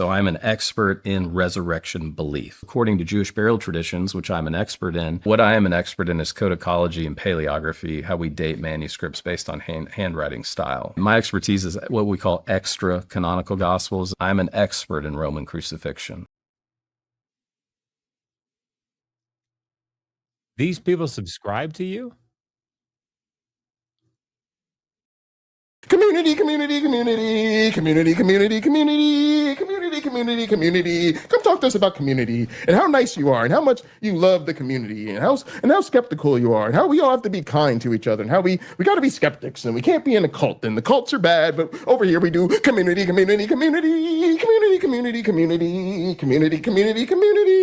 So I'm an expert in resurrection belief. According to Jewish burial traditions, which I'm an expert in, what I am an expert in is codicology and paleography, how we date manuscripts based on handwriting style. My expertise is what we call extra canonical gospels. I'm an expert in Roman crucifixion. These people subscribe to you? Community, community, community, community, community, community, community, community, community. Come talk to us about community and how nice you are and how much you love the community and how skeptical you are and how we all have to be kind to each other and how we got to be skeptics and we can't be in a cult and the cults are bad, but over here we do community, community, community, community, community, community, community, community, community.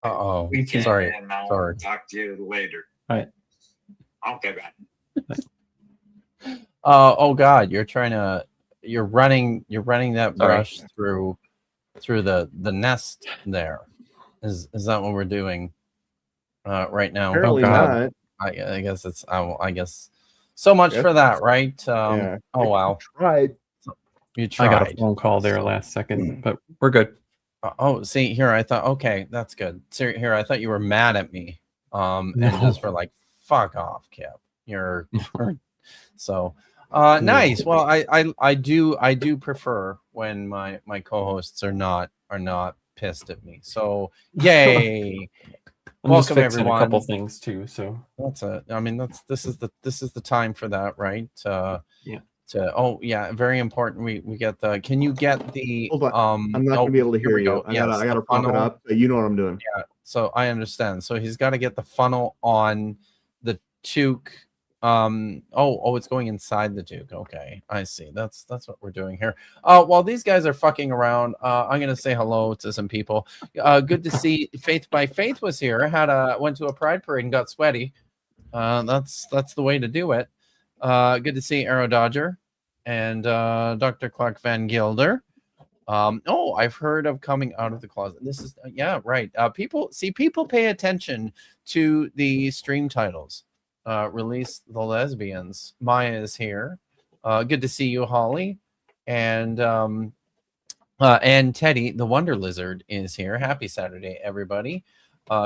Uh-oh. Sorry. Sorry. Talk to you later. All right. Okay, bye. Oh God, you're running that brush through the nest there. Is that what we're doing right now? Apparently not. I guess it's I guess so much for that, right? Yeah. Oh wow. Tried. You tried. I got a phone call there last second, but we're good. Oh, see here, I thought, okay, that's good. So here, I thought you were mad at me, and No. just were like, "Fuck off, Kip." You're so nice. Well, I do prefer when my co-hosts are not pissed at me. So yay! I'm just Welcome fixing everyone. a couple things too. So this is the time for that, right? Yeah. Very important. We get the. Can you get the? Hold on. I'm not gonna be able to hear you. I gotta pop it up. You know what I'm doing. Yeah. So I understand. So he's got to get the funnel on the toque. It's going inside the toque. Okay, I see. That's what we're doing here. While these guys are fucking around, I'm gonna say hello to some people. Good to see Faith by Faith was here. Went to a pride parade and got sweaty. That's the way to do it. Good to see Arrow Dodger and Dr. Clark Van Gilder. I've heard of coming out of the closet. This is right. People pay attention to the stream titles. Release the Lesbians. Maya is here. Good to see you, Holly, and Teddy, the Wonder Lizard, is here. Happy Saturday, everybody.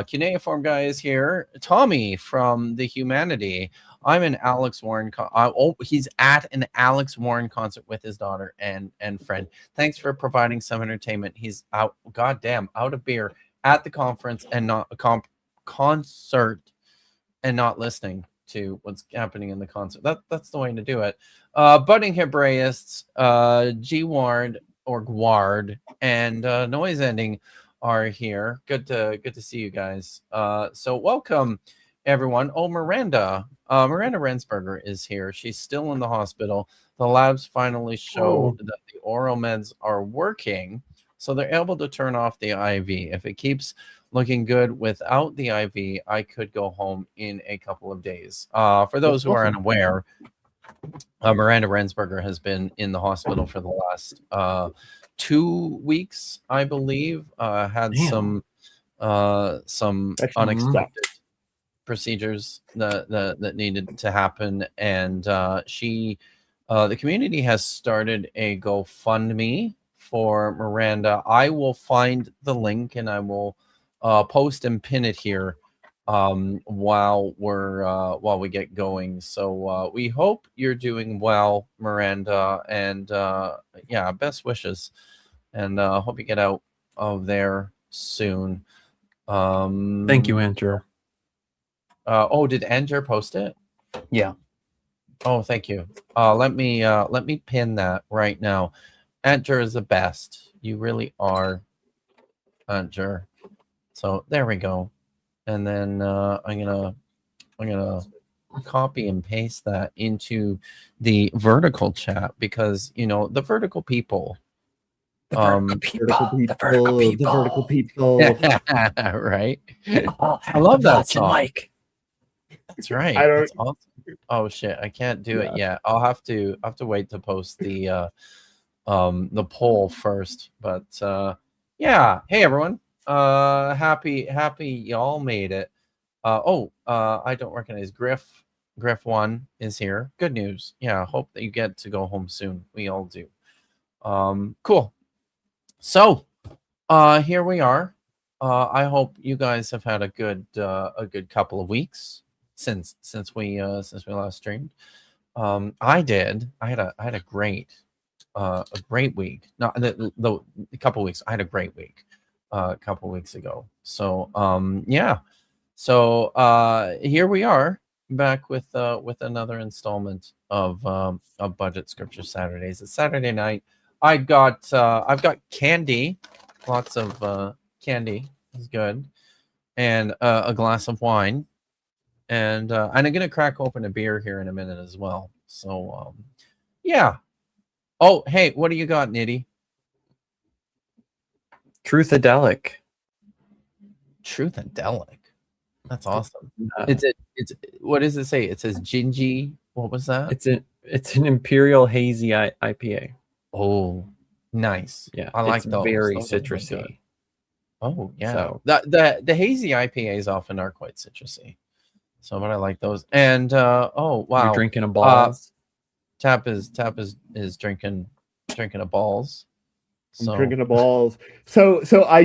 Cuneiform guy is here. Tommy from The Humanity. I'm an Alex Warren. He's at an Alex Warren concert with his daughter and friend. Thanks for providing some entertainment. He's out of beer at the conference and not a concert and not listening to what's happening in the concert. That's the way to do it. Budding Hebraists, G Ward or Gward and Noise Ending are here. Good to see you guys. So welcome everyone. Miranda Rensberger is here. She's still in the hospital. The labs finally showed that the oral meds are working, so they're able to turn off the IV. If it keeps looking good without the IV, I could go home in a couple of days. For those who are unaware, Miranda Rensberger has been in the hospital for the last 2 weeks, I believe. Had some unexpected procedures that needed to happen, and the community has started a GoFundMe for Miranda. I will find the link and I will post and pin it here while we get going. So we hope you're doing well, Miranda, and best wishes, and hope you get out of there soon. thank you, Andrew. Did Andrew post it? Yeah. Oh, thank you. Let me pin that right now. Andrew is the best. You really are, Andrew. So there we go. And then I'm gonna copy and paste that into the vertical chat, because the vertical people. The vertical people. Right. I love that song. Like. That's right. That's awesome. Oh shit, I can't do it yet. I'll have to wait to post the poll first. But hey everyone. Happy y'all made it. I don't recognize Griff 1 is here. Good news. Yeah, hope that you get to go home soon. We all do. Cool. So, here we are. I hope you guys have had a good couple of weeks since we last streamed. I did. I had a great week. Not the couple weeks. I had a great week a couple weeks ago. So yeah. So here we are back with another installment of Budget Scripture Saturdays. It's Saturday night. I've got candy, lots of candy is good, and a glass of wine, and I'm gonna crack open a beer here in a minute as well. So yeah. Oh, hey, what do you got, Nitty? Truthadelic. Truthadelic. That's awesome. It's what does it say? It says Gingy. What was that? It's an Imperial Hazy IPA. Oh, nice. Yeah, I like it's those. very Those are really citrusy. good. Oh yeah. So The hazy IPAs often are quite citrusy. So but I like those. And oh wow. You're drinking a balls. Tap is drinking a balls. So I'm drinking a balls. So I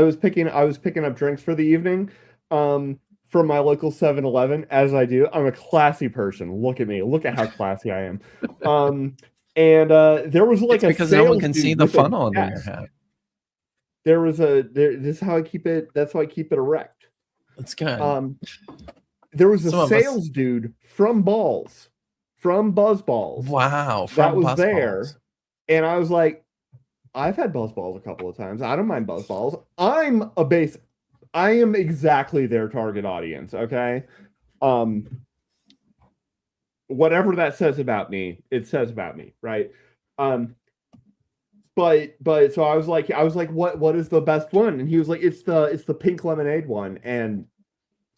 was picking up drinks for the evening from my local 7-Eleven, as I do. I'm a classy person. Look at me. Look at how classy I am. And there was like it's because no one can see the funnel under your hat. This is how I keep it. That's how I keep it erect. That's good. There was a sales dude from Buzz Balls. Wow. That was there. And I was like, I've had Buzz Balls a couple of times. I don't mind Buzz Balls. I am exactly their target audience, okay? Whatever that says about me, it says about me, right? But so I was like, what is the best one? And he was like, it's the pink lemonade one. And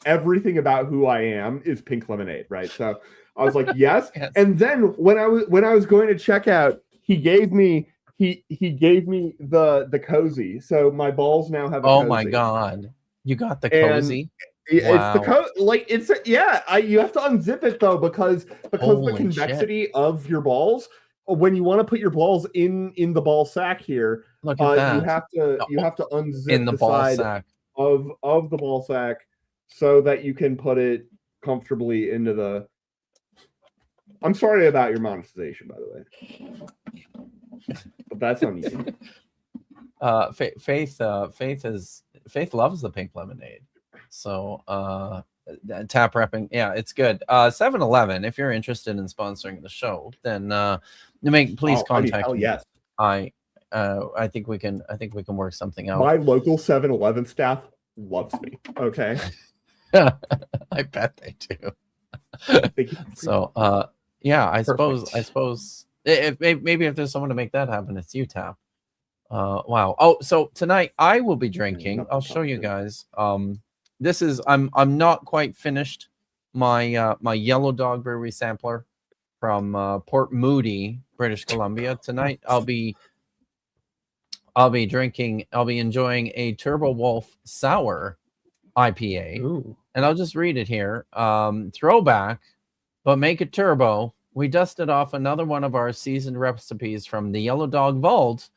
everything about who I am is pink lemonade, right? So I was like, yes. Yes. And then when I was going to check out, he gave me the cozy. So my balls now have a cozy. My god. You got the cozy? Wow. It's the you have to unzip it though because Holy the convexity shit. of your balls, when you want to put your balls in the ball sack here, Look at that. you have to unzip in the ball side sack of the ball sack so that you can put it comfortably into the. I'm sorry about your monetization, by the way, but that's on you. Faith loves the pink lemonade. So tap repping, yeah, it's good. 7-Eleven, if you're interested in sponsoring the show, then please contact me. Yes. I think we can work something out. My local 7-Eleven staff loves me. Okay. I bet they do. So yeah, I suppose if maybe if there's someone to make that happen, it's you, Tap. Wow. Oh, so tonight I will be drinking. I'll show you guys. This is I'm not quite finished my my Yellow Dog Brewery sampler from Port Moody, British Columbia. Tonight I'll be enjoying a Turbo Wolf Sour IPA. Ooh. And I'll just read it here. Throwback, but make it turbo. We dusted off another one of our seasoned recipes from the Yellow Dog Vault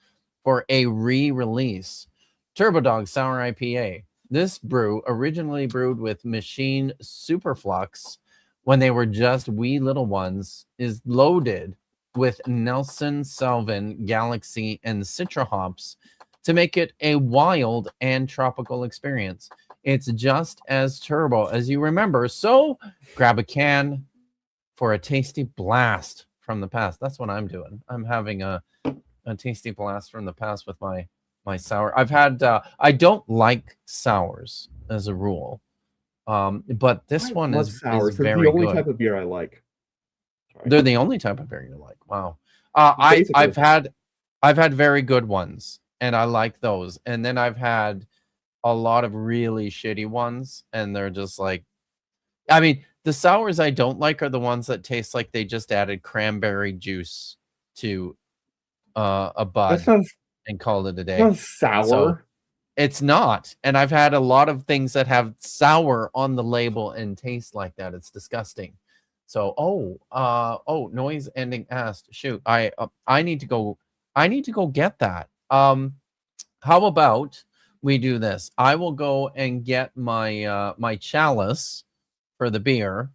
for a re-release. Turbo Dog Sour IPA. This brew, originally brewed with machine superflux when they were just wee little ones, is loaded with Nelson Sauvin, Galaxy, and Citra hops to make it a wild and tropical experience. It's just as turbo as you remember, so grab a can for a tasty blast from the past. That's what I'm doing. I'm having a tasty blast from the past with my sour. I've had I don't like sours as a rule, but this one is sours. very the only good. type of beer I like. Sorry. They're the only type of beer you like. Wow. I've had very good ones, and I like those. And then I've had a lot of really shitty ones, and they're just like, I mean, the sours I don't like are the ones that taste like they just added cranberry juice to a bud and called it a day. That's sour. So, it's not. And I've had a lot of things that have sour on the label and taste like that. It's disgusting. So, noise ending asked. Shoot, I need to go I need to go get that. How about we do this? I will go and get my my chalice for the beer,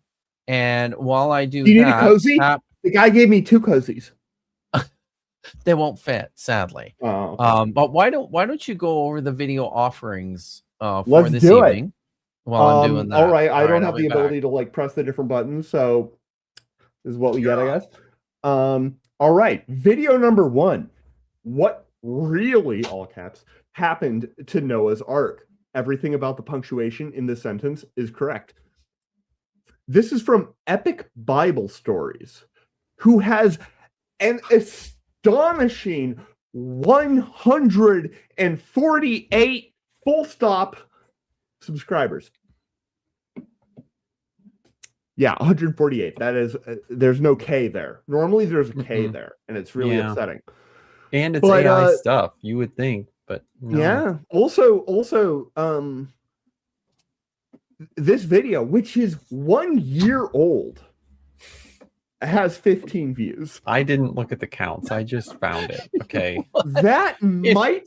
and while I do Do you need a that, cozy? The guy gave me 2 cozies. they won't fit, sadly. Oh, okay. But why don't you go over the video offerings for Let's this do it. evening while I'm doing that? All right, I don't I'll have be the back. ability to like press the different buttons, so this is what we get, I guess. All right, video number 1. What really, all caps, happened to Noah's Ark? Everything about the punctuation in this sentence is correct. This is from Epic Bible Stories, who has an astonishing 148 full stop subscribers. Yeah, 148. That is, there's no K there. Normally there's a K there, and it's really upsetting. And it's But, AI stuff, you would think, but no. Yeah. Also, this video, which is 1 year old, has 15 views. I didn't look at the counts. I just found it. Okay. That might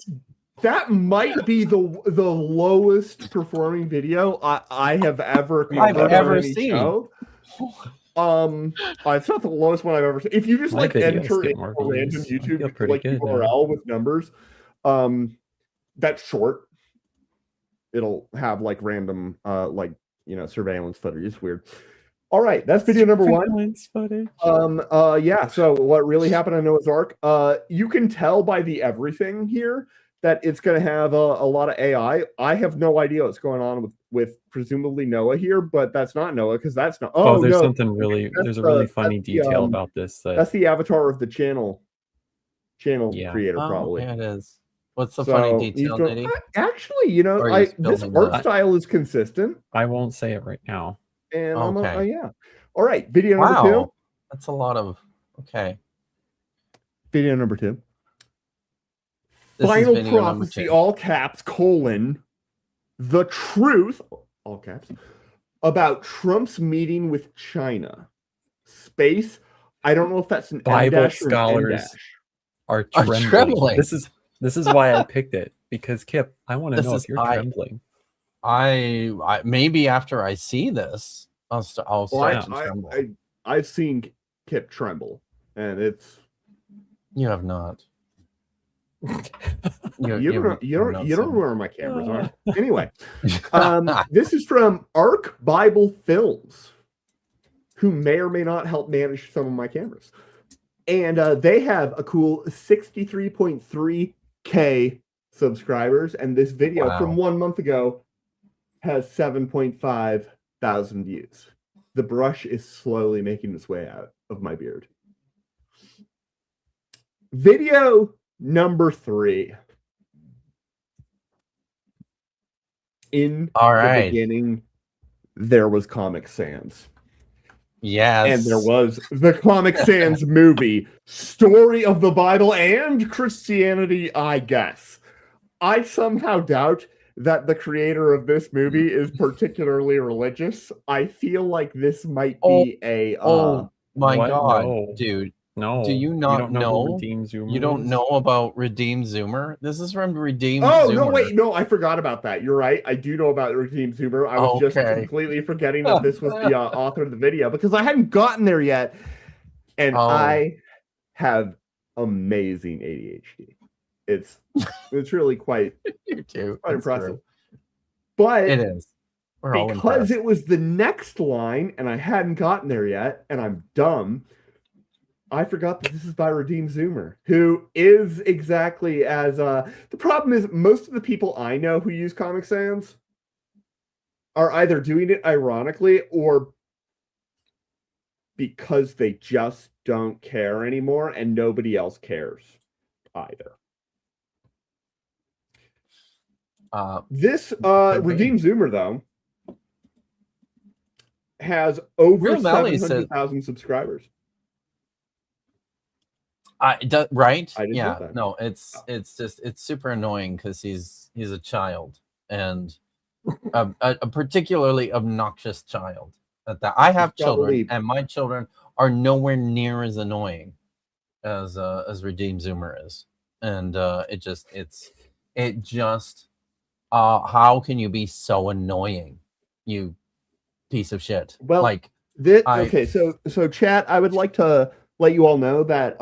be the lowest performing video I have ever I've covered ever on any seen. show. It's not the lowest one I've ever seen. If you just My like videos enter get in more a random views. I feel YouTube pretty like good now. URL with numbers, that's short. It'll have like random surveillance footage. It's weird. All right, that's video number 1. Surveillance footage. Yeah, so what really happened on Noah's Ark? You can tell by the everything here that it's going to have a lot of AI. I have no idea what's going on with presumably Noah here, but that's not Noah because that's not. Oh, there's no, something really. There's a really funny detail about this. That's the avatar of the channel Yeah. creator, Oh, probably. yeah, it is. What's the So funny he's detail, doing- Diddy? Actually, Or he's this building art that. style is consistent, I won't say it right now. and Okay. yeah. All right, video number 2. Wow, that's a lot of. Okay. Video number 2. This is Final video number prophecy, 2. all caps, : the truth, all caps, about Trump's meeting with China. Space. I don't know if that's an Bible M-dash or an scholars N-dash. Are Are trembling. trembling. This is why I picked it, because Kip, I want to This know is- if you're I- trembling. I maybe after I see this, I'll Well, start to tremble. I've seen Kip tremble, and it's You have not. you don't know where my cameras are. Anyway, are. this is from Arc Bible Films, who may or may not help manage some of my cameras. And they have a cool 63.3K subscribers. And this video from 1 month ago has 7.5 thousand views. The brush is slowly making its way out of my beard. Video number 3. In All the right. beginning, there was Comic Sans. Yes. And there was the Comic Sans movie, story of the Bible and Christianity, I guess. I somehow doubt that the creator of this movie is particularly religious. I feel like this might be Oh my What? God, No. dude. No. Do you not don't know? know? Who Redeemed Zoomer You don't is? know about Redeem Zoomer? This is from Redeem Oh, Zoomer. no, wait, no, I forgot about that. You're right. I do know about Redeem Zoomer. I was just Okay. completely forgetting that this was the author of the video because I hadn't gotten there yet. And Oh. I have amazing ADHD. It's really quite You too. quite It's impressive. true. But It is. We're all because impressed. it was the next line and I hadn't gotten there yet, and I'm dumb, I forgot that this is by Redeem Zoomer, who is exactly as the problem is most of the people I know who use Comic Sans are either doing it ironically or because they just don't care anymore and nobody else cares either. This Redeem Zoomer though has over Real Valley says- 700,000 subscribers. Right? I didn't know Yeah. that. No, it's super annoying because he's a child and a particularly obnoxious child. At that, I have He's probably- children, and my children are nowhere near as annoying as Redeem Zoomer is, and it just how can you be so annoying, you piece of shit? Well, Like I okay, so chat, I would like to let you all know that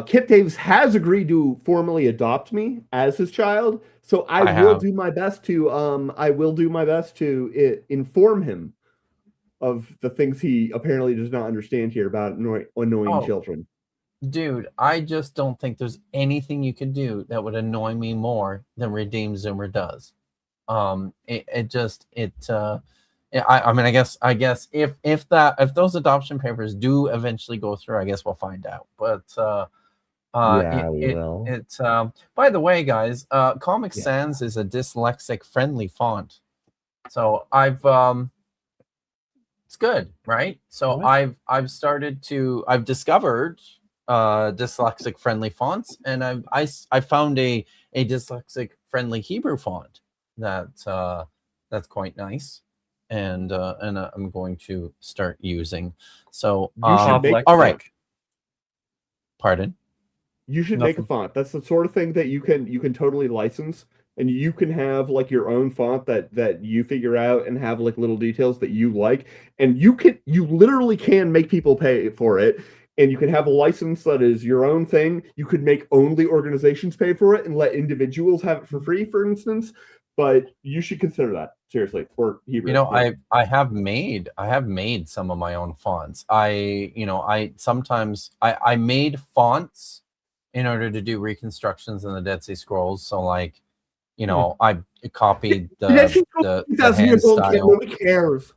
Kip Davis has agreed to formally adopt me as his child, so I will have. do my best to inform him of the things he apparently does not understand here about annoying Oh, children. dude, I just don't think there's anything you could do that would annoy me more than Redeem Zoomer does. I mean, I guess if those adoption papers do eventually go through, I guess we'll find out. But We will. by the way, guys, Comic Yeah. Sans is a dyslexic friendly font, so it's good, right? So What? I've discovered dyslexic friendly fonts, and I found a dyslexic friendly Hebrew font that's quite nice, and I'm going to start using. So You should make all right. Pardon? You should make a font. That's the sort of thing that you can totally license, and you can have like your own font that you figure out and have like little details that you like, and you literally can make people pay for it, and you can have a license that is your own thing. You could make only organizations pay for it and let individuals have it for free, for instance. But you should consider that seriously for Hebrew. You know, I have made some of my own fonts. I made fonts in order to do reconstructions in the Dead Sea Scrolls. So like, you know, I copied the hand style. Nobody cares.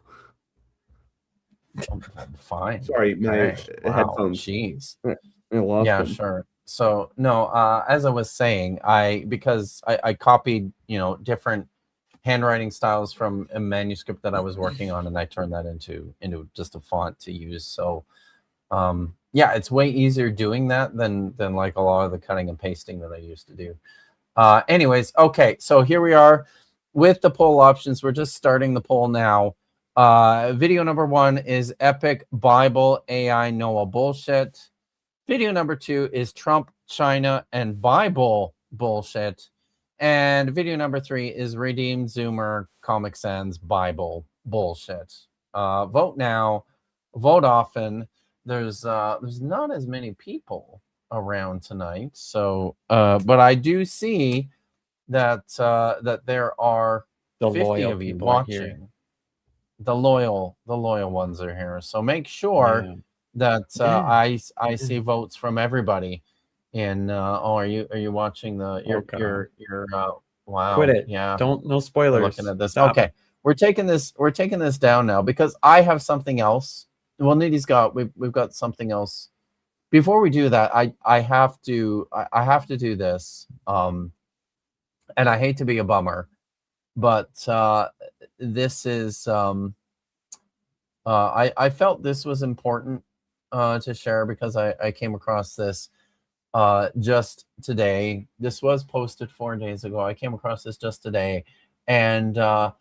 Fine. Sorry, my headphones. Jeez. I lost them. Sure. So no, as I was saying, because I copied, you know, different handwriting styles from a manuscript that I was working on, and I turned that into just a font to use. So yeah, it's way easier doing that than like a lot of the cutting and pasting that I used to do. Anyways, okay, so here we are with the poll options. We're just starting the poll now. Video number 1 is Epic Bible AI Noah bullshit. Video number 2 is Trump, China, and Bible bullshit. And video number 3 is Redeem Zoomer Comic Sans Bible bullshit. Vote now, vote often. There's not as many people around tonight, so but I do see that that there are The 50 loyal of you people are watching. here. The loyal ones are here. So make sure Yeah. that I see votes from everybody. In are you watching your wow. Quit it. Yeah. No We're spoilers. looking at this. Stop. Okay. We're taking this down now because I have something else. Well, we've got something else. Before we do that, I have to do this. And I hate to be a bummer, but this is I felt this was important to share because I came across this just today. This was posted 4 days ago. I came across this just today, and I'll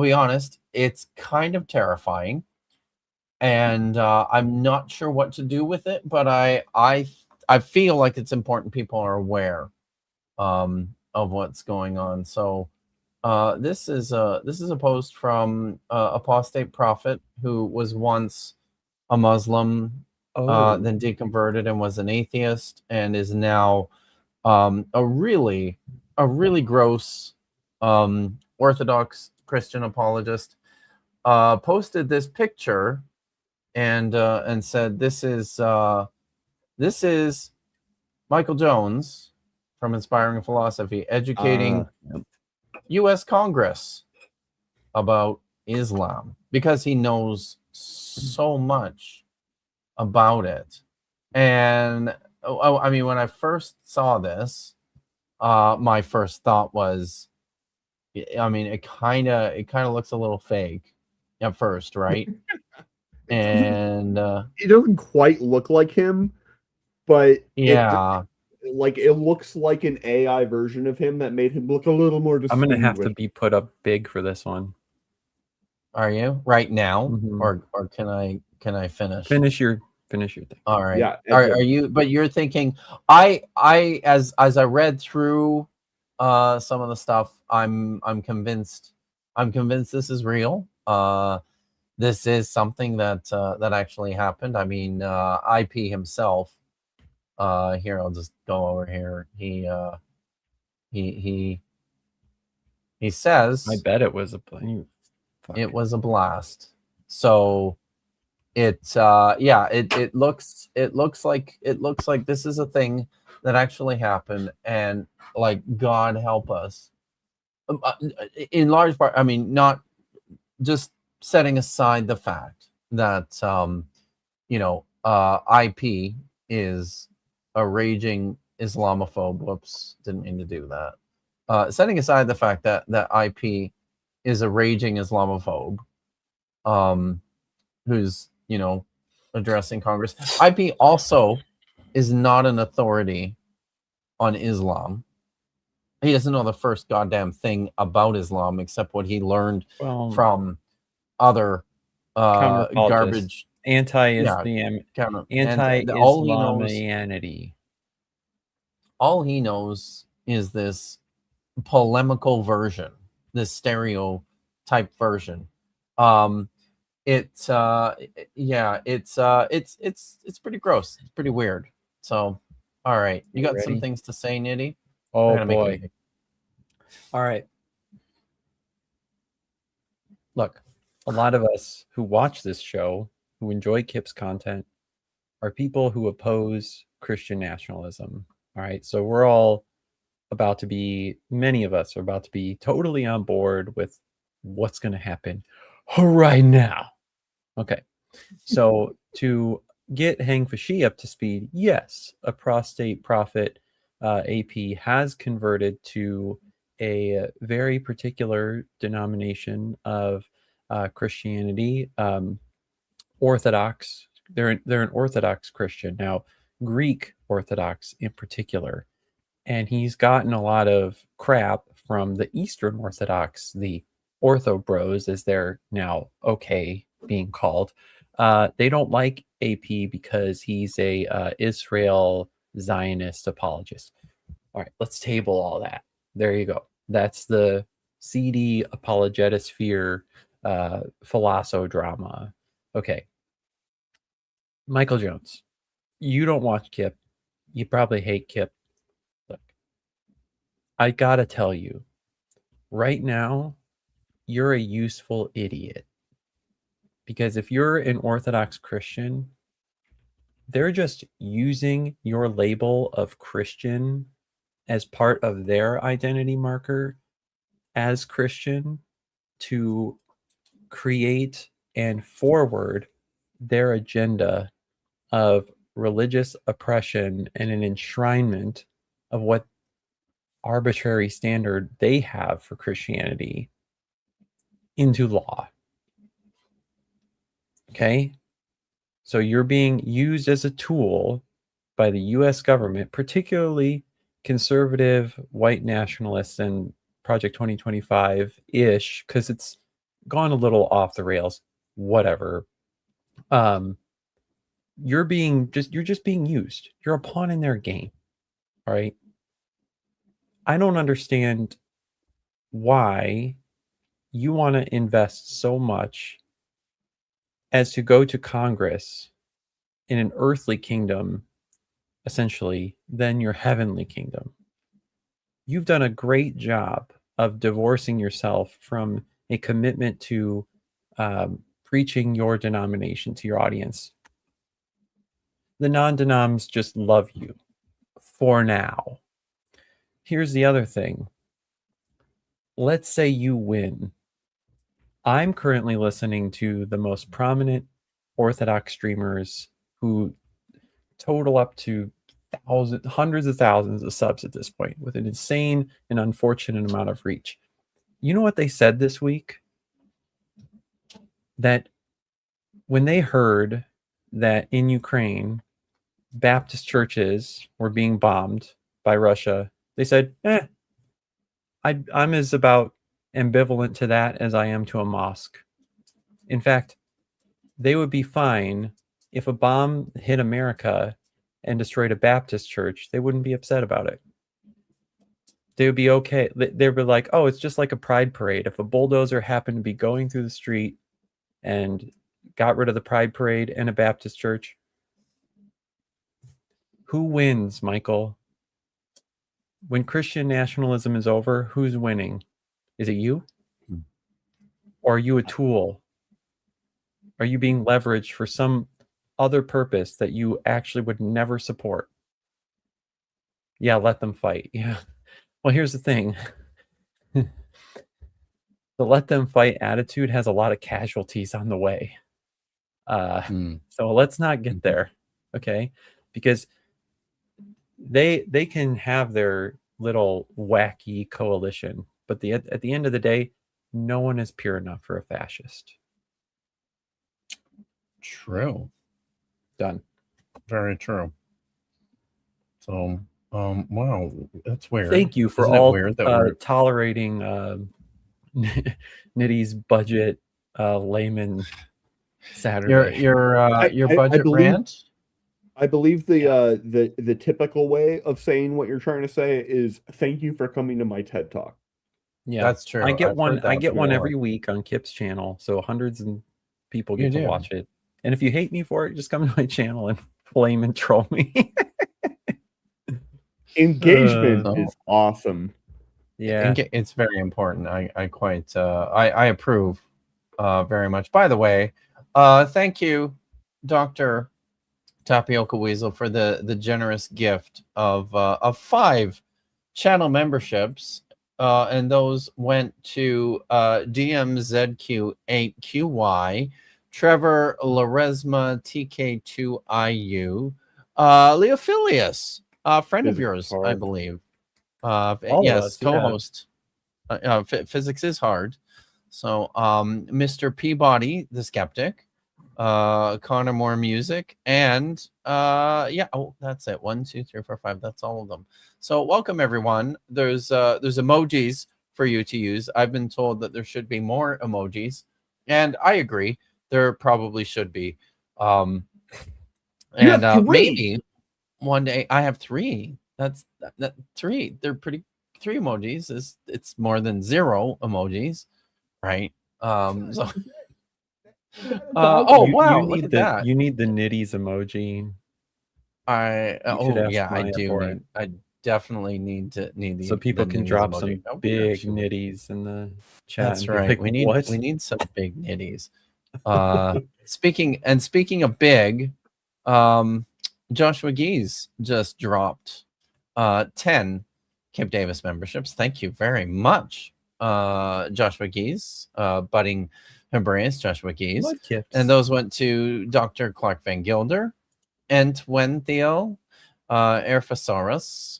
be honest, it's kind of terrifying, and I'm not sure what to do with it. But I feel like it's important people are aware of what's going on. So this is a post from Apostate Prophet, who was once a Muslim, then deconverted and was an atheist, and is now a really gross Orthodox Christian apologist. Posted this picture and said, this is Michael Jones from Inspiring Philosophy educating U.S. Congress about Islam because he knows so much about it. And I mean, when I first saw this, my first thought was, I mean, it kind of looks a little fake at first, right? And it doesn't quite look like him, but yeah, it looks like an AI version of him that made him look a little more I'm gonna have to distinguished. be put up big for this one. Are you right now, Mhm. or can I finish? Finish your Finish your thing. All right. Yeah, Are you? But you're thinking. As I read through some of the stuff, I'm convinced. I'm convinced this is real. This is something that that actually happened. I mean, IP himself. Here, I'll just go over here. He says I bet it was a plane. it was a blast. So it yeah, it looks like this is a thing that actually happened, and like God help us. In large part, I mean, not just setting aside the fact that IP is a raging Islamophobe. Whoops, didn't mean to do that. Setting aside the fact that IP is a raging Islamophobe, who's addressing Congress. IP also is not an authority on Islam. He doesn't know the first goddamn thing about Islam except what he learned Well, from other countercultist. garbage. Anti-Islamianity. All he knows is this polemical version, this stereotype version. It's pretty gross. It's pretty weird. So, all right, you got some Ready? things to say, Nitty? Oh We're gonna make boy. it- All right. Look, a lot of us who watch this show, who enjoy Kip's content, are people who oppose Christian nationalism. All right. So we're all about to be, many of us are about to be totally on board with what's going to happen right now. Okay. So to get Hang Fashi up to speed, yes, a prostate prophet AP has converted to a very particular denomination of Christianity, Orthodox. They're an Orthodox Christian now, Greek Orthodox in particular, and he's gotten a lot of crap from the Eastern Orthodox, the Ortho Bros, as they're now being called. They don't like AP because he's a Israel Zionist apologist. All right, let's table all that. There you go. That's the seedy apologetosphere philosophodrama. Okay. Michael Jones, you don't watch Kip. You probably hate Kip. Look, I gotta tell you, right now, you're a useful idiot. Because if you're an Orthodox Christian, they're just using your label of Christian as part of their identity marker as Christian to create and forward their agenda of religious oppression and an enshrinement of what arbitrary standard they have for Christianity into law. Okay? So you're being used as a tool by the US government, particularly conservative white nationalists and Project 2025-ish, because it's gone a little off the rails, whatever. You're just being used. You're a pawn in their game. All right. I don't understand why you want to invest so much as to go to Congress in an earthly kingdom, essentially, than your heavenly kingdom. You've done a great job of divorcing yourself from a commitment to preaching your denomination to your audience. The non-denoms just love you for now. Here's the other thing. Let's say you win. I'm currently listening to the most prominent Orthodox streamers who total up to hundreds of thousands of subs at this point, with an insane and unfortunate amount of reach. You know what they said this week? That when they heard that in Ukraine, Baptist churches were being bombed by Russia, they said, I'm as about ambivalent to that as I am to a mosque. In fact, they would be fine if a bomb hit America and destroyed a Baptist church, they wouldn't be upset about it. They would be okay. They'd be like, oh, it's just like a pride parade. If a bulldozer happened to be going through the street and got rid of the pride parade and a Baptist church, who wins, Michael? When Christian nationalism is over, who's winning? Is it you? Or are you a tool? Are you being leveraged for some other purpose that you actually would never support? Yeah, let them fight. Yeah. Well, here's the thing. The let them fight attitude has a lot of casualties on the way. So let's not get there, okay? Because they can have their little wacky coalition, but at the end of the day, no one is pure enough for a fascist. True. Done. Very true. So, wow, that's weird. Thank you for Isn't it all weird that we're tolerating Nitty's budget layman Saturday. your I budget believe- rant? I believe the typical way of saying what you're trying to say is thank you for coming to my TED Talk. Yeah, That's true. I get I've one. heard I that get one before. every week on Kip's channel, so hundreds of people get You to do. watch it. And if you hate me for it, just come to my channel and flame and troll me. Engagement Uh, is awesome. Yeah, It's very important. I quite I approve very much. By the way, thank you, Dr. Tapioca Weasel, for the generous gift of 5 channel memberships. And those went to DMZQ8QY, Trevor Laresma TK2IU, Leophilius, a friend of Physics yours, is hard. I believe. All of Yes, us, yeah. co-host. Physics is hard. So, Mr. Peabody, the skeptic, Connor Moore Music, and yeah, oh, that's it. 1, 2, 3, 4, 5. That's all of them. So, welcome everyone. There's emojis for you to use. I've been told that there should be more emojis, and I agree. There probably should be. You have And 3. maybe one day I have 3. That's 3. They're pretty. 3 emojis it's more than 0 emojis, right? So oh wow, look at that. You need the Nitties emoji. I You should ask yeah, I Maya do for need, I definitely need the so people the can nitties drop emoji. some Oh, big actually, nitties in the chat. that's and be right. like, we what? need some big nitties. Speaking of big, Joshua Geese just dropped 10 Kip Davis memberships. Thank you very much, Joshua Geese, budding Hebraeus Joshua Geese. Blood Kips. And those went to Dr. Clark Van Gilder, Entwenthiel, Urfasaurus,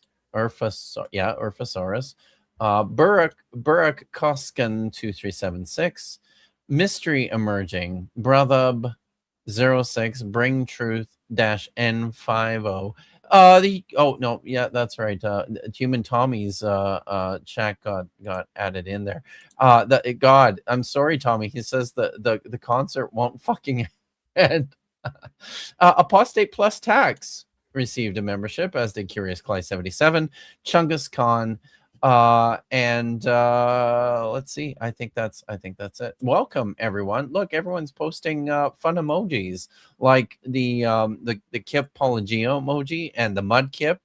Burak Koskin 2376, Mystery Emerging, Brothub 06, Bring Truth -N50. That's right. Human Tommy's chat got added in there. God, I'm sorry, Tommy. He says the concert won't fucking end. Apostate Plus Tax received a membership, as did Curious Clay 77, Chungus Khan, and let's see. I think that's it. Welcome everyone. Look, everyone's posting fun emojis like the Kip Polygio emoji and the Mud Kip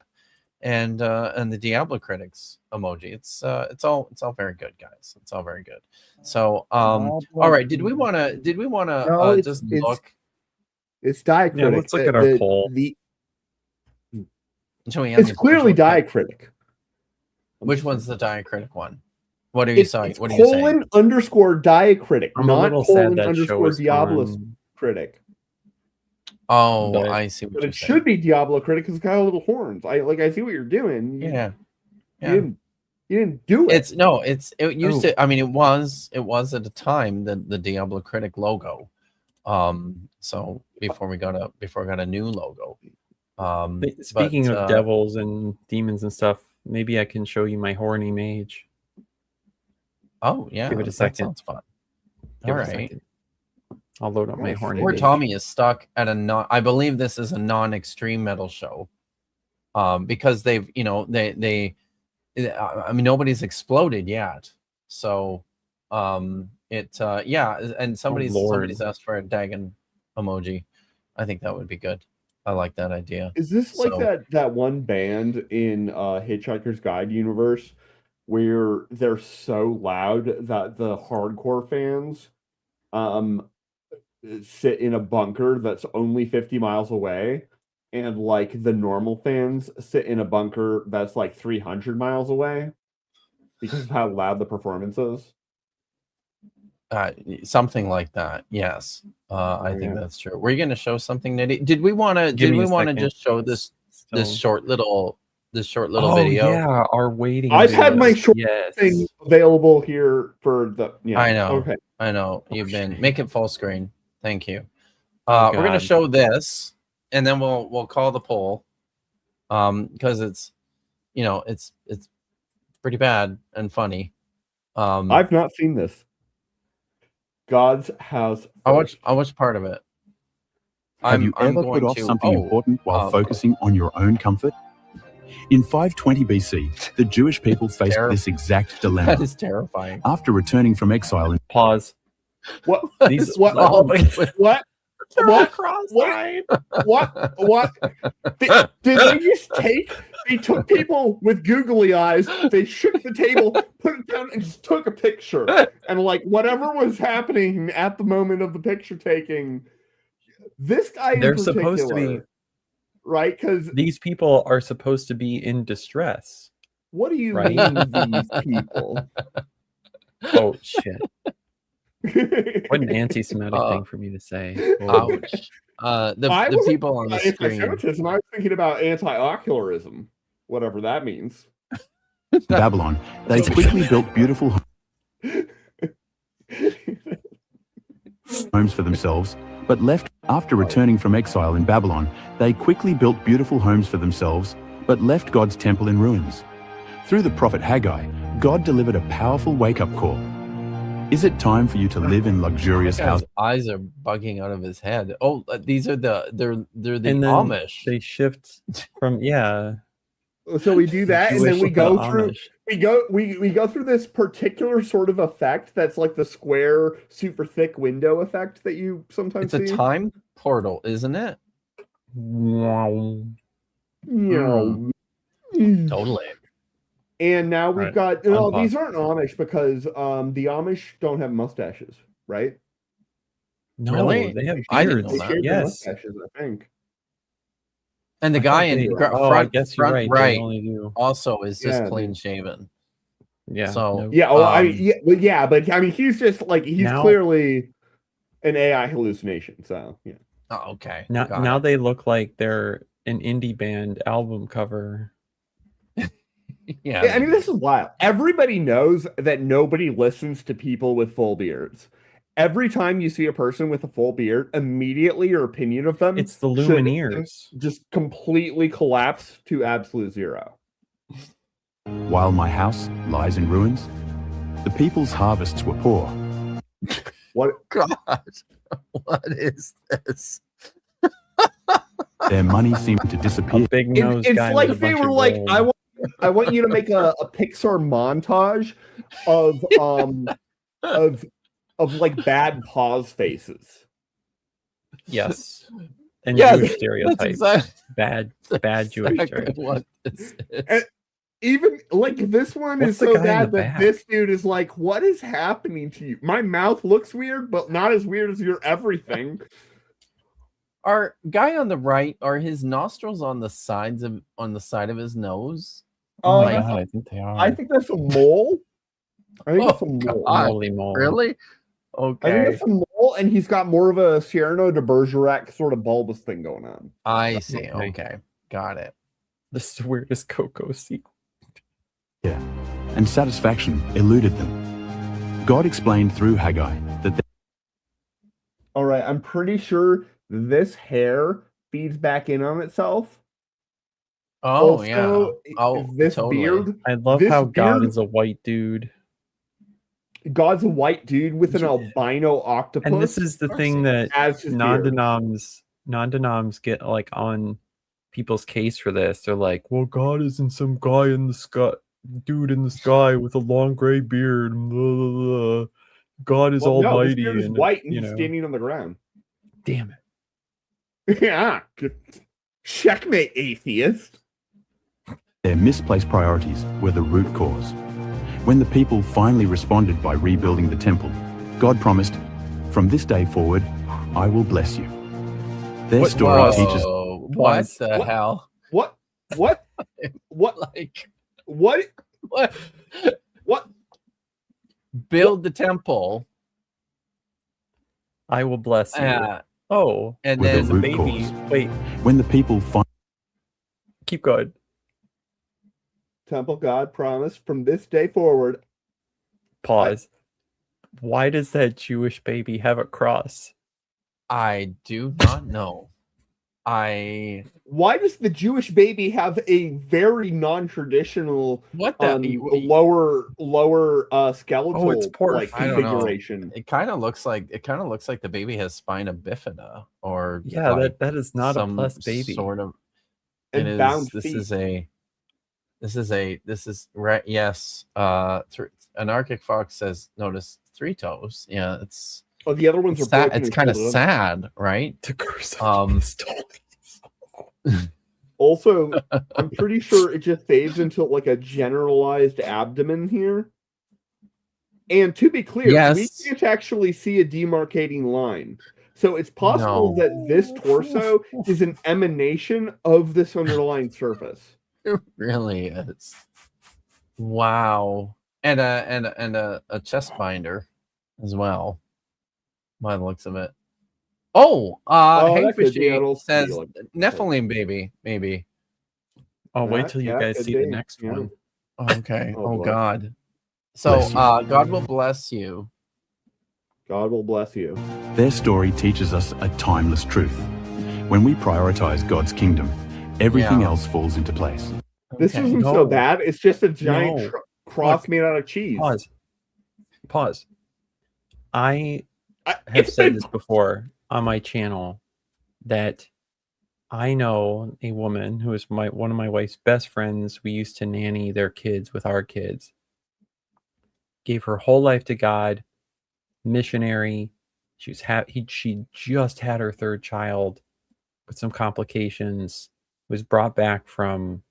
and the Diablo Critics emoji. It's all very good, guys. It's all very good. So all right. Did we want to No, just look? It's diacritic. Yeah, let's look at our poll. It's clearly diacritic. Which one's the diacritic one? What are you It's saying? What are you saying? :_diacritic, I'm a not little sad that show :_ is Diablo gone. critic. Oh, But- I see what But you're it saying. should be Diablo critic because it's got little horns. I see what you're doing. Yeah. You didn't do it. It used to. I mean, it was at the time the Diablo Critic logo. So before we got a new logo. Speaking of devils and demons and stuff, maybe I can show you my horny mage. Oh yeah, Give it a that second. sounds fun. Give All it a right. second. I'll load up my Oh, horny. Poor Maybe. Tommy is stuck at a non. I believe this is a non-extreme metal show, because they've, you know, they. I mean, nobody's exploded yet, so yeah. And somebody's asked for a Dagon emoji. I think that would be good. I like that idea. Is this like So- that one band in Hitchhiker's Guide universe where they're so loud that the hardcore fans sit in a bunker that's only 50 miles away, and like the normal fans sit in a bunker that's like 300 miles away because of how loud the performance is? Something like that. Yes. I think Yeah. that's true. Were you going to show something, Nitty? Did we want to? Give Did me we a want to second. just show this So- short little Oh video? yeah, our waiting. I've had my videos. short yes. thing available here for the. Yeah. I know. Okay. I know. You've been shit. make it full screen. Thank you. Oh, We're gonna God. show this, and then we'll call the poll. Because it's, you know, it's pretty bad and funny. I've not seen this. God's house. I watched part of it. Have you I'm ever going put off to- something oh, important while uh, focusing on your own comfort? In 520 BC, the Jewish people faced Terrible. this exact That dilemma. is terrifying. After returning from exile in Pause. What? These What? Oh, What? What? What? Did they just take? They took people with googly eyes. They shook the table, put it down, and just took a picture. And like whatever was happening at the moment of the picture taking, this guy in They're particular, supposed to be. right? Because These people are supposed to be in distress. what do you Right. mean these people? Oh shit! What an anti-Semitic Uh, thing for me to say. Oh. Ouch. I The wasn't people on the screen. anti-Semitism. I was thinking about anti-ocularism, whatever that means. Babylon, they quickly built beautiful homes for themselves, but left. After returning from exile in Babylon, they quickly built beautiful homes for themselves, but left God's temple in ruins. Through the prophet Haggai, God delivered a powerful wake-up call. Is it time for you to live in luxurious His houses? eyes are bugging out of his head. Oh, these are they're the And then Amish. They shift from So we do that, and then Jewish we to go through. Amish. We go through this particular sort of effect that's like the square, super thick window effect that you sometimes It's see. a time portal, isn't it? Wow. Yeah. Totally. And now we've Right. got no. Unpause. These aren't Amish because the Amish don't have mustaches, right? No, Really? they have I didn't beards. know They that. shave their Yes. mustaches, I think. And the I guy thought in they- front, I guess you're right. They right only do. also is just Yeah, clean dude. shaven. Yeah. So- no. Yeah. Oh, Um, but I mean, he's just like he's Now- clearly an AI hallucination. So yeah. Oh, okay. Now, got now it. they look like they're an indie band album cover. Yeah. I mean, this is wild. Everybody knows that nobody listens to people with full beards. Every time you see a person with a full beard, immediately your opinion of them It's the should Lumineers. just completely collapse to absolute zero. While my house lies in ruins, the people's harvests were poor. What? God, what is this? Their money seemed to disappear. A big nose It's guy like with a they bunch were of like, gold. I want you to make a Pixar montage of of like bad pause faces. Yes. And Yes, Jewish That's stereotypes. exactly Bad Jewish stereotypes. what this is. And even like this one What's is the so guy in bad the that back? this dude is like, what is happening to you? My mouth looks weird, but not as weird as your everything. Our guy on the right, are his nostrils on the side of his nose? Oh my Um, god, I think they are. I think that's a mole. I think Oh, that's a mole. God. Holy moly. Really? I think Okay. that's a mole, and he's got more of a Cyrano de Bergerac sort of bulbous thing going on. I see. Okay. Okay. Got it. This is the weirdest Coco sequel. And satisfaction eluded them. God explained through Haggai that All right, I'm pretty sure this hair feeds back in on itself. Oh, Also, yeah. Oh, this totally. beard. I love This how God beard- is a white dude. God's a white dude with an albino octopus. And this is the thing that as his beard. non-denoms get like on people's case for this. They're like, well, God isn't some guy in the sky, dude in the sky with a long gray beard. Blah, blah, blah. God is No, his almighty. beard is and, white and he's standing on the ground. Damn it. Yeah. Checkmate, atheist. Their misplaced priorities were the root cause. When the people finally responded by rebuilding the temple, God promised, "From this day forward, I will bless you." Their story teaches. What the hell? What? Like what? Build the temple. I will bless you. And With then the root baby. cause. Wait, When the people keep going. Temple God promised from this day forward. Pause. Why does that Jewish baby have a cross? I do not know. Why does the Jewish baby have a very non-traditional what the lower skeletal it's poor like feet. I don't know. configuration? It kind of looks like the baby has spina bifida, or Yeah, like that is not a some plus baby. sort of. And It is. bound This feet. is right. Yes. Anarchic Fox says notice 3 toes. Yeah, it's. Oh, the other ones are sad. broken It's and kind of folded up. sad, right? The curse of Also, I'm pretty sure it just fades into like a generalized abdomen here. And to be clear, Yes. we can't actually see a demarcating line. So it's possible No. that this torso is an emanation of this underlying surface. It really is. Wow. And a chest binder as well, by the looks of it. Oh, that could be. Fishy It'll says be like- Nephilim baby, maybe. Oh, wait till you guys could see the be, next yeah. one. Okay. Oh, Oh, boy. God. So, Bless you. God will bless you. God will bless you. Their story teaches us a timeless truth. When we prioritize God's kingdom, everything Yeah. else falls into place. This Okay. isn't No. so bad. It's just a giant No. cross Look. made out of cheese. Pause. I have It's said been this before on my channel that I know a woman who is one of my wife's best friends. We used to nanny their kids with our kids. Gave her whole life to God, missionary. She just had her 3rd child with some complications. Was brought back from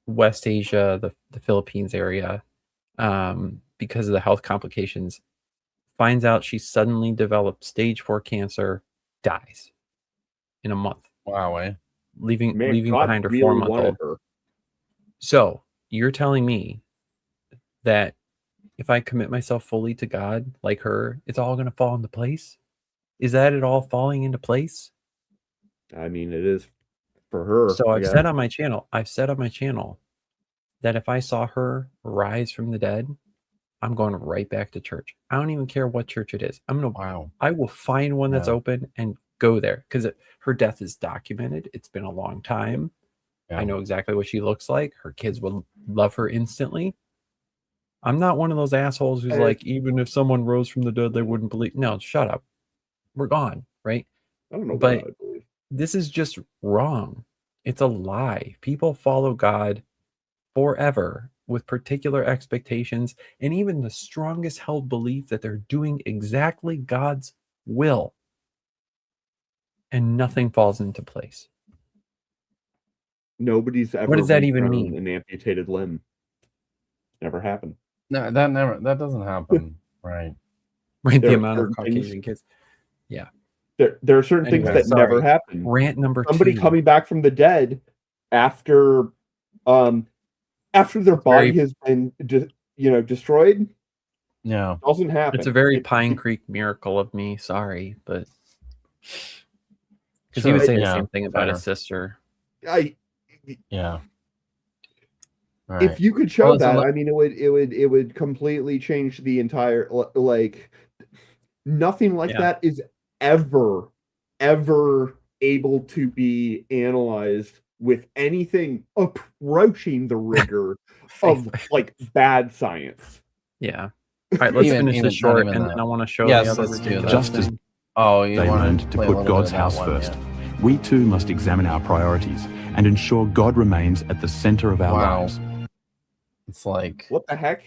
West Asia, the Philippines area, because of the health complications. Finds out she suddenly developed stage 4 cancer, dies in a month, Wow. leaving God behind her really 4-month-old. wanted her. So you're telling me that if I commit myself fully to God like her, it's all going to fall into place? Is that it all falling into place? I mean, it is for her. So I I've guess. said on my channel that if I saw her rise from the dead, I'm going right back to church. I don't even care what church it is. Wow. I will find one that's Yeah. open and go there because her death is documented. It's been a long time. Yeah. I know exactly what she looks like. Her kids will love her instantly. I'm not one of those assholes who's like, even if someone rose from the dead, they wouldn't believe. No, shut up. We're gone, right? I don't know But what I believe. this is just wrong. It's a lie. People follow God forever with particular expectations and even the strongest held belief that they're doing exactly God's will. And nothing falls into place. Nobody's ever. does that even regrown mean? An amputated limb. Never happened. No, that doesn't happen. Right. Right? There The are amount of certain Caucasian things- kids. There are certain Anyway, things that never sorry. happen. Rant number Somebody 2. coming back from the dead after their body has been destroyed Yeah. doesn't happen. It's a very It- Pine Creek miracle of me. Sorry, but because he Sure, would say the yeah, same thing about fair. his sister. Yeah. Right. If you could show Well, so that, let- I mean, it would completely change the entire like. Nothing like Yeah. that is ever able to be analyzed with anything approaching the rigor of like bad science. Yeah. All right, let's finish even- this not short, even and that. then I want to show Yes, the other let's do that. ridiculous Just as thing. Oh, you they want learned to play a put little God's bit of house that one, first. yeah. We too must examine our priorities and ensure God remains at the center of our Wow. lives. It's like, What the heck?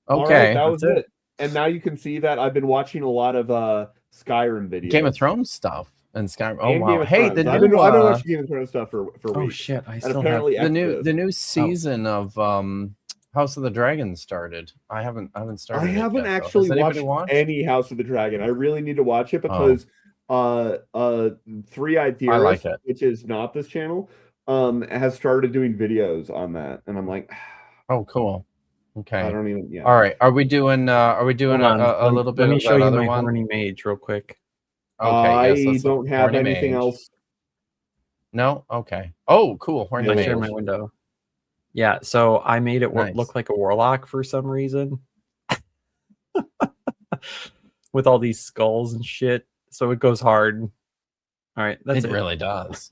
All right, okay, that was that's it. And now you can see that I've been watching a lot of Skyrim videos. Game of Thrones stuff and Skyrim. Oh And wow! Game of Hey, Thrones. the I've new been watching Game of Thrones stuff for Oh weeks. shit! I And still have. apparently the extras. new season of House of the Dragon started. I haven't started. I it haven't yet, though. actually Has anybody watched any House of the Dragon. I really need to watch it because Three-Eyed I like Theorist, it. which is not this channel, has started doing videos on that, and I'm like, Oh, cool. Okay. I don't even. Yeah. All right. Are we doing Hold on, a little bit Let me of show that you other my one? horny mage real quick. Okay. I Yes. Let's don't have horny anything mage. else. No. Okay. Oh, cool. Horny I mage. share my window. Yeah, so I made it Nice. look like a warlock for some reason, with all these skulls and shit. So it goes hard. All right, that's It it. really does.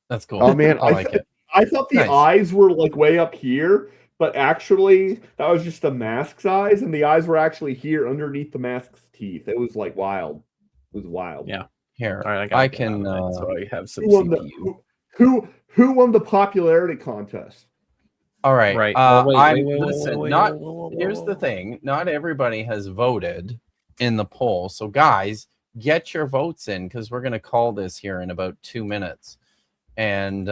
That's cool. Oh man, I like it. I thought the Nice. eyes were like way up here, but actually that was just the mask's eyes, and the eyes were actually here underneath the mask's teeth. It was like wild. It was wild. Yeah. Here, All right, I, gotta I get can. out of it, so I have some Who won CPU. who won the popularity contest? All right. Right. Listen, not here's the thing. Not everybody has voted in the poll. So guys, get your votes in because we're gonna call this here in about 2 minutes. And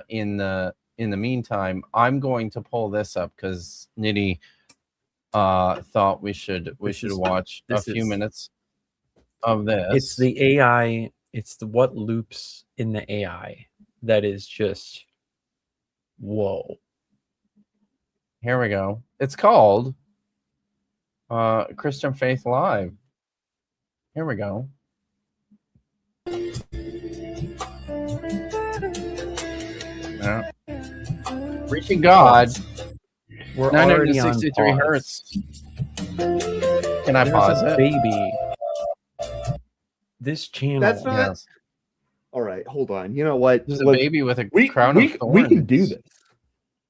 in the meantime, I'm going to pull this up because Nitty thought we should watch a few minutes of this. It's the AI. It's the what loops in the AI that is just whoa. Here we go. It's called Christian Faith Live. Here we go. Yeah. Reaching God. We're already on 963 pause. hertz. Can I There's pause a it? baby. This channel. That's not- Yes. All right, hold on. You know what? There's a Let's- baby with a we crown of thorns. we can do this.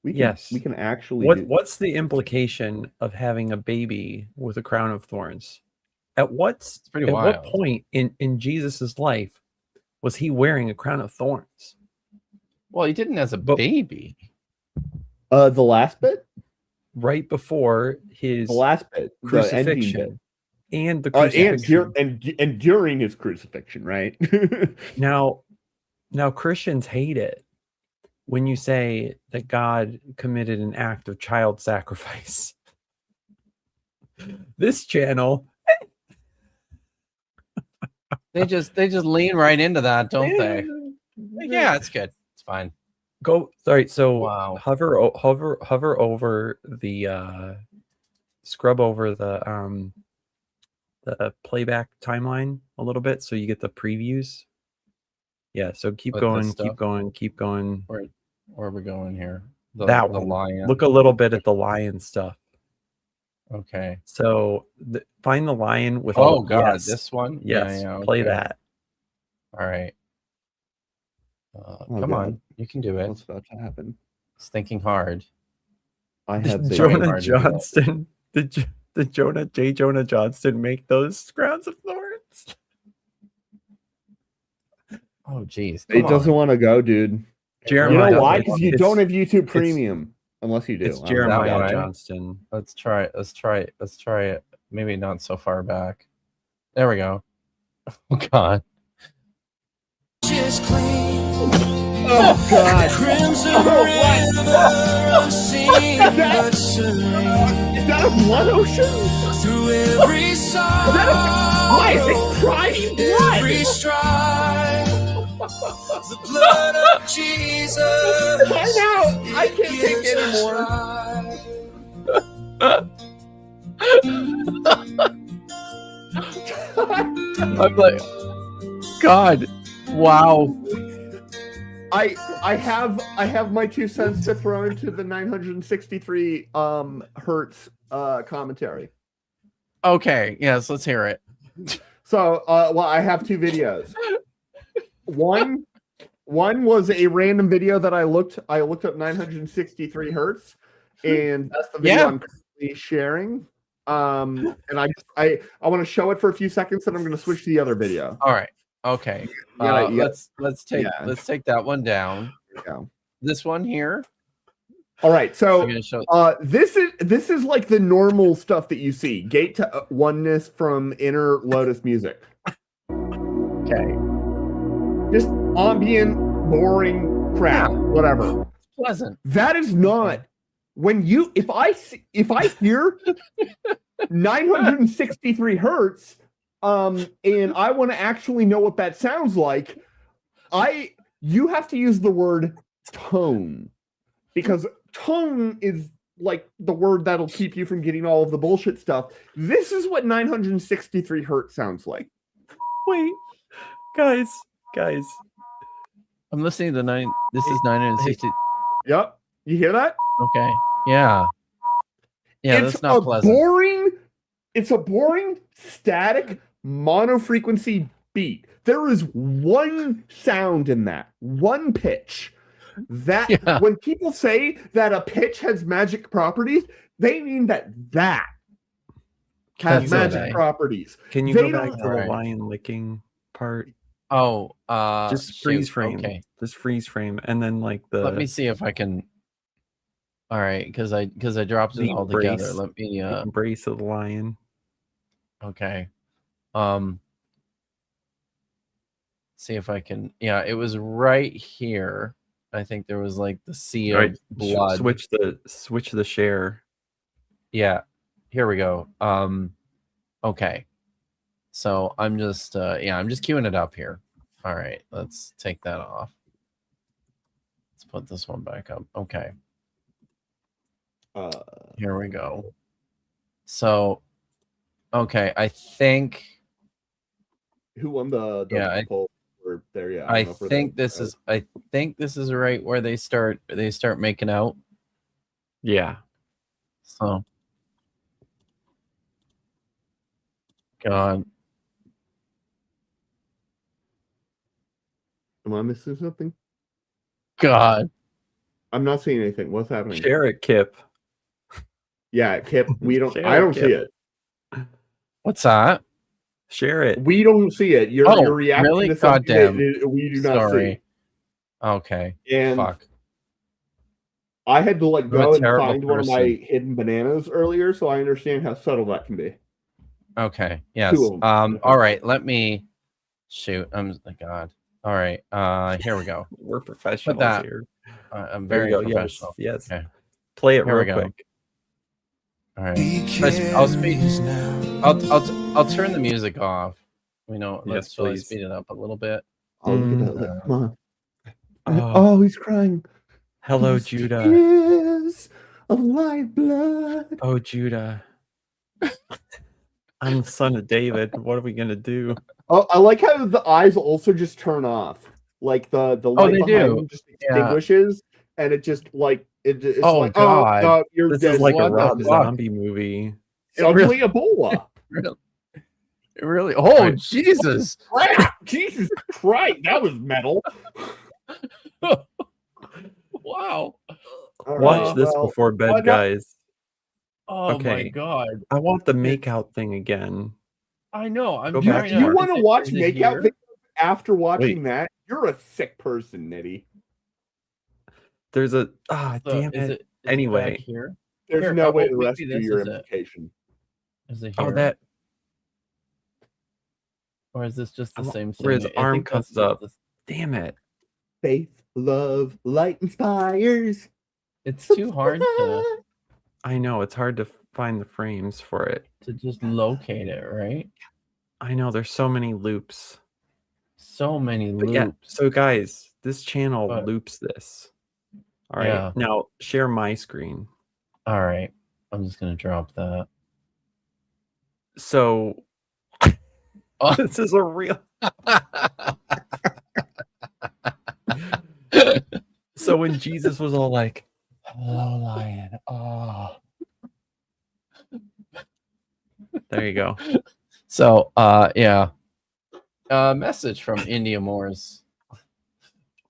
We can, Yes. we can actually. do What's the implication of having a baby with a crown of thorns? At what pretty at what wild. point in Jesus's life was he wearing a crown of thorns? Well, he didn't as a But- baby. The last bit. Right before his The last bit. The ending crucifixion bit. and the And, crucifixion. and during his crucifixion, right? Now Christians hate it when you say that God committed an act of child sacrifice. This channel, They just lean right into that, don't they? Yeah, it's good. It's fine. Go. Sorry. So Wow. hover over the scrub over the playback timeline a little bit, so you get the previews. Yeah. So keep With the going. stuff? Keep going. Where are we going here? The That the one. lion. Look a little bit at the lion stuff. Okay. So find the lion with Oh all. God, Yes, this one. yes. Yeah, Play okay. that. All right. Oh, Come on, God. you can do it. What's about to happen? It's thinking hard. I have Did been. Jonah hard to do that. Johnston. Did Jonah Johnston make those crowns of thorns? Oh geez. It come doesn't on. want to go, dude. You Jeremiah. know why? It's- Because you it's- don't have YouTube Premium, unless you do. It's I don't know. Jeremiah way. Johnston. Let's try it. Let's try it. Maybe not so far back. There we go. Oh God. Oh God! Is that a blood ocean? Why is it crying blood? I'm out. I can't take anymore. I'm like, God. Wow. I have my 2 cents to throw into the 963 hertz commentary. Okay. Yes. Let's hear it. So, well, I have 2 videos. One One was a random video that I looked up 963 hertz, and that's the video Yeah. I'm currently sharing. And I want to show it for a few seconds, and I'm going to switch to the other video. All right. Okay. Let's take that one down. There we go. This one here. All right, so I'm gonna show. this is like the normal stuff that you see. Gate to oneness from Inner Lotus Music. Okay. Just ambient, boring crap, whatever. It's pleasant. That is not when you if I hear 963 hertz, and I want to actually know what that sounds like, you have to use the word tone, because tone is like the word that'll keep you from getting all of the bullshit stuff. This is what 963 hertz sounds like. Wait, guys. I'm listening to This is 960. Yep, you hear that? Okay. Yeah. Yeah, It's that's not pleasant. It's a boring, static, monofrequency beat. There is one sound in that, one pitch. That when people say that a pitch has magic properties, they mean that has magic properties. Can you go back to the lion licking part? Oh, just freeze frame. Okay. Just freeze frame, and then like the. Let me see if I can. All right, because I dropped it all together. Let me embrace of the lion. Okay. See if I can. Yeah, it was right here. I think there was like the sea of blood. Switch the share. Yeah. Here we go. Okay. So I'm just queuing it up here. All right, let's take that off. Let's put this one back up. Okay. Here we go. So okay, I think who won the poll there? Yeah, I think this is right where they start making out. Yeah. So God. Am I missing something? God. I'm not seeing anything. What's happening? Share it, Kip. Yeah, Kip. I don't see it. What's that? Share it. We don't see it. You're reacting really? to something Goddamn. We do not see. Okay. And fuck. I had to go and find one of my hidden bananas earlier, so I understand how subtle that can be. Okay. Yes. All right. Let me shoot. God. All right. Here we go. We're professionals here. I'm very professional. Yes. Okay. Play it real quick. All right. I'll turn the music off. Let's speed it up a little bit. Come on. Oh, he's crying. Hello, Judah. Tears of light blood. Oh, Judah. I'm the son of David. What are we gonna do? Oh, I like how the eyes also just turn off. Like the light behind them just extinguishes, and it just it's God. Oh, no, you're this dead. is like What a Rob the fuck? Zombie movie. Suddenly Ebola. Really? Oh, Jesus! Jesus Christ, that was metal. Wow. Watch this before bed, guys. Oh my God! I want the makeout thing again. I know. I'm trying to. You want to watch makeout videos after watching that? You're a sick person, Nitty. There's a damn it. Anyway, there's no way to rescue your implication. Is it here? Oh, that. Or is this just the same thing? Where his arm comes up. Damn it. Faith, love, light inspires. It's too hard to. I know, it's hard to find the frames for it. To just locate it, right? I know, there's so many loops. So many loops. Yeah, so guys, this channel loops this. All right. Yeah. Now share my screen. All right. I'm just gonna drop that. So this is a real So when Jesus was all like, hello, lion. Oh. There you go. So, yeah. Message from India Moores.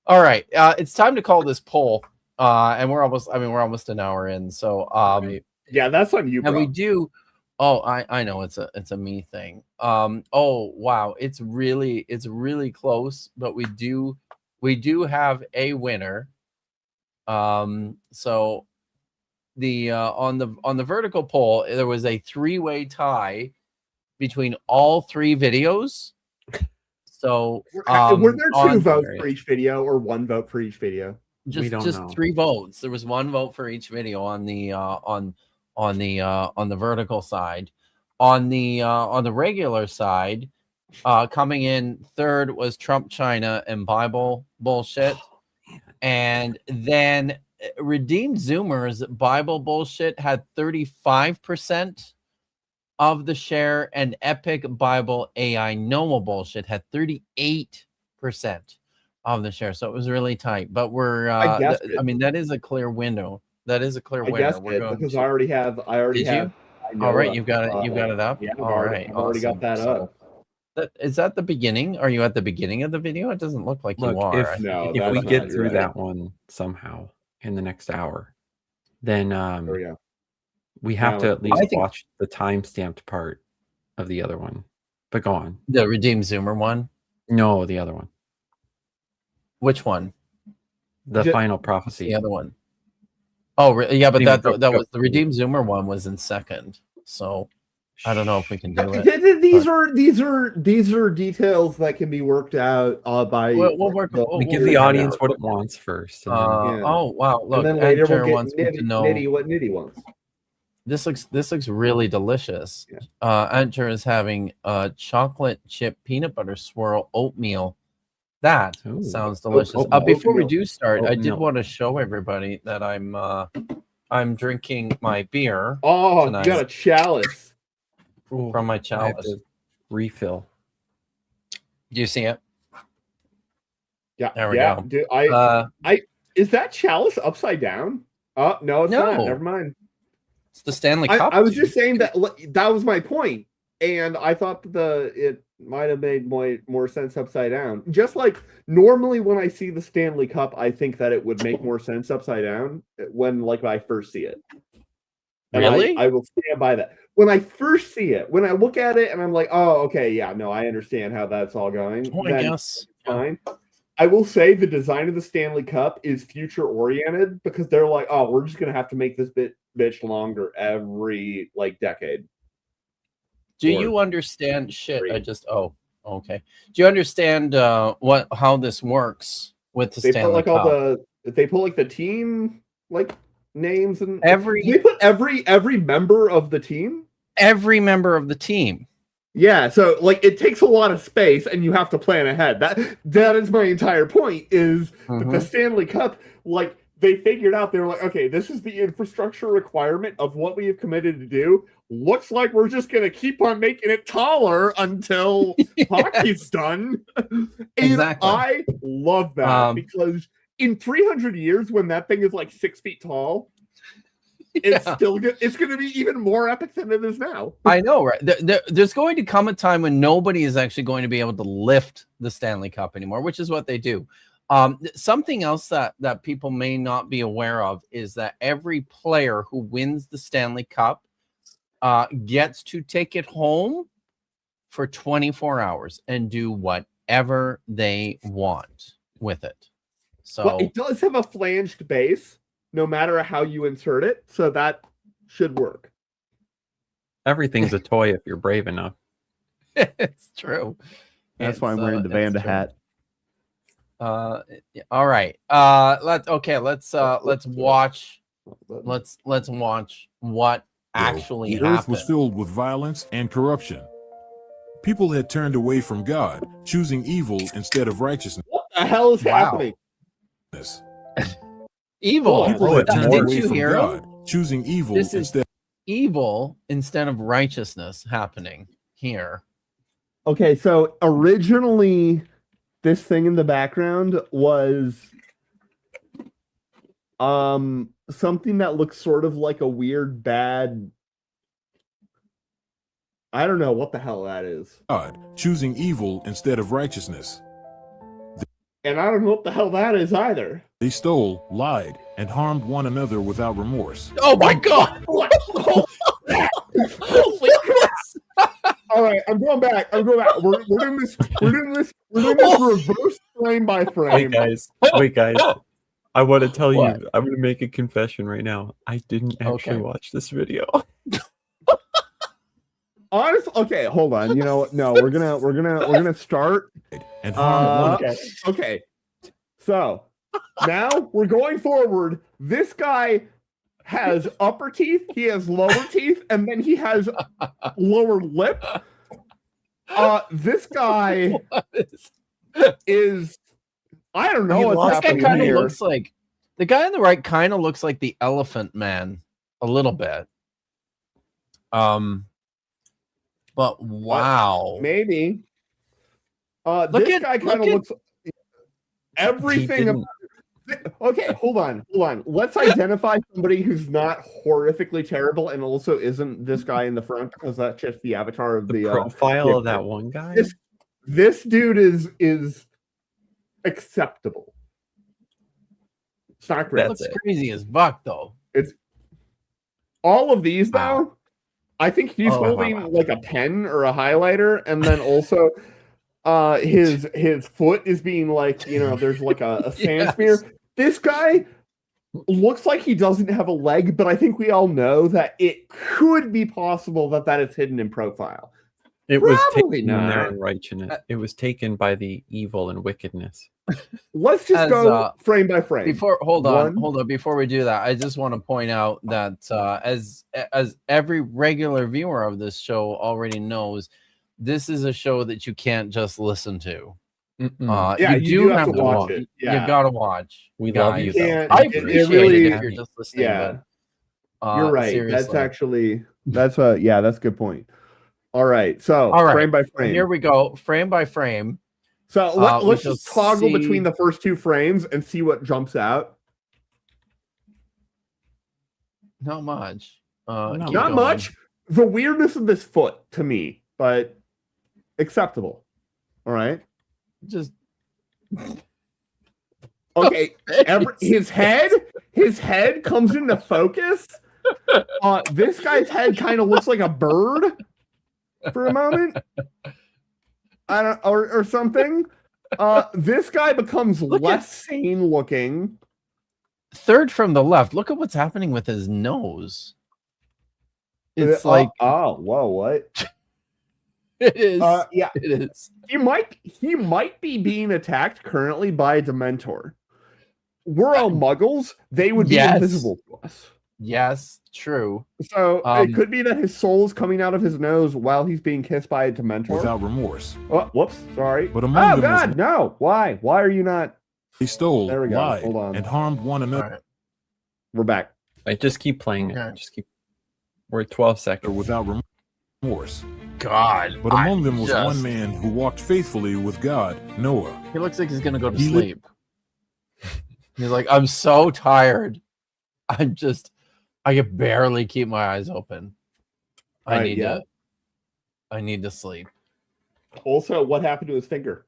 All right, it's time to call this poll, and we're almost an hour in. So, Right. Yeah, that's on you, and bro. we do. Oh, I know it's a me thing. Oh wow, it's really close, but we do have a winner. So the on the vertical poll, there was a 3-way tie between all 3 videos. So Were there 2 on votes for each video or 1 vote for each video? We don't just know. 3 votes. There was 1 vote for each video on the vertical side. On the regular side, coming in third was Trump, China, and Bible bullshit. And then Redeemed Zoomers Bible bullshit had 35% of the share, and Epic Bible AI Noah bullshit had 38% of the share. So it was really tight. But we're I guessed it. I mean, that is a clear window. That is a clear I winner. guessed We're it going because to, I already have. Did you? All right, you've got it. You've got it up. Yeah, I've All already, right, I've already got awesome. that So, up. is that the beginning? Are you at the beginning of the video? It doesn't look like you Look, are. if No, if that's we not- get you're through right. that one somehow in the next hour, then There we go. we have Now to it's- at least I think- watch the time-stamped part of the other one. But go on. The Redeemed Zoomer one. No, the other one. Which one? The Ju- final prophecy. The other one. Oh, yeah, but Anyway, that go. was the Redeemed Zoomer one was in second. So I don't know if we can do it. These are details that can be worked out by. We'll work. the- We give we'll the figure it audience out. what it wants first. And then, Yeah. Oh wow! Look, and then later Enter we'll get wants me to know. Nitty what Nitty wants. This looks really delicious. Yeah. Enter is having chocolate chip peanut butter swirl oatmeal. That Ooh. sounds delicious. Before we do start, I did want to show everybody that I'm drinking my beer Oh, tonight you got a chalice. from my I have chalice. to refill. Do you see it? Yeah, There we yeah. go. Dude, is that chalice upside down? Oh no, it's not. No. Never mind. It's the Stanley Cup. I was just saying that was my point, and I thought it might have made more sense upside down. Just like normally when I see the Stanley Cup, I think that it would make more sense upside down when I first see it. And Really? I will stand by that. When I first see it, when I look at it and I'm like, oh, okay, yeah, no, I understand how that's all going. Oh, I then guess. fine. I will say the design of the Stanley Cup is future oriented because they're like, oh, we're just gonna have to make this bitch longer every decade. Do Or- you understand shit? Three. Okay. Do you understand how this works with the They Stanley put Cup? they put the team names and Every- Do they put every member of the team. Every member of the team. Yeah, so it takes a lot of space and you have to plan ahead. That is my entire point is that the Stanley Cup, they figured out, they were like, okay, this is the infrastructure requirement of what we have committed to do. Looks like we're just gonna keep on making it taller until hockey's done. And Exactly. I love that because in 300 years, when that thing is 6 feet tall, it's still good. It's going to be even more epic than it is now. I know, right? There's going to come a time when nobody is actually going to be able to lift the Stanley Cup anymore, which is what they do. Something else that people may not be aware of is that every player who wins the Stanley Cup gets to take it home for 24 hours and do whatever they want with it. So Well, it does have a flanged base, no matter how you insert it, so that should work. Everything's a toy if you're brave enough. it's true. That's why I'm wearing the Vanda hat. All right. Let's watch. Let's watch what actually the earth happened. was filled with violence and corruption. People had turned away from God, choosing evil instead of righteousness. What the hell is happening? Evil. People had turned Didn't away you from hear him? God, choosing evil This is instead. evil instead of righteousness happening here. Okay, so originally this thing in the background was something that looks sort of like a weird bad, I don't know what the hell that is. God, choosing evil instead of righteousness. And I don't know what the hell that is either. They stole, lied, and harmed one another without remorse. Oh my god! Holy crap! All right, I'm going back. We're doing this. We're doing this reverse frame by frame. Wait, guys. I want to tell What? you. I'm going to make a confession right now. I didn't actually watch this video. Honestly, okay, hold on. You know, no, we're gonna start. And harmed one. Okay. So now we're going forward. This guy has upper teeth, he has lower teeth, and then he has lower lip. This guy is, I don't know what's This guy happening kind of here. looks like the guy on the right. Kind of looks like the Elephant Man a little bit. But wow, Maybe. Look This at- guy kind look of at- looks everything. didn't- Okay, hold on. Let's identify somebody who's not horrifically terrible and also isn't this guy in the front, because that's just the avatar of The the profile the- of that one guy? This dude is acceptable. It's not great. that looks crazy as fuck though. All of these Wow. though, I think he's Oh, holding wow. like a pen or a highlighter, and then also his foot is being like, you know, there's like a sand spear. This guy looks like he doesn't have a leg, but I think we all know that it could be possible that that is hidden in profile. It was Probably taken in their not. unrighteousness. It was taken by the evil and wickedness. Let's just As, go frame by frame. Hold on. Before we do that, I just want to point out that as every regular viewer of this show already knows, this is a show that you can't just listen to. Yeah, you do have to watch it. Yeah. You gotta watch. We love you, guys. though. I It appreciate really- it if you're just listening. Yeah. but, You're right. seriously. That's actually that's a good point. All right, so All right. frame by frame. Here we go, frame by frame. So we let's shall just toggle see- between the first two frames and see what jumps out. Not much. Not keep Not going. much. The weirdness of this foot to me, but acceptable. All right. Just Okay. His head comes into focus. This guy's head kind of looks like a bird for a moment. I don't or something. This guy becomes less sane looking. third from the left. Look at what's happening with his nose. It's like oh, whoa, what? it is. Yeah, It is. he might be being attacked currently by a Dementor. We're all muggles. They would be Yes. invisible to us. Yes, true. So Um, it could be that his soul is coming out of his nose while he's being kissed by a Dementor. Without remorse. Oh, whoops, sorry. But among Oh them was- God, no! Why? Why are you not? They stole, There we go. lied, Hold on. and harmed one All another right. We're back. I just keep playing Okay. it. Just keep. We're at 12 seconds. without remorse. God. But among them was just- one man who walked faithfully with God, Noah. He looks like he's gonna go to He li- sleep. He's like, I'm so tired. I can barely keep my eyes open. I Right, need yeah. to sleep. Also, what happened to his finger?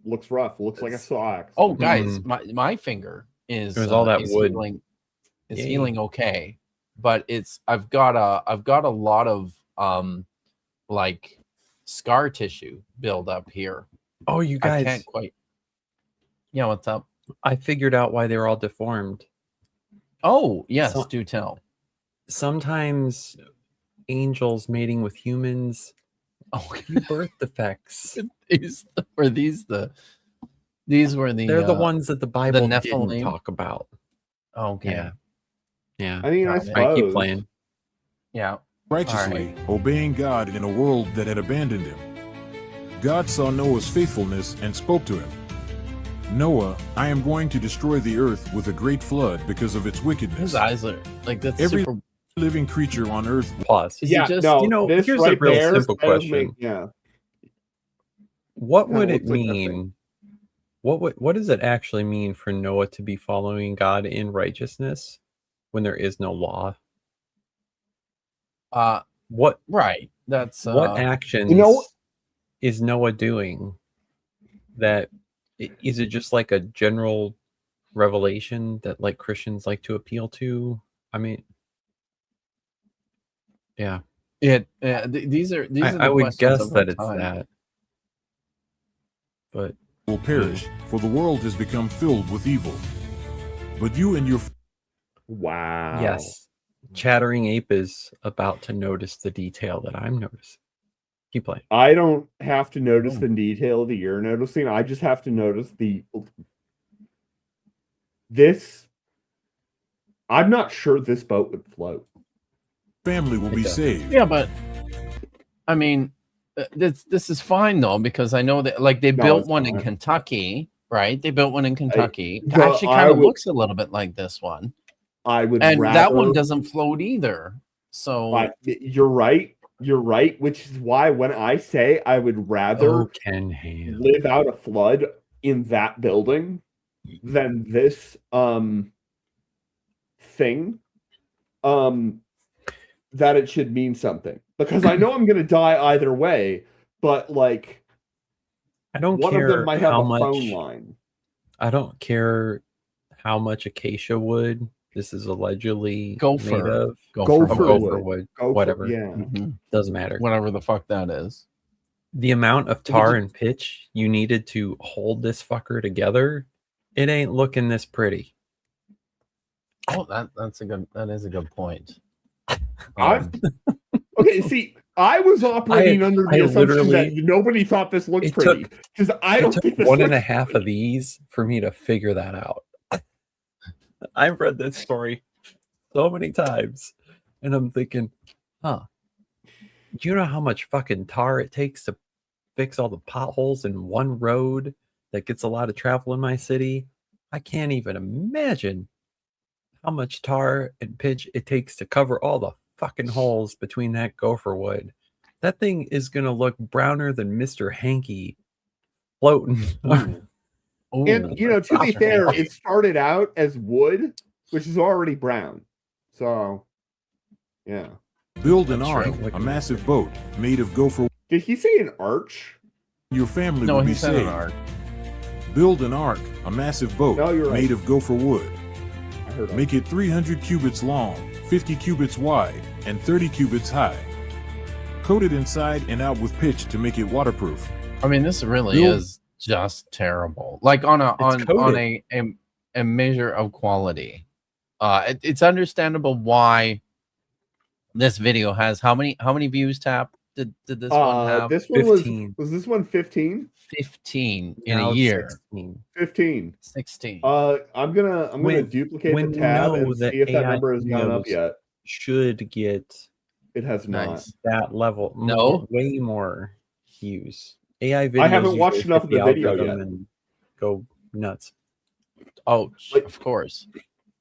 Looks rough. Looks like a saw axe. Oh, guys, my finger is It was all that is wood. Is Yay. healing okay, but I've got a lot of like scar tissue build up here. Oh, you I guys! can't quite. Yeah, what's up? I figured out why they were all deformed. Oh, yes, So- do tell. Sometimes angels mating with humans Oh, give birth defects. these were the They're the ones that the Bible didn't Nephilim. talk about. Okay. Yeah. Yeah. I mean, I Got it. suppose. I keep playing. Yeah. Righteously, obeying God in a world that had abandoned him. God saw Noah's faithfulness and spoke to him. Noah, I am going to destroy the earth with a great flood because of its wickedness. His eyes are like that's Every super. living creature on earth. Pause. Is he Yeah, just- no, you know, this here's a right real there simple does question. yeah. What Kinda would it looks like that mean? What does it actually mean for Noah to be following God in righteousness when there is no law? What Right. That's what actions You know- is Noah doing that Is it just like a general revelation that like Christians like to appeal to? I mean, yeah. These are the I would questions guess of our that it's time. that. But will perish, for the world has become filled with evil. But you and your Wow. yes, Chattering Ape is about to notice the detail that I'm noticing. Keep playing. I don't have to notice the detail that you're noticing. I just have to notice this. I'm not sure this boat would float. family will be saved. Yeah, but I mean, this is fine though, because I know that like they built one in Kentucky, right? They built one in Kentucky. It actually kind of looks a little bit like this one. I would, and rather, that one doesn't float either. So you're right. You're right, which is why when I say I would rather live out a flood in that building than this thing, that it should mean something. Because I know I'm gonna die either way, but like I don't one care of them might have how a much phone line. I don't care how much acacia wood this is allegedly made of. Gopher wood. Gopher, Whatever. yeah. Doesn't matter. Whatever the fuck that is. The amount of tar and pitch you needed to hold this fucker together, it ain't looking this pretty. Oh, that is a good point. Okay, see, I was operating under the assumption that nobody thought this looked pretty. Because I don't think this one and a looks half of these for me to figure that out. I've read this story so many times, and I'm thinking, do you know how much fucking tar it takes to fix all the potholes in one road that gets a lot of travel in my city? I can't even imagine how much tar and pitch it takes to cover all the fucking holes between that gopher wood. That thing is gonna look browner than Mr. Hanky floating. And you know, to be fair, it started out as wood, which is already brown. So, yeah. Build an ark, a massive boat made of gopher. Did he say an arch? Your family No, will he be said an saved. ark. Build an ark, a massive boat No, you're right. made of gopher wood. I heard Make it 300 cubits long, 50 cubits wide, and 30 cubits high. Coat it inside and out with pitch to make it waterproof. I mean, this really is just terrible. Like on a measure of quality. It's understandable why this video has how many views, Tap? Did this one have? This one 15. was this one 15? 15 in Now a year. 15. 16. I'm gonna duplicate the tab and see if that number has gone up yet. Should get It has not. that level. No? Way more views. AI videos. I haven't watched usually enough hit of the video algorithm yet. and go nuts. Oh, Like- of course.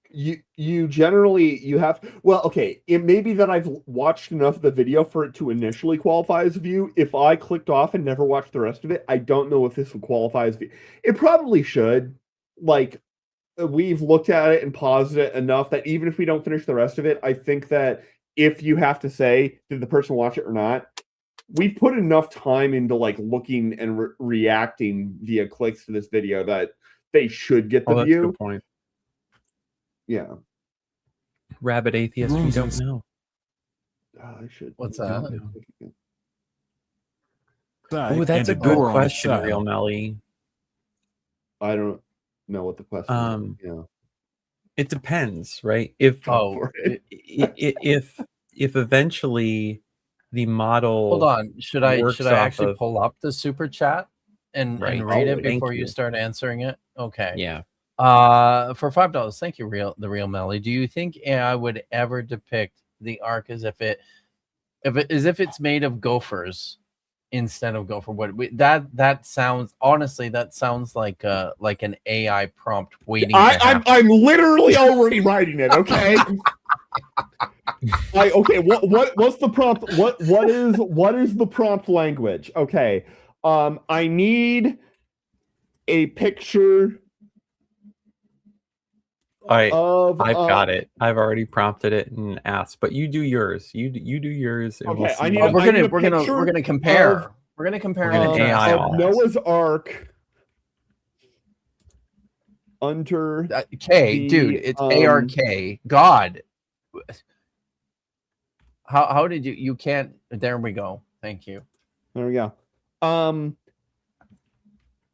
You generally have okay, it may be that I've watched enough of the video for it to initially qualify as a view. If I clicked off and never watched the rest of it, I don't know if this would qualify as a view. It probably should. Like, we've looked at it and paused it enough that even if we don't finish the rest of it, I think that if you have to say, did the person watch it or not, we put enough time into like looking and reacting via clicks to this video that they should get the That's a view. good point. Yeah. Rabid atheist, we don't know. I should. What's We that? don't know. Side Oh, that's a and good door on the question, side. Real Melly. I don't know what the question is. Yeah. It depends, right? If if eventually the model Hold on. Should I works off actually of- pull up the super chat and Right. read it Thank before you you. start answering it? Okay. Yeah. For $5, thank you, the real Melly. Do you think AI would ever depict the ark as if it's made of gophers instead of gopher wood? That sounds like an AI prompt waiting. I'm literally already writing it. Okay. Okay. What's the prompt? What is the prompt language? Okay. I need a picture. I've Of, got it. I've already prompted it and asked, but you do yours. You do yours. And Okay, we'll see I need what- a- we're I need a gonna picture compare. of- We're gonna compare We're gonna and AI contrast. all of Noah's Ark under K, dude, it's ARK. God. How did you can't there we go. Thank you. There we go.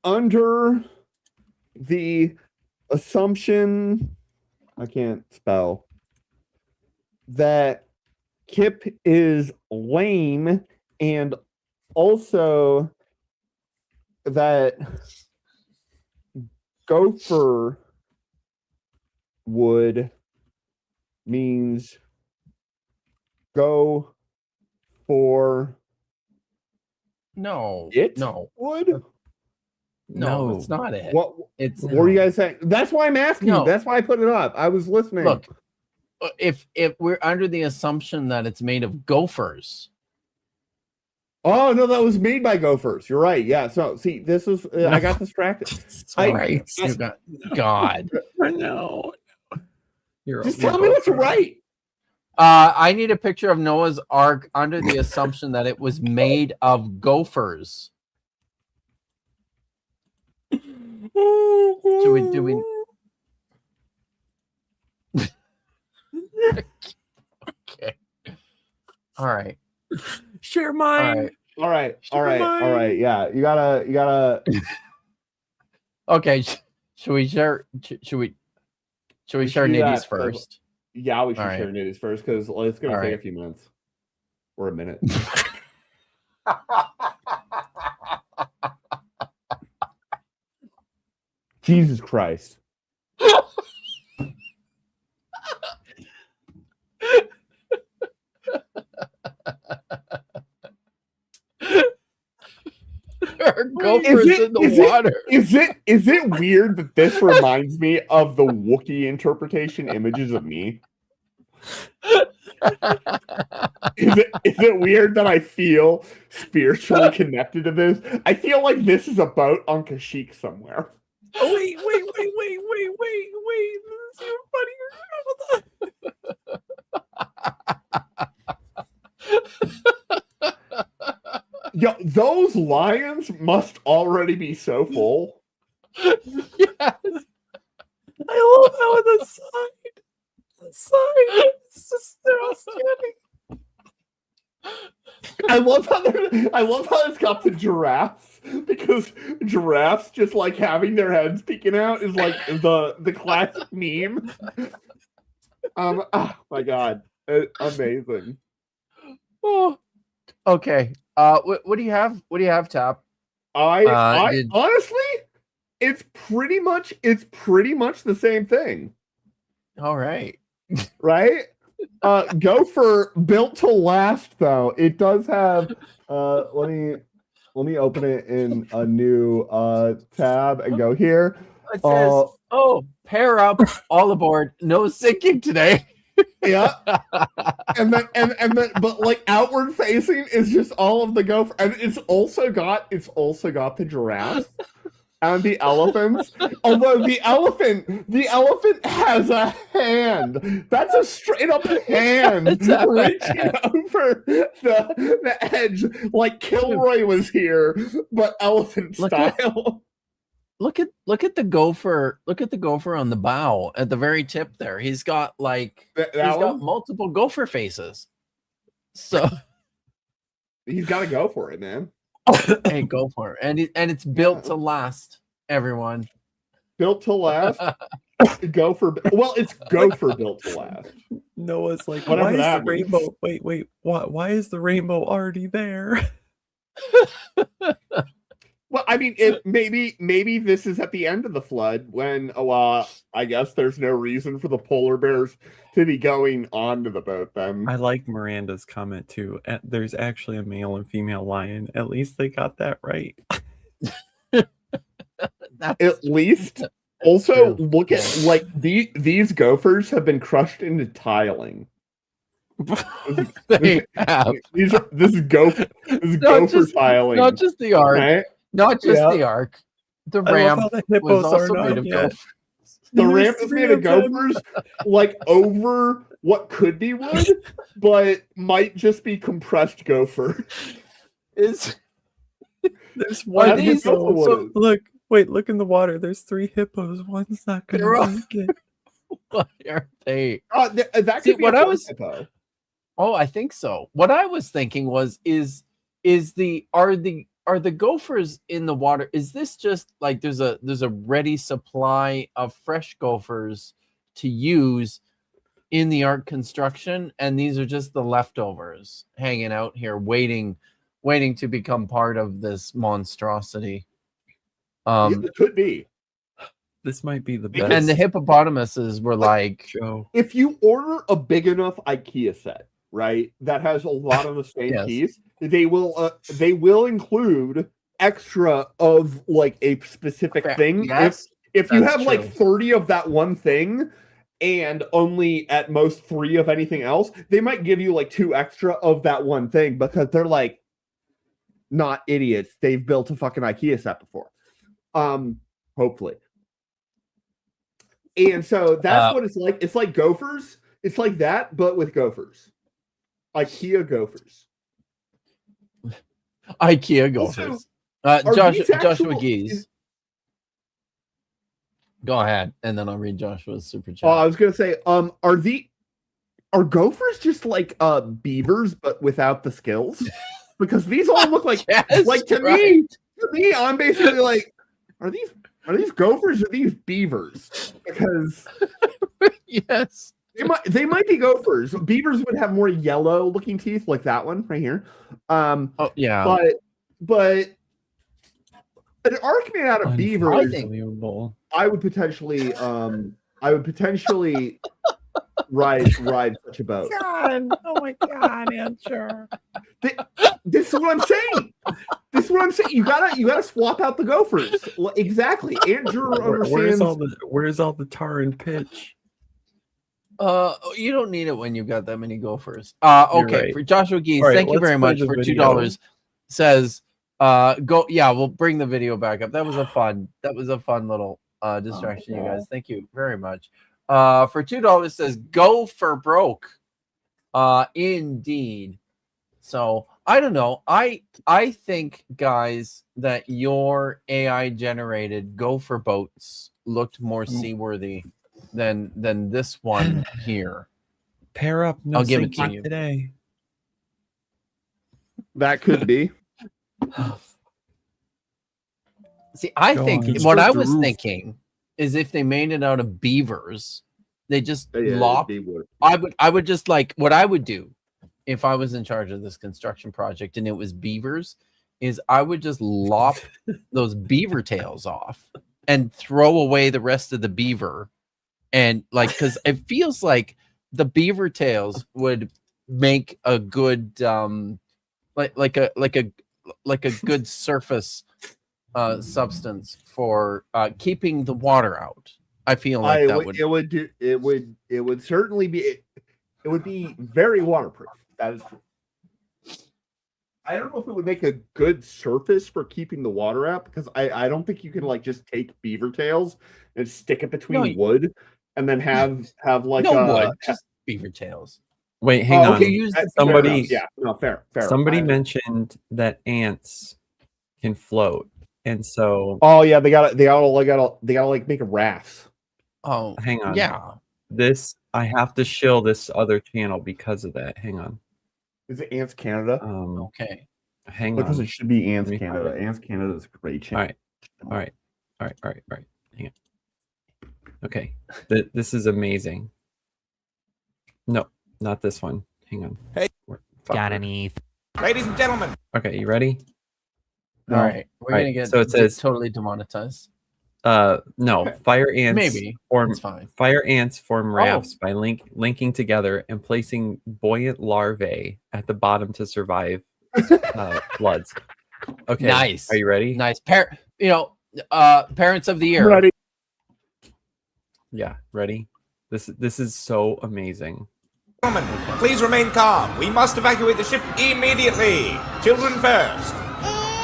Under the assumption, I can't spell, that Kip is lame, and also that Gopher wood means go for it. No, wood. No, it's not it. What were you guys saying? That's why I'm asking you. That's why I put it up. I was listening. Look, if we're under the assumption that it's made of gophers. Oh no, that was made by gophers. You're right. Yeah. So see, this is I got distracted. God. No. Just tell me what's right. I need a picture of Noah's Ark under the assumption that it was made of gophers. Do we? Okay. All right. Share mine. All right. Yeah, you gotta. Okay. Should we share? Should we share nitties first? Yeah, we should share nitties first because it's gonna take a few minutes or a minute. Jesus Christ. There are gophers in the water. Is it weird that this reminds me of the Wookiee interpretation images of me? Is it weird that I feel spiritually connected to this? I feel like this is a boat on Kashyyyk somewhere. Oh, wait. This is even funnier. Yo, those lions must already be so full. Yes. I love how the side is just outstanding. I love how it's got the giraffes, because giraffes just like having their heads peeking out is like the classic meme. Oh my god, amazing. Oh, okay. What do you have? What do you have, Tap? I honestly, it's pretty much the same thing. All right. Right? Gopher built to last though. It does have let me open it in a new tab and go here. It says, pair up, all aboard, no sinking today. Yeah. and then but like outward facing is just all of the gopher, and it's also got the giraffes and the elephants. Although the elephant has a hand. That's a straight up hand reaching over the edge, like Kilroy was here, but elephant style. Look at the gopher. Look at the gopher on the bow at the very tip there. He's got like got multiple gopher faces. So he's got to go for it, man. Hey, go for it. And it's built to last, everyone. Built to last. Gopher. Well, it's gopher built to last. Noah's like, whatever why is that the rainbow? Wait. Why is the rainbow already there? Well, I mean, maybe this is at the end of the flood when, I guess there's no reason for the polar bears to be going onto the boat then. I like Miranda's comment too. There's actually a male and female lion. At least they got that right. At least. Also, look at like these gophers have been crushed into tiling. They have. This is gopher tiling. Not just the ark. Right? Not just the ark. The ramp was also made of gophers. The ramp is made of gophers, like over what could be wood, but might just be compressed gopher. There's one hippo. Look, Wait, look in the water. There's 3 hippos. One's not They're gonna all- make it. What are they? That See, could be what a I fun was- hippo. Oh, I think so. What I was thinking was, are the gophers in the water? Is this just like there's a ready supply of fresh gophers to use in the art construction, and these are just the leftovers hanging out here, waiting to become part of this monstrosity? It could be. This might be the Because- best. And the hippopotamuses were like, show. If you order a big enough IKEA set, right, that has a lot of the same Yes. keys, they will include extra of like a specific thing. Yes, If you that's have like true. 30 of that one thing and only at most 3 of anything else, they might give you like 2 extra of that one thing because they're like not idiots. They've built a fucking IKEA set before. Hopefully. And so that's what it's like. It's like gophers. It's like that, but with gophers. IKEA gophers. IKEA Also, gophers. are these Joshua actual- Geese. Go ahead, and then I'll read Joshua's super chat. Oh, I was gonna say, are gophers just like beavers but without the skills? Because these all look like Yes, like to right. me, I'm basically like, are these gophers or these beavers? Because Yes. they might be gophers. Beavers would have more yellow looking teeth, like that one right here. Oh yeah. But an arc made out of beavers, Unbelievable. I would potentially ride such a boat. God, oh my God, Answer. This is what I'm saying. This is what I'm saying. You gotta swap out the gophers. Well, exactly. Andrew Where's understands. where's all the tar and pitch? You don't need it when you've got that many gophers. You're Okay, right. for Joshua Geese, All right, thank you let's very play much the for video. $2. Says, go. Yeah, we'll bring the video back up. That was a fun little distraction, you guys. Thank you very much. For $2 says, go for broke. Indeed. So I don't know. I think, guys, that your AI generated gopher boats looked more seaworthy than this one here. Pair up. No I'll give it to sinking you. today. That could be. See, I Go think on. what I Construct a was roof. thinking is if they made it out of beavers, they just Yeah, lop. they would. I would just like what I would do if I was in charge of this construction project and it was beavers is I would just lop those beaver tails off and throw away the rest of the beaver. And like, because it feels like the beaver tails would make a good like a good surface substance for keeping the water out. I feel like It would certainly be. It would be very waterproof. That is true. I don't know if it would make a good surface for keeping the water out because I don't think you can like just take beaver tails and stick it between wood and then have like wood, just beaver tails. Wait, hang on. okay, Somebody, yeah, no, fair. somebody mentioned that ants can float, and so Oh yeah, they gotta like make a raft. Oh, hang on. yeah. This I have to shill this other channel because of that. Hang on. Is it Ants Canada? Okay. Hang Because on. it should be Ants Let me find Canada. it. Ants Canada is a great channel. All right. Hang on. Okay. This is amazing. No, not this one. Hang on. Hey. Got any? Ladies and gentlemen. Okay, you ready? All right. We're All gonna right, get so it says totally demonetized. No, fire ants Maybe. form It's fine. fire ants form rafts by linking together and placing buoyant larvae at the bottom to survive floods. Okay. Nice. Are you ready? Nice. Parents of the year. Ready? Yeah, ready? This is so amazing. Gentlemen, please remain calm. We must evacuate the ship immediately. Children first.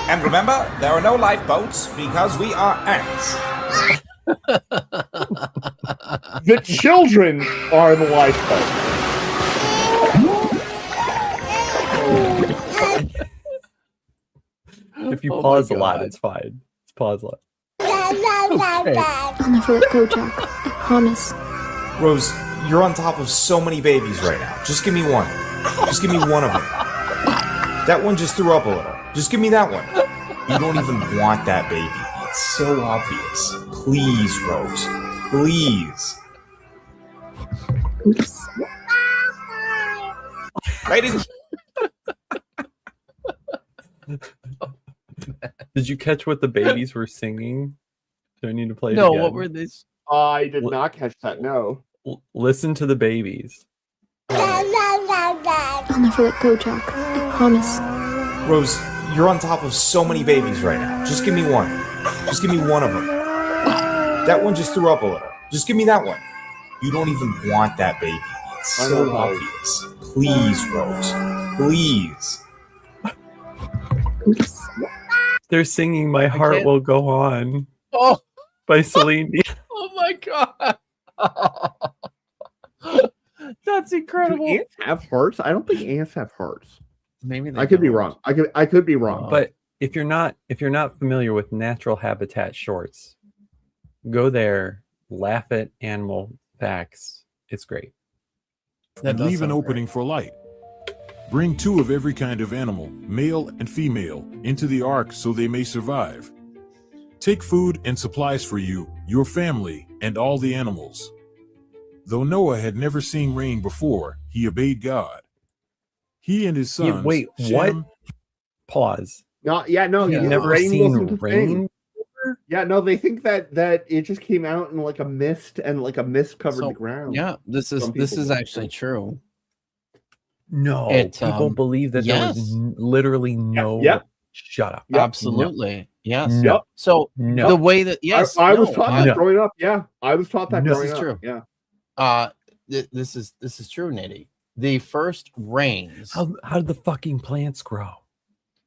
And remember, there are no lifeboats because we are ants. The children are the lifeboat. If you Oh my pause a lot, God. it's fine. Just pause a lot. I'll never let go, Jack. I promise. Rose, you're on top of so many babies right now. Just give me one. Just give me one of them. That one just threw up a little. Just give me that one. You don't even want that baby. It's so obvious. Please, Rose. Please. Right in. Did you catch what the babies were singing? Do I need to play it No, again? what were these? I did not catch that. No. Listen to the babies. I'll never let go, Jack. I promise. Rose, you're on top of so many babies right now. Just give me one. Just give me one of them. That one just threw up a little. Just give me that one. You don't even want that baby. It's so obvious. Please, Rose. Please. They're singing "My Heart can't- Will Go On" Oh, by Celine Dion. oh my god. That's Do incredible. ants have hearts? I don't think ants have hearts. Maybe they I could be don't. wrong. I could be wrong. But if you're not familiar with Natural Habitat Shorts, go there, laugh at animal facts. It's great. And leave an opening for light. Bring 2 of every kind of animal, male and female, into the ark so they may survive. Take food and supplies for you, your family, and all the animals. Though Noah had never seen rain before, he obeyed God. He and his sons. Wait, Shem, what? Pause. no, You've never rain seen wasn't a thing. rain? Yeah, no, they think that it just came out in like a mist and like a mist covered the ground. Yeah, this Some is people actually true. No, It, people believe that there was yes. literally no. Yep. Shut up. Yep. Absolutely. Yes. No. Yep. So No. the way that I was no, taught that growing up. Yeah, I was taught that No. growing This is up. true. Yeah. This is true, Nitty. The first rains. How did the fucking plants grow?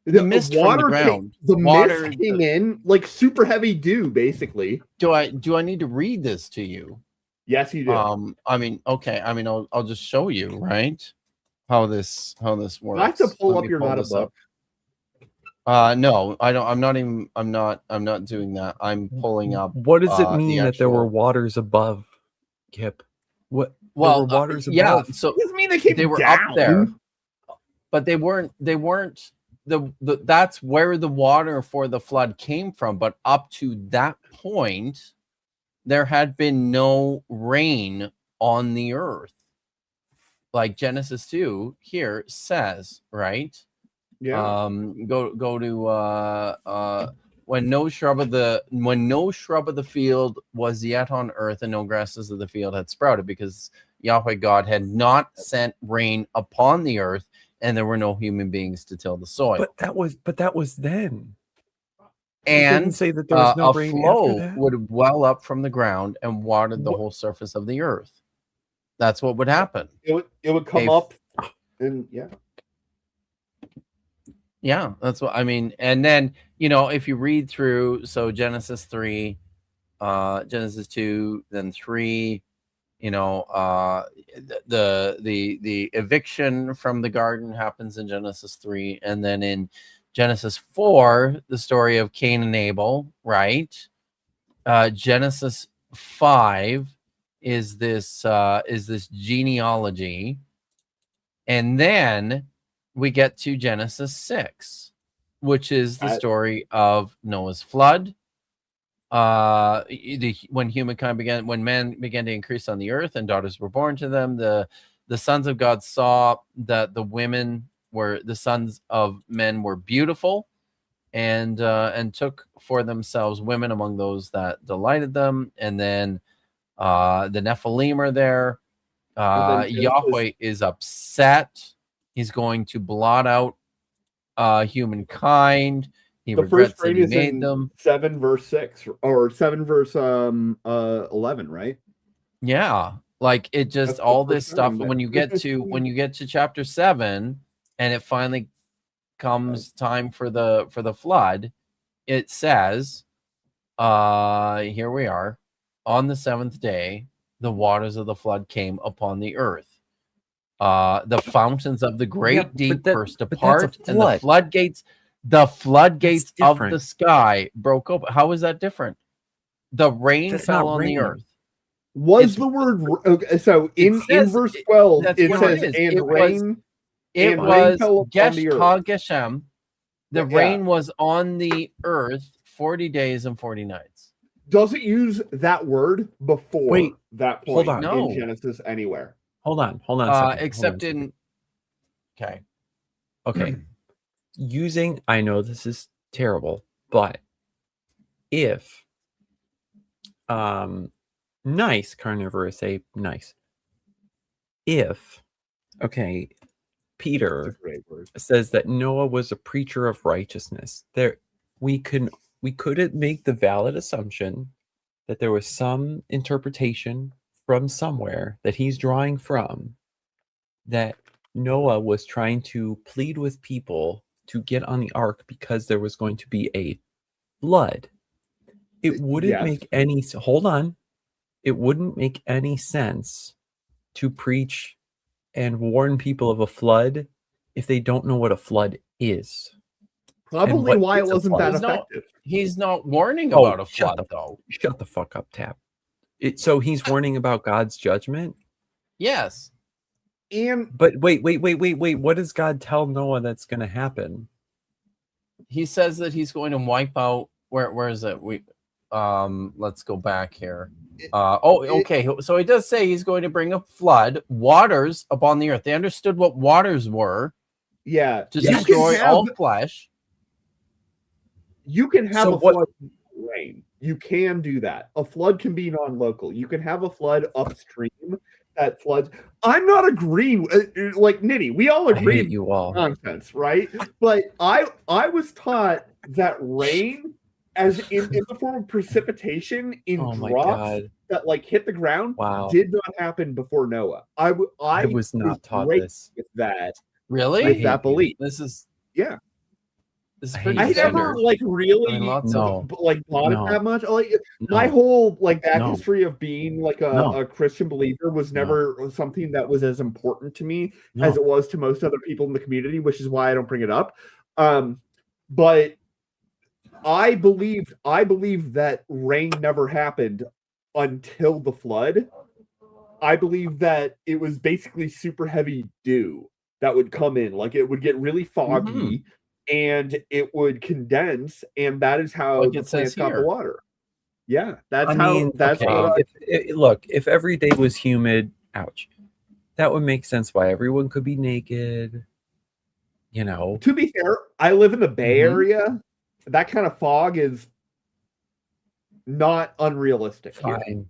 The mist from the ground. The Water- mist came in like super heavy dew, basically. Do I need to read this to you? Yes, you do. I mean, okay. I mean, I'll just show you, right? How this works. I have to pull Let up me your pull not a this up. book. No, I don't. I'm not doing that. I'm pulling up. What does it the mean that there were actual- waters above, Kip? What? Well, there were waters yeah. above. So Doesn't mean they came they were down. up there, but they weren't. That's where the water for the flood came from. But up to that point, there had been no rain on the earth. Like Genesis 2 here says, right? Yeah. Go to when no shrub of the field was yet on earth, and no grasses of the field had sprouted, because Yahweh God had not sent rain upon the earth, and there were no human beings to till the soil. But that was then. And didn't say that there was no a rain after flow that? would well up from the ground and watered the whole surface of the earth. That's what would happen. It would come A- up, and yeah. Yeah, that's what I mean. And then, if you read through, so Genesis 3, Genesis 2, then 3, the eviction from the garden happens in Genesis 3, and then in Genesis 4, the story of Cain and Abel, right? Genesis 5 is this genealogy, and then we get to Genesis 6, which is the story of Noah's flood. When man began to increase on the earth and daughters were born to them, the sons of God saw that the sons of men were beautiful, and took for themselves women among those that delighted them. And then the Nephilim are there. Yahweh is upset. He's going to blot out humankind. He The regrets first that rain he is made in them. 7 verse 6 or 7 verse 11, right? Yeah, like it just That's the all this first stuff. time When you get to chapter 7, and it finally comes time for the flood, it says, here we are, on the 7th day, the waters of the flood came upon the earth. The fountains of the great deep burst apart, and the floodgates of the sky broke open. How is that different? The rain That's fell not on rain. the earth. Was It's- the word okay, so in says- verse 12 that's it what says it is. and It was- rain It and rain was fell on the Gesh earth. Ha Geshem. The Yeah. rain was on the earth 40 days and 40 nights. Does it use that word before Wait, that hold point on. in No. Genesis anywhere? Hold on a second. Hold on a Except second. in okay. Okay. I know this is terrible, but if nice carnivorous ape, nice. If Peter That's a great word. says that Noah was a preacher of righteousness, we couldn't make the valid assumption that there was some interpretation from somewhere that he's drawing from that Noah was trying to plead with people to get on the ark because there was going to be a flood. It wouldn't Yes. make any hold on. It wouldn't make any sense to preach and warn people of a flood if they don't know what a flood is. Probably what why it is a wasn't flood? that He's not- effective. He's not warning Oh, about a shut flood, though. Shut the fuck up, Tap. So he's warning about God's judgment? Yes. And But wait. What does God tell Noah that's going to happen? He says that he's going to wipe out where is it? Let's go back here. Okay. So he does say he's going to bring a flood, waters upon the earth. They understood what waters were yeah, to you can destroy have- all flesh. You can have So a what- flood in rain. You can do that. A flood can be non-local. You can have a flood upstream that floods. I'm not agreeing like Nitty. We all I agree hate you all. nonsense, right? But I was taught that rain, as in the form of precipitation in Oh my drops God. that like hit the ground, Wow. did not happen before Noah. I was not taught great this. with that. Really? With that belief. This is Yeah. This is I pretty hate I you so standard. never like really I mean, lots No. like bought No. it that much. Like my No. whole like back No. history of being like No. a Christian believer was never something that was as important to me No. as it was to most other people in the community, which is why I don't bring it up. But I believe that rain never happened until the flood. I believe that it was basically super heavy dew that would come in. Like it would get really foggy and it would condense, and that is how Like the it says plants got the here. water. Yeah, that's I how. mean, That's okay, what if every day was humid, ouch, that would make sense why everyone could be naked. You know, to be fair, I live in the Bay Mhm. Area. That kind of fog is not unrealistic here. fine.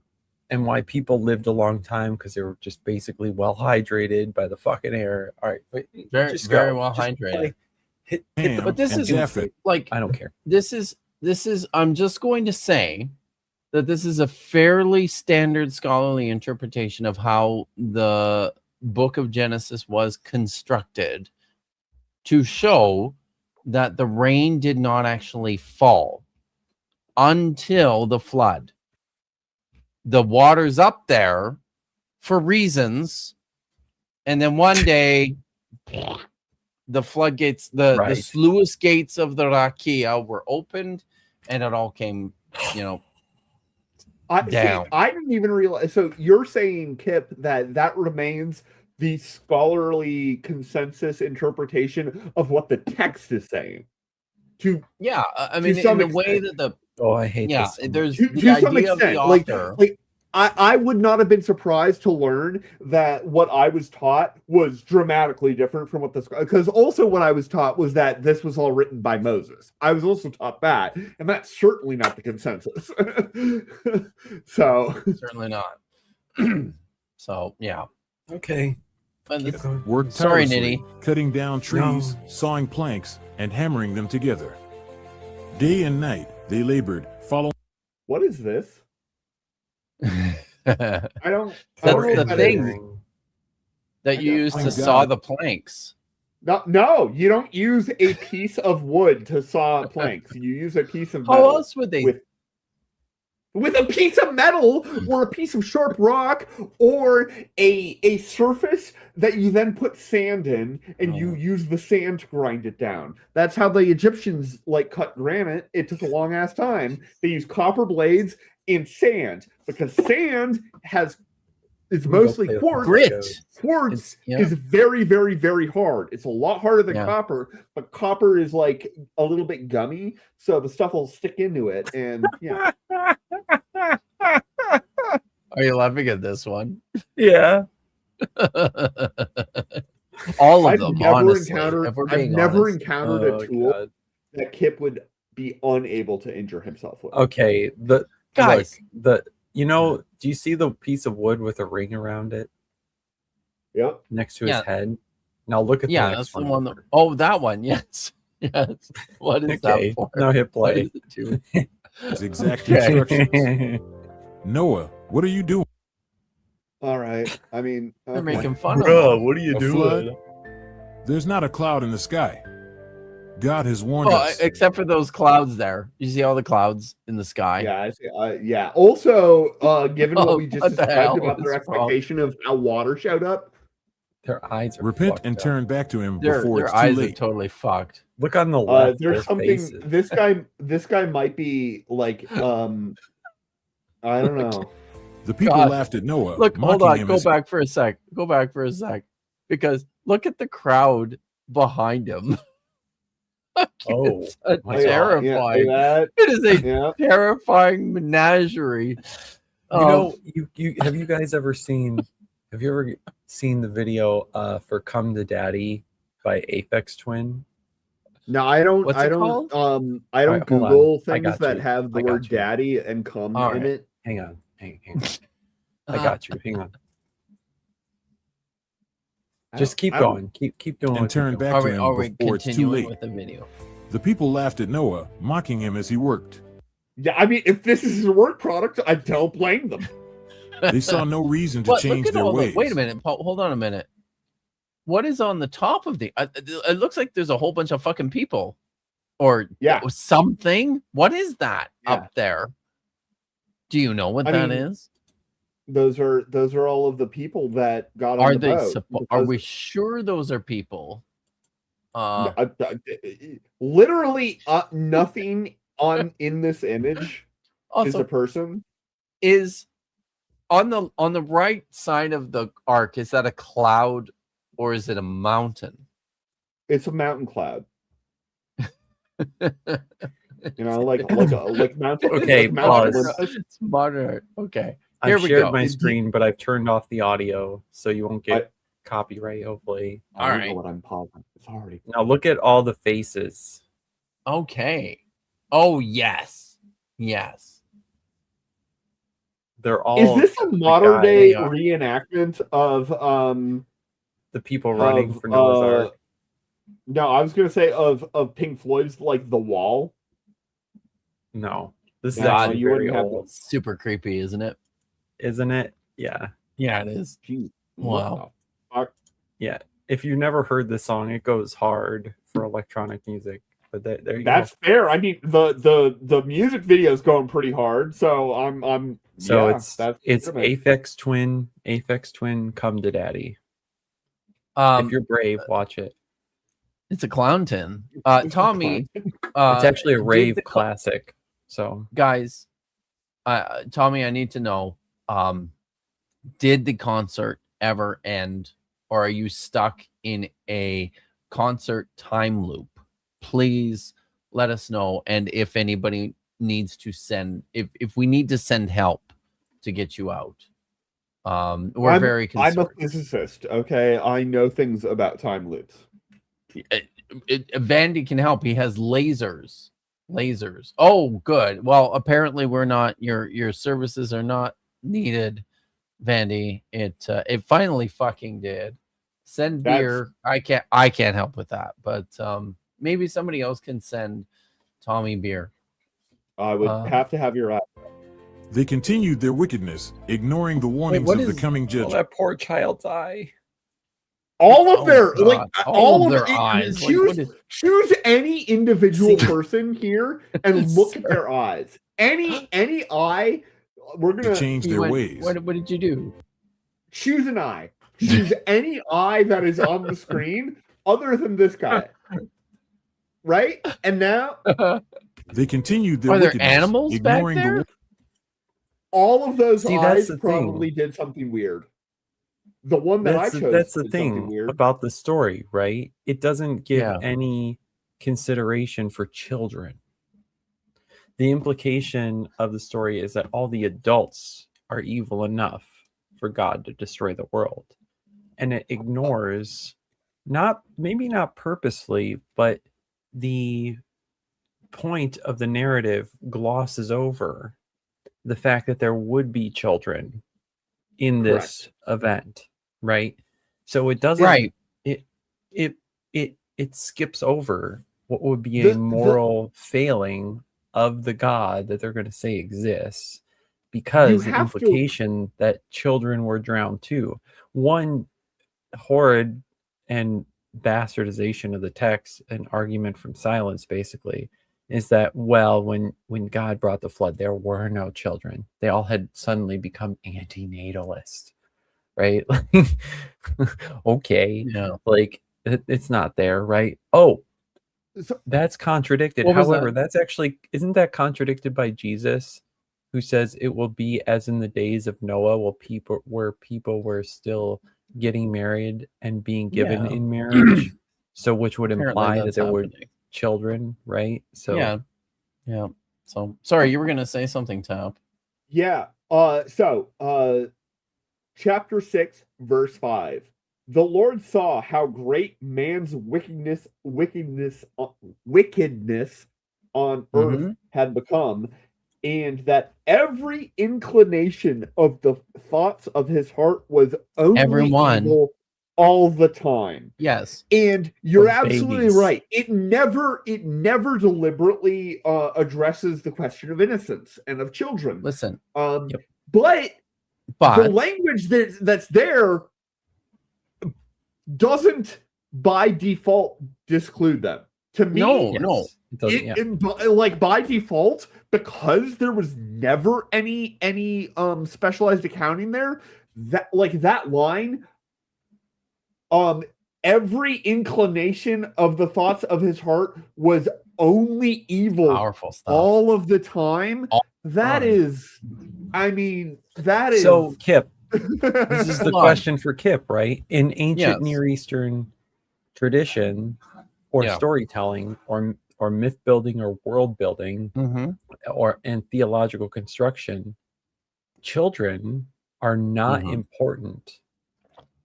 And why people lived a long time because they were just basically well hydrated by the fucking air. All right, wait, Very, just very go. well Just hydrated. play. Hit Ham the But this and is Japhet. like I don't care. this is I'm just going to say that this is a fairly standard scholarly interpretation of how the book of Genesis was constructed to show that the rain did not actually fall until the flood. The water's up there for reasons, and then one day the floodgates, the Right. sluice gates of the Rakia were opened, and it all came, I down. I didn't even realize. So you're saying, Kip, that remains the scholarly consensus interpretation of what the text is saying. Yeah, I mean, in some the way extent. that the Oh, I hate yeah, this. so much. there's To the some idea of the extent, author. like I would not have been surprised to learn that what I was taught was dramatically different from what this, because also what I was taught was that this was all written by Moses. I was also taught that, and that's certainly not the consensus. So Certainly not. So yeah. Okay. But this- Worked Sorry, tirelessly, Nitty. cutting down trees, sawing planks, and hammering them together. Day and night they labored, following. what is this? I don't. I don't That's know the what that thing. is. that you use Oh, to saw God. the planks. No, you don't use a piece of wood to saw planks. You use a piece of How metal else would they? with with a piece of metal or a piece of sharp rock or a surface that you then put sand in and you use the sand to grind it down. That's how the Egyptians like cut granite. It took a long ass time. They used copper blades and sand because sand is mostly quartz. Grit. Quartz is very, very, very hard. It's a lot harder than copper, but copper is like a little bit gummy, so the stuff will stick into it. And yeah. Are you laughing at this one? Yeah. All of them, honestly. I've never encountered a tool that Kip would be unable to injure himself with. Okay, guys, you know, do you see the piece of wood with a ring around it? Yep. Next to his head. Now look at the next that's one. the one. Oh, that one. Yes. Yes. What is that for? Now hit play. It's exact instructions. Noah, what are you doing? All right. I mean, they're making fun of him. What are you doing? Flood? There's not a cloud in the sky. God has warned us. Except for those clouds there. You see all the clouds in the sky? Yeah, I see. Yeah. Also, given what we just described about their expectation of how water showed up, their eyes are repent and turn back to him before it's their too eyes late. are totally fucked. Look on the left. There's something. Faces. This guy might be like I don't know. The people laughed at Noah. Look, hold on. Go as... back for a sec. Go back for a sec. Because look at the crowd behind him. It's terrifying. It is a terrifying menagerie. You know, you have you guys ever seen? Have you ever seen the video for "Come to Daddy" by Aphex Twin? No, I don't. What's I it don't. called? I don't Right, hold Google on. things that have the word "daddy" and "come" in it. Hang on. I got you. Hang on. Just keep going. Keep doing. And turn back to him before it's too late. With the video. The people laughed at Noah, mocking him as he worked. Yeah, I mean, if this is his work product, I don't blame them. They saw no reason to change their ways. Wait a minute, Paul. Hold on a minute. What is on the top of the? It looks like there's a whole bunch of fucking people, or something. What is that up there? Do you know what that is? Those are all of the people that got on the boat. Are we sure those are people? Literally, nothing in this image is a person. Is on the right side of the ark, is that a cloud or is it a mountain? It's a mountain cloud. You know, like mountain. Okay, pause. It's modern. Okay, I've shared my screen, but I've turned off the audio so you won't get copyright. Hopefully. All right. Know what I'm pausing. It's already. Now look at all the faces. Okay. Oh yes. They're all. Is this a modern day reenactment of the people running for Noah's Ark? No, I was gonna say of Pink Floyd's like The Wall. No, this is actually very old. Super creepy, isn't it? Isn't it? Yeah. Yeah, it is. Wow. Yeah. If you never heard this song, it goes hard for electronic music. But there you That's go. fair. I mean, the music video is going pretty hard, so I'm. So it's Aphex Twin, Come to Daddy. If you're brave, watch it. It's a clown tin. Tommy, it's actually a rave classic. So guys, Tommy, I need to know, did the concert ever end, or are you stuck in a concert time loop? Please let us know. And if anybody needs to send, if we need to send help to get you out, we're very concerned. I'm a physicist, okay? I know things about time loops. Vandy can help. He has lasers. Oh, good. Well, apparently we're not. Your services are not needed, Vandy. It finally fucking did. Send beer. I can't help with that, but maybe somebody else can send Tommy beer. I would have to have your. They continued their wickedness, ignoring the warnings of the coming judgment. That poor child's eye. All of their God. All of their it- eyes. Like, Choose what is- choose any individual See- person here and look at their eyes. Any eye. We're They gonna change their ways. What did you do? choose an eye. Choose any eye that is on the screen other than this guy. Right? And now They continued their Are there wickedness, animals back ignoring the there? all of those See, that's eyes the probably thing. did something weird. The one that I chose That's the did something thing weird. about the story, right? It doesn't give Yeah. any consideration for children. The implication of the story is that all the adults are evil enough for God to destroy the world. And it ignores, maybe not purposely, but the point of the narrative glosses over the fact that there would be children in this event, right? So it doesn't Right. it skips over what would be The- a moral failing of the God that they're going to say exists, because the have to- implication that children were drowned too. One horrid and bastardization of the text, an argument from silence basically, is that, well, when God brought the flood, there were no children. They all had suddenly become anti-natalist, right? Okay, Yeah. like it's not there, right? Oh, So- that's contradicted. What was However, that? that's actually, isn't that contradicted by Jesus, who says it will be as in the days of Noah, where people were still getting married and being given Yeah. in marriage, so which would Apparently imply that that's there were happening. children, right? So Yeah. So sorry, you were gonna say something, Tap. Yeah. Chapter 6, verse 5. The Lord saw how great man's wickedness on earth had become, and that every inclination of the thoughts of his heart was only Everyone. evil all the time. Yes. And you're Of absolutely babies. right. It never deliberately addresses the question of innocence and of children. Listen. But the But language that's there doesn't by default disclude them. To me, no. it doesn't, yeah. like by default, because there was never any specialized accounting there, that line, every inclination of the thoughts of his heart was only evil Powerful stuff. all of the time. That time. is, I mean, that is So Kip, this is the Hold on. question for Kip, right? In ancient Yes. Near Eastern tradition or Yeah. storytelling or myth building or world building and theological construction, children are not important.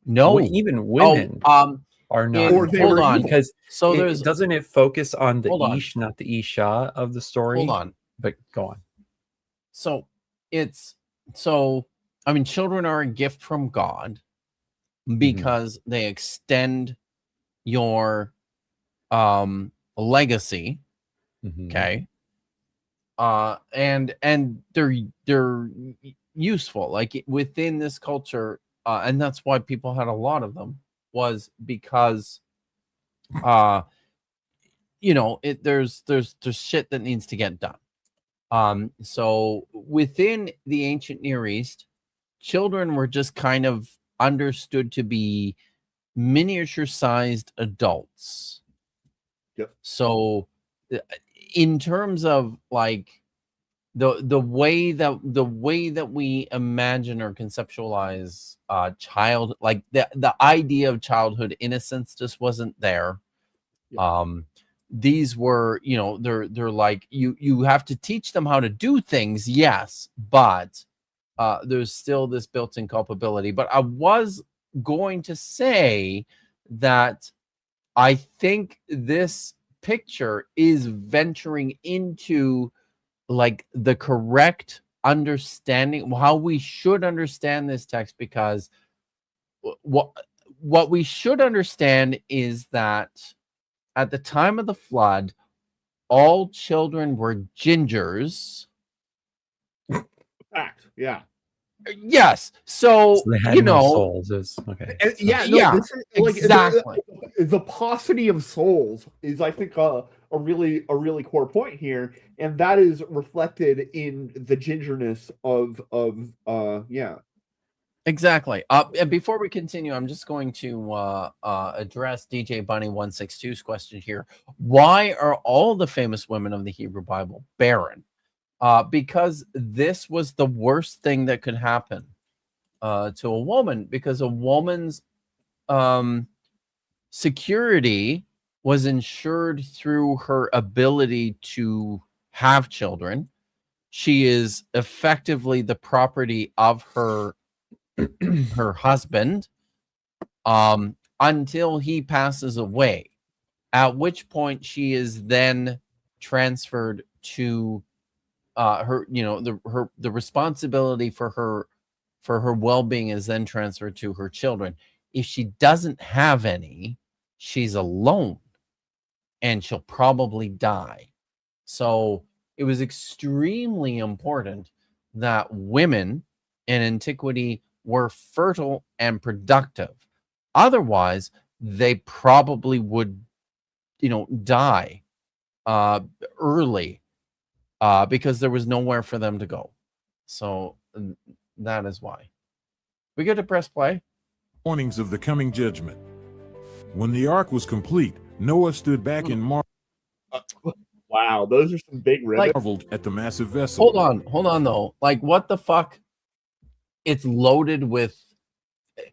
No. Even women are not hold important on. because So there's doesn't it focus on the Hold on. Ish, not the Isha of the story? Hold on. But go on. So I mean, children are a gift from God because they extend your legacy. Okay. And they're useful, like within this culture, and that's why people had a lot of them, was because there's shit that needs to get done. So within the ancient Near East, children were just kind of understood to be miniature-sized adults. Yep. So in terms of like the way that we imagine or conceptualize child, like the idea of childhood innocence just wasn't there. Yep. These were, they're like, you have to teach them how to do things, yes, but there's still this built-in culpability. But I was going to say that I think this picture is venturing into like the correct understanding, how we should understand this text, because what we should understand is that at the time of the flood, all children were gingers. Fact, yeah. Yes. So, So they had you no know, souls. It's okay. And, So- yeah, no, Yeah, this is, like, exactly. the paucity of souls is, I think, a really core point here, and that is reflected in the gingerness of yeah. Exactly. And before we continue, I'm just going to address DJ Bunny 162's question here. Why are all the famous women of the Hebrew Bible barren? Because this was the worst thing that could happen to a woman, because a woman's security was ensured through her ability to have children. She is effectively the property of her husband until he passes away, at which point she is then transferred to her, you know, the responsibility for her well-being is then transferred to her children. If she doesn't have any, she's alone and she'll probably die. So it was extremely important that women in antiquity were fertile and productive. Otherwise, they probably would, you know, die early because there was nowhere for them to go. So that is why. We get to press play. Warnings of the coming judgment. When the ark was complete, Noah stood back and Wow, those are some big rivets. marveled at the massive vessel. Hold on though. Like, what the fuck? It's loaded with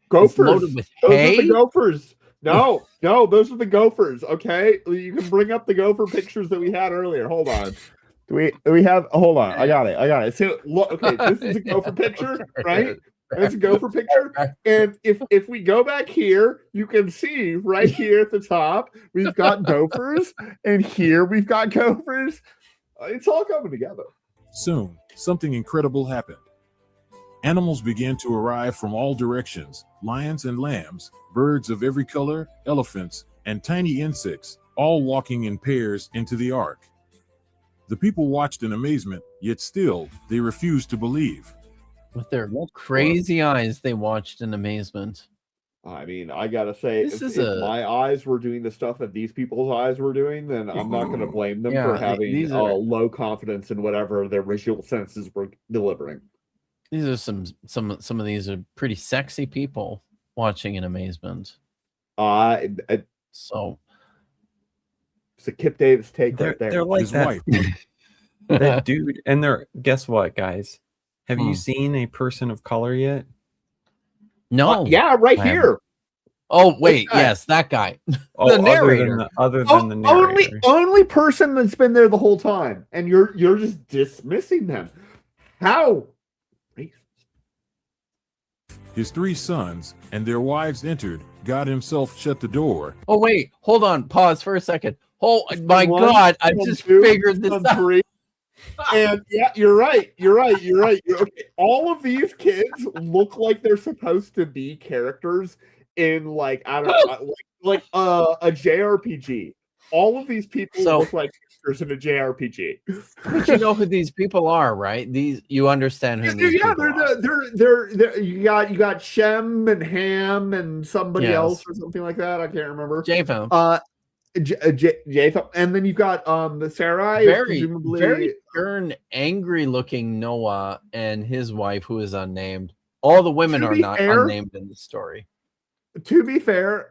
Gophers. loaded with Those hay? are the gophers. No, those are the gophers. Okay, you can bring up the gopher pictures that we had earlier. Hold on. Do we have? Hold on, I got it. So look, okay, this is a gopher picture, right? That's a gopher picture. And if we go back here, you can see right here at the top, we've got gophers, and here we've got gophers. It's all coming together. Soon, something incredible happened. Animals began to arrive from all directions, lions and lambs, birds of every color, elephants, and tiny insects, all walking in pairs into the ark. The people watched in amazement, yet still, they refused to believe. With their crazy eyes, they watched in amazement. I mean, I gotta say, This is if my eyes were doing the stuff that these people's eyes were doing, then I'm not gonna blame them for having these are- low confidence in whatever their visual senses were delivering. These are some of these are pretty sexy people watching in amazement. So it's a Kip Davis take right there. They're like His that, wife. that dude. And they're, guess what, guys? Have you seen a person of color yet? No. Yeah, right I haven't. here. Oh, wait, guy. yes, that guy. Oh, The narrator. Other than the narrator. Only person that's been there the whole time, and you're just dismissing them. How? His 3 sons and their wives entered. God himself shut the door. Oh, wait, hold on. Pause for a second. Oh, my One, God. I one, just two, figured this one, out. three. And yeah, you're right. Okay. All of these kids look like they're supposed to be characters in, like, I don't know, like a JRPG. All of these people look like characters in a JRPG. But you know who these people are, right? You understand who these people are. They're you got Shem and Ham and somebody Yes. else or something like that. I can't remember. Japheth. Japheth, and then you've got the Sarai, Very stern, angry looking Noah and his wife, who is unnamed. All the women To are be not fair- unnamed in the story. To be fair,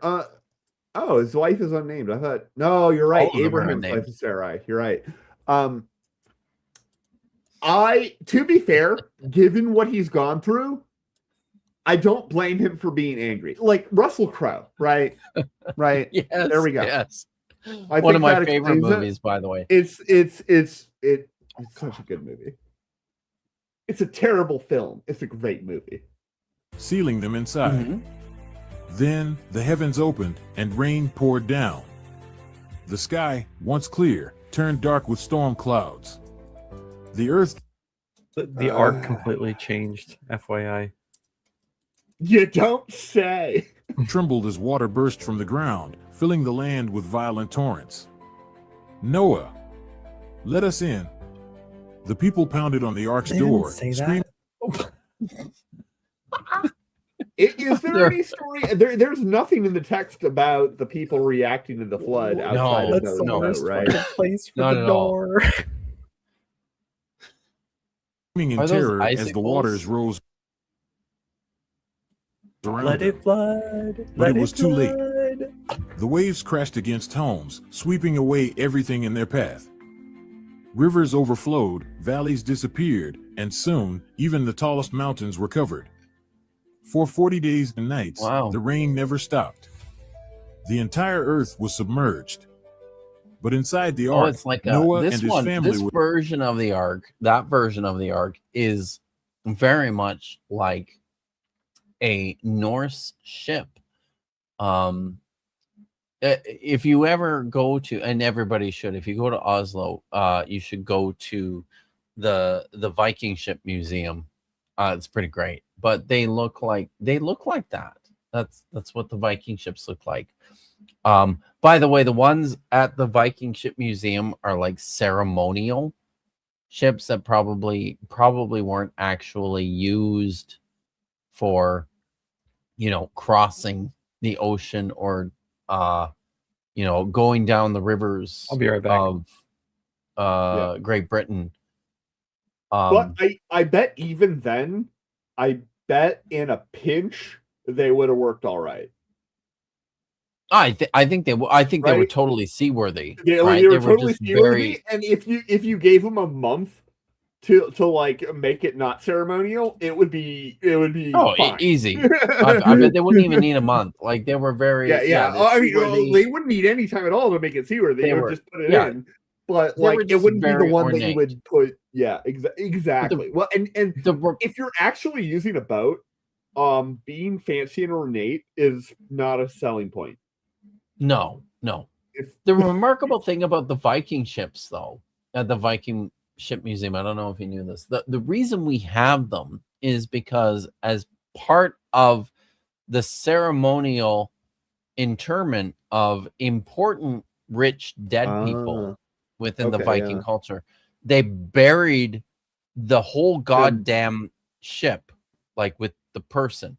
his wife is unnamed. I thought, no, you're right. All of them are Abraham's unnamed. wife is Sarai. You're right. To be fair, given what he's gone through, I don't blame him for being angry. Like Russell Crowe, right? Right. Yes. There we go. Yes. I One think of my that favorite explains it. movies, by the way. It's such a good movie. It's a terrible film. It's a great movie. Sealing them inside. Then the heavens opened and rain poured down. The sky, once clear, turned dark with storm clouds. The earth... The arc completely changed, FYI. You don't say. trembled as water burst from the ground, filling the land with violent torrents. Noah, let us in. The people pounded on the ark's door, screaming. Is there any story? There's nothing in the text about the people reacting to the flood outside of That's the the worst boat, right? fucking place for Not the at all. door. Screaming in Are those terror as the icicles? waters rose around Let them. it flood. But Let it was too late. flood. The waves crashed against homes, sweeping away everything in their path. Rivers overflowed, valleys disappeared, and soon, even the tallest mountains were covered. For 40 days and nights, Wow. the rain never stopped. The entire earth was submerged. But inside the Oh, ark, it's like Noah this and his one. family This were version of the ark, that version of the ark is very much like a Norse ship. If you ever go to, and everybody should, if you go to Oslo, you should go to the Viking ship museum. It's pretty great, but they look like that. That's what the Viking ships look like. By the way, the ones at the Viking ship museum are like ceremonial ships that probably weren't actually used for, crossing the ocean or going down the rivers I'll be right back. of Great Britain. But I bet even then, I bet in a pinch they would have worked all right. I think they were Right? totally seaworthy. They right? were They totally just seaworthy, and if you gave them a month to like make it not ceremonial, it would be fine. Easy. I bet they wouldn't even need a month. Like they were very yeah. they're I mean, seaworthy. they wouldn't need any time at all to make it seaworthy. They would just put it in. But They were like, it just wouldn't be the very one that you ornate. would put. Yeah, exactly. Well, and if you're actually using a boat, being fancy and ornate is not a selling point. No. The remarkable thing about the Viking ships, though, at the Viking Ship Museum, I don't know if you knew this. The reason we have them is because as part of the ceremonial interment of important rich dead people within the Viking culture, they buried the whole goddamn ship, like with the person.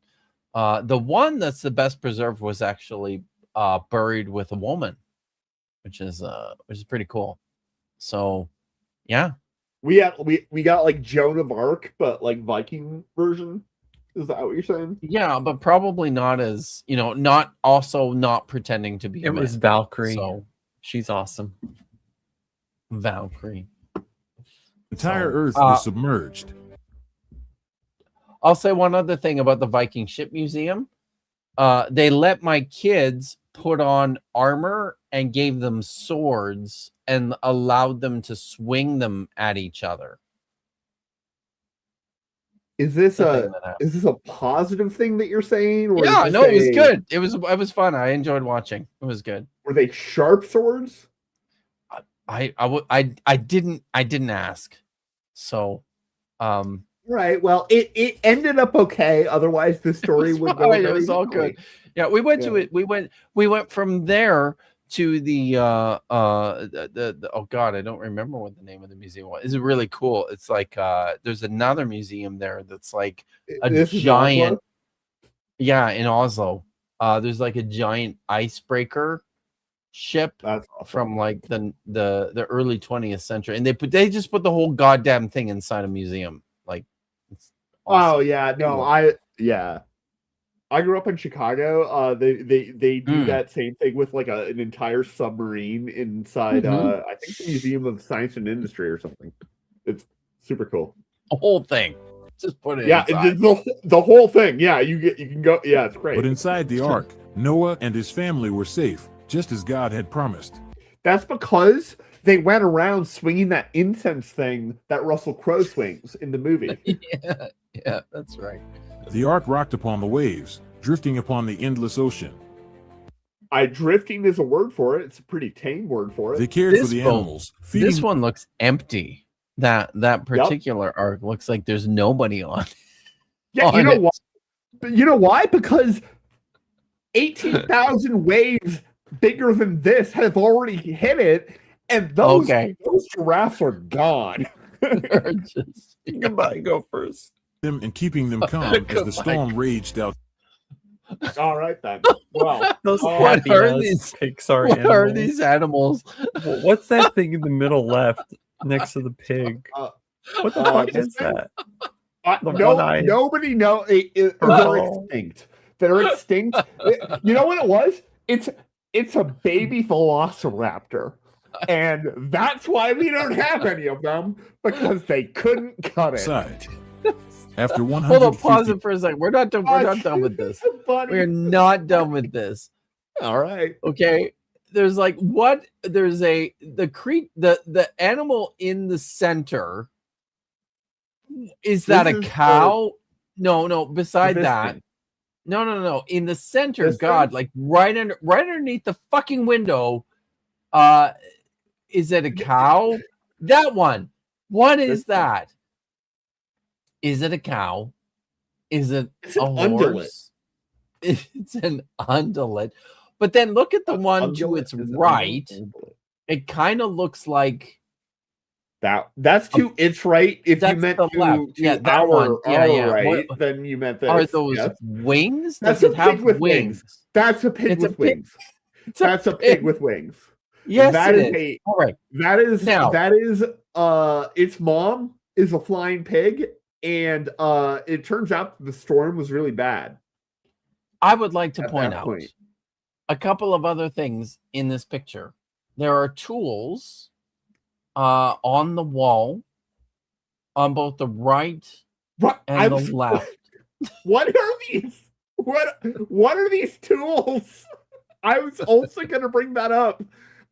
The one that's the best preserved was actually buried with a woman, which is pretty cool. So yeah, we got like Joan of Arc, but like Viking version. Is that what you're saying? Yeah, but probably not as not pretending to be. It was Valkyrie. So she's awesome. Valkyrie. entire earth was submerged. I'll say one other thing about the Viking Ship Museum. They let my kids put on armor and gave them swords and allowed them to swing them at each other. Is this a positive thing that you're saying? Or Yeah, no, it was good. It was fun. I enjoyed watching. It was good. Were they sharp swords? I didn't ask. So right. Well, it ended up okay. Otherwise, the story would go. It was all good. Yeah, we went to it. We went from there to the oh god, I don't remember what the name of the museum was. It's really cool. It's like there's another museum there that's like a giant. Yeah, in Oslo. There's like a giant icebreaker ship from like the early 20th century, and they just put the whole goddamn thing inside a museum. Like it's awesome. Oh yeah, no, I grew up in Chicago. They do that same thing with like an entire submarine inside. I think the Museum of Science and Industry or something. It's super cool. The whole thing. Just put it. Yeah, the whole thing. Yeah, you can go. Yeah, it's great. But inside the ark, Noah and his family were safe, just as God had promised. That's because they went around swinging that incense thing that Russell Crowe swings in the movie. yeah, that's right. The ark rocked upon the waves, drifting upon the endless ocean. Drifting is a word for it. It's a pretty tame word for it. They cared for the animals. This one looks empty. That particular ark looks like there's nobody on. Yeah, you know why? Because 18,000 waves bigger than this have already hit it, and those giraffes are gone. Goodbye, go first. Them and keeping them calm as the storm raged out. All right then. Well, Those What happy are ass these? Pixar What are animals. these animals? What's that thing in the middle left next to the pig? What the fuck this is thing? that? The one-eyed Nobody know. They're turtle. extinct. They're extinct. You know what it was? It's a baby velociraptor, and that's why we don't have any of them, because they couldn't cut it. Side. After 150 Hold on, pause it for a second. We're not done. We're not done with this. Funny. We're not done with this. All right. Okay. There's like what? There's the animal in the center. Is that a cow? No. Beside that, no. In the center, God, like right underneath the fucking window. Is it a cow? That one. What is that? Is it a cow? Is it a horse? It's an undulate. But then look at the one to its right. It kind of looks like that's to its right. If you meant the left. to that one. Our right, then you meant this. Are those wings? That's Does a it have pig with wings? That's a pig with wings. That's a pig with wings. Yes, that it is. All right. That is its mom is a flying pig, and it turns out the storm was really bad. I would like to point out a couple of other things in this picture. There are tools on the wall on both the right and the left. What are these? What are these tools? I was also going to bring that up.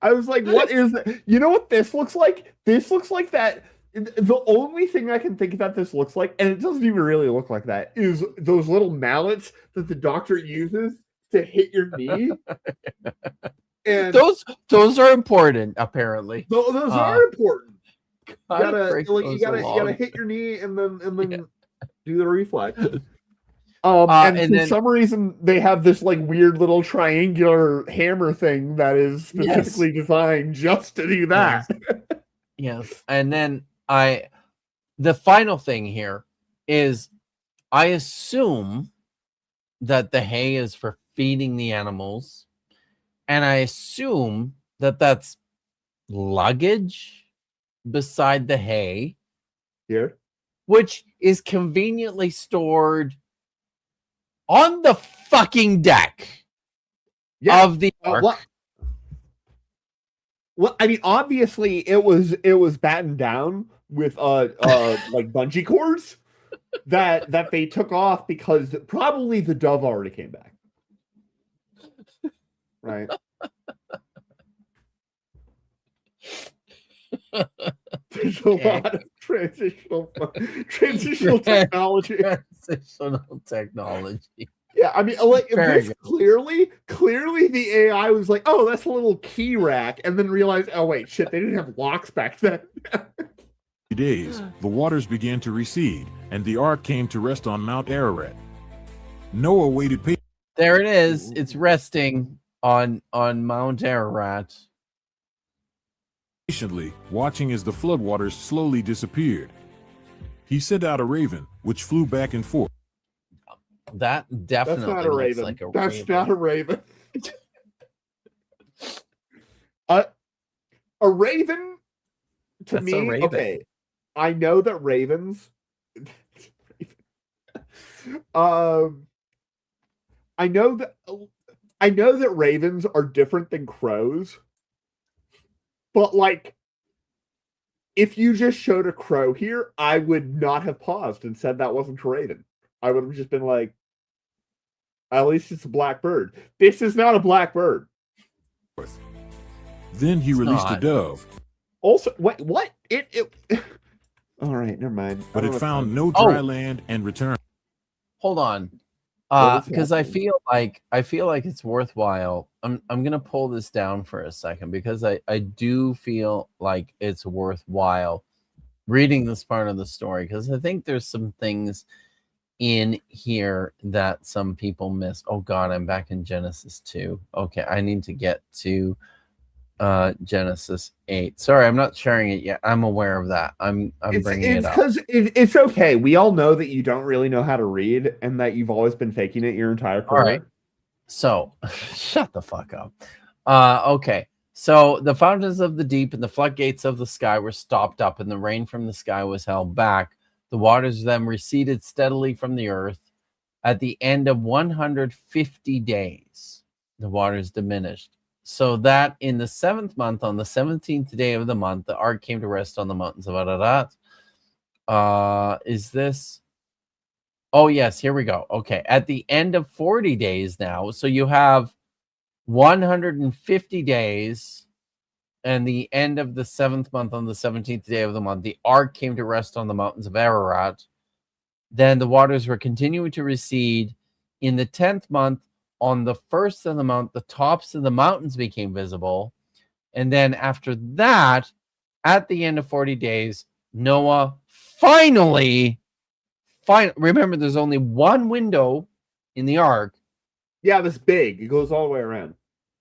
I was like, what is it? You know what this looks like? This looks like that. The only thing I can think that this looks like, and it doesn't even really look like that, is those little mallets that the doctor uses to hit your knee. And those are important, apparently. Those are important. You gotta gotta hit your knee and then do the reflex. And for some reason they have this like weird little triangular hammer thing that is specifically designed just to do that. Yes. And then the final thing here is I assume that the hay is for feeding the animals, and I assume that that's luggage beside the hay here, which is conveniently stored on the fucking deck of the ark. Well, I mean, obviously it was battened down with like bungee cords that they took off because probably the dove already came back. Right. There's a lot of transitional technology. Transitional technology. Yeah, I mean, like this clearly the AI was like, "Oh, that's a little key rack," and then realized, "Oh wait, shit, they didn't have locks back then." Days, the waters began to recede, and the ark came to rest on Mount Ararat. Noah waited patiently. There it is. It's resting on Mount Ararat. Patiently, watching as the floodwaters slowly disappeared. He sent out a raven, which flew back and forth. That definitely That's not a raven. Like That's not a raven. A raven to That's me. a raven. Okay, I know that ravens. I know that ravens are different than crows, but like, if you just showed a crow here, I would not have paused and said that wasn't a raven. I would have just been like, at least it's a black bird. This is not a black bird. Then he released a dove. Also, wait, what? It all right, never mind. But it found no dry land and returned. Hold on. Because I feel like it's worthwhile. I'm gonna pull this down for a second because I do feel like it's worthwhile reading this part of the story because I think there's some things in here that some people miss. Oh God, I'm back in Genesis 2. Okay, I need to get to Genesis 8. Sorry, I'm not sharing it yet. I'm aware of that. I'm bringing it up. It's okay. We all know that you don't really know how to read and that you've always been faking it your entire career. All right. So, shut the fuck up. Okay. So, the fountains of the deep and the floodgates of the sky were stopped up, and the rain from the sky was held back. The waters then receded steadily from the earth. At the end of 150 days, the waters diminished. So that in the 7th month, on the 17th day of the month, the ark came to rest on the mountains of Ararat. Is this? Oh, yes, here we go. Okay. At the end of 40 days now, so you have 150 days, and the end of the 7th month, on the 17th day of the month, the ark came to rest on the mountains of Ararat. Then the waters were continuing to recede. In the 10th month, on the 1st of the month, the tops of the mountains became visible. And then after that, at the end of 40 days, Noah finally, remember, there's only one window in the ark. Yeah, this big. It goes all the way around.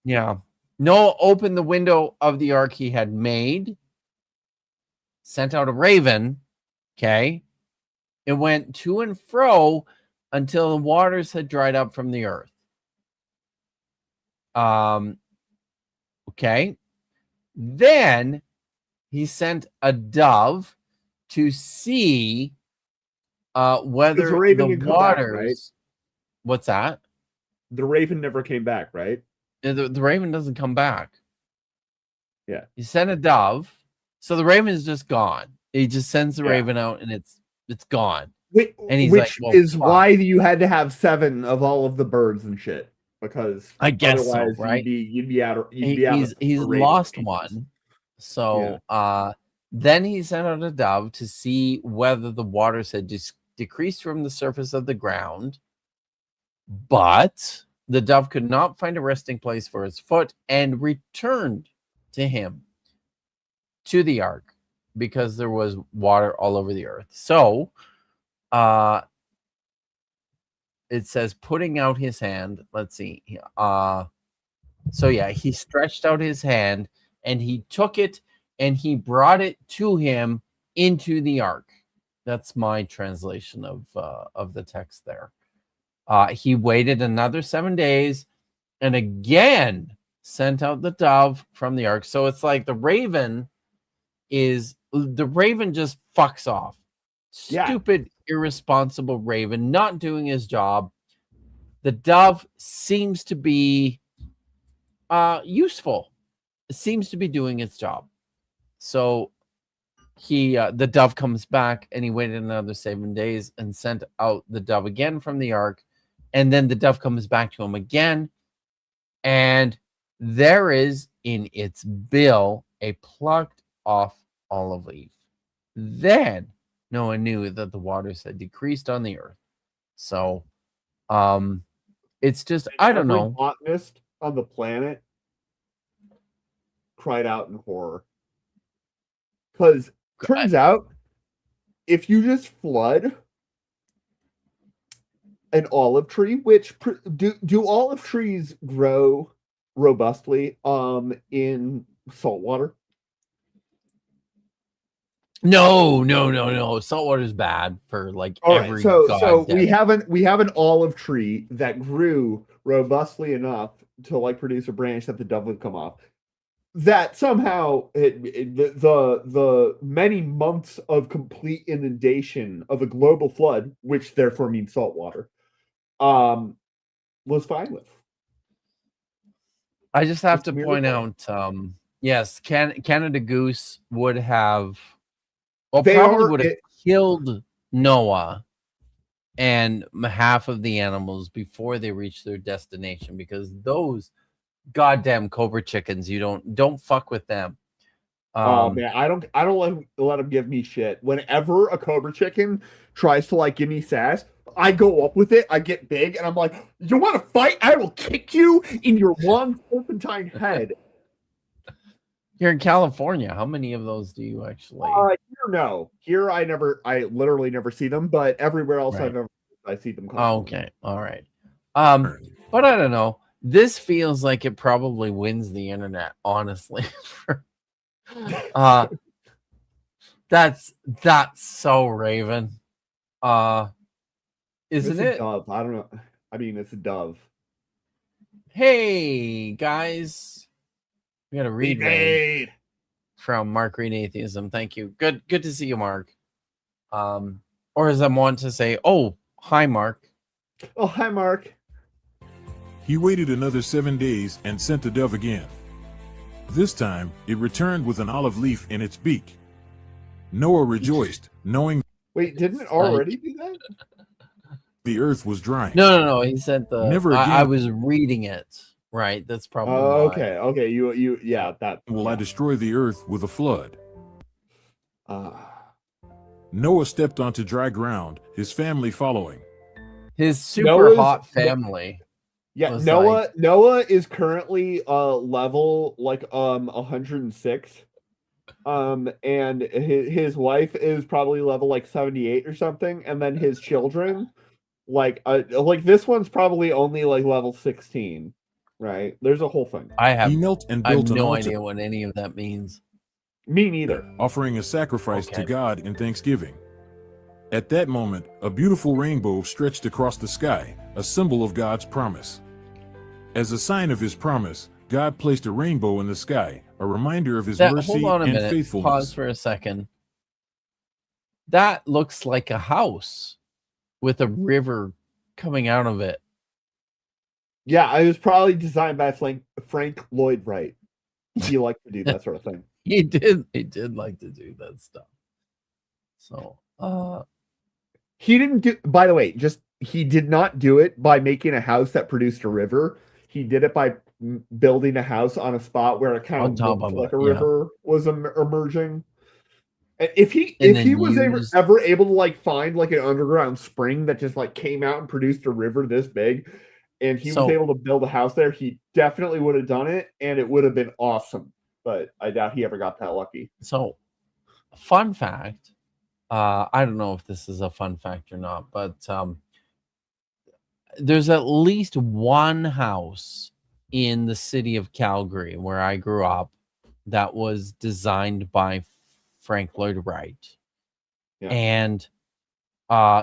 Yeah. Noah opened the window of the ark he had made, sent out a raven. Okay. It went to and fro until the waters had dried up from the earth. Okay. Then he sent a dove to see whether the waters. Back, right? What's that? The raven never came back, right? The raven doesn't come back. Yeah. He sent a dove, so the raven is just gone. He just sends the raven out, and it's gone. And he's which like, well, is fuck. why you had to have 7 of all of the birds and shit, because I guess so, otherwise right? you'd be out. He's lost one. So then he sent out a dove to see whether the waters had decreased from the surface of the ground, but the dove could not find a resting place for its foot and returned to him, to the ark, because there was water all over the earth. So it says putting out his hand. Let's see. So yeah, he stretched out his hand and he took it and he brought it to him into the ark. That's my translation of the text there. He waited another 7 days and again sent out the dove from the ark. So it's like the raven just fucks off. Stupid, irresponsible raven, not doing his job. The dove seems to be useful. It seems to be doing its job. So the dove comes back and he waited another 7 days and sent out the dove again from the ark. And then the dove comes back to him again. And there is in its bill a plucked off olive leaf. Then Noah knew that the waters had decreased on the earth. So it's just, I don't know. Botanist on the planet cried out in horror. Because turns out, if you just flood an olive tree, which do olive trees grow robustly in salt water? No. Saltwater is bad for like every. So we have an olive tree that grew robustly enough to like produce a branch that the dove would come off. That somehow the many months of complete inundation of a global flood, which therefore means salt water, was fine with. I just have to point out, yes, Canada Goose would have, probably would have killed Noah and half of the animals before they reached their destination, because those goddamn cobra chickens, you don't fuck with them. Oh man, I don't let them give me shit. Whenever a cobra chicken tries to like give me sass, I go up with it, I get big, and I'm like, you want to fight? I will kick you in your one serpentine head. Here in California, how many of those do you actually? Here, no. Here, I literally never see them, but everywhere else I see them. Oh, okay, all right. But I don't know. This feels like it probably wins the internet, honestly. That's so Raven. Isn't It's a it? dove. I don't know. I mean, it's a dove. Hey guys, we got a read Raid from Mark Reed Atheism. Thank you. Good to see you, Mark. Or as I want to say, oh, hi, Mark. Oh, hi, Mark. He waited another 7 days and sent the dove again. This time, it returned with an olive leaf in its beak. Noah rejoiced, knowing Wait, didn't it already do that? The earth was drying. No. He said the. Never again. I was reading it. Right. That's probably. Okay. Okay. Yeah. That. Will I destroy the earth with a flood? Ah. Noah stepped onto dry ground, his family following. His super hot family. Yeah, Noah is currently level 106. And his wife is probably level 78 or something, and then his children this one's probably only level 16. Right? There's a whole thing. I have no idea what any of that means. Me neither. Offering a sacrifice to God in thanksgiving. At that moment, a beautiful rainbow stretched across the sky, a symbol of God's promise. As a sign of his promise, God placed a rainbow in the sky, a reminder of his mercy hold on a and minute. faithfulness. Pause for a second. That looks like a house with a river coming out of it. Yeah, it was probably designed by Frank Lloyd Wright. He liked to do that sort of thing. He did like to do that stuff. So, he didn't do, by the way, he did not do it by making a house that produced a river. He did it by building a house on a spot where it kind of looked like a river was emerging. If he was ever able to find an underground spring that just came out and produced a river this big, and he was able to build a house there, he definitely would have done it, and it would have been awesome. But I doubt he ever got that lucky. So, fun fact. I don't know if this is a fun fact or not, but there's at least one house in the city of Calgary where I grew up that was designed by Frank Lloyd Wright. Yeah. And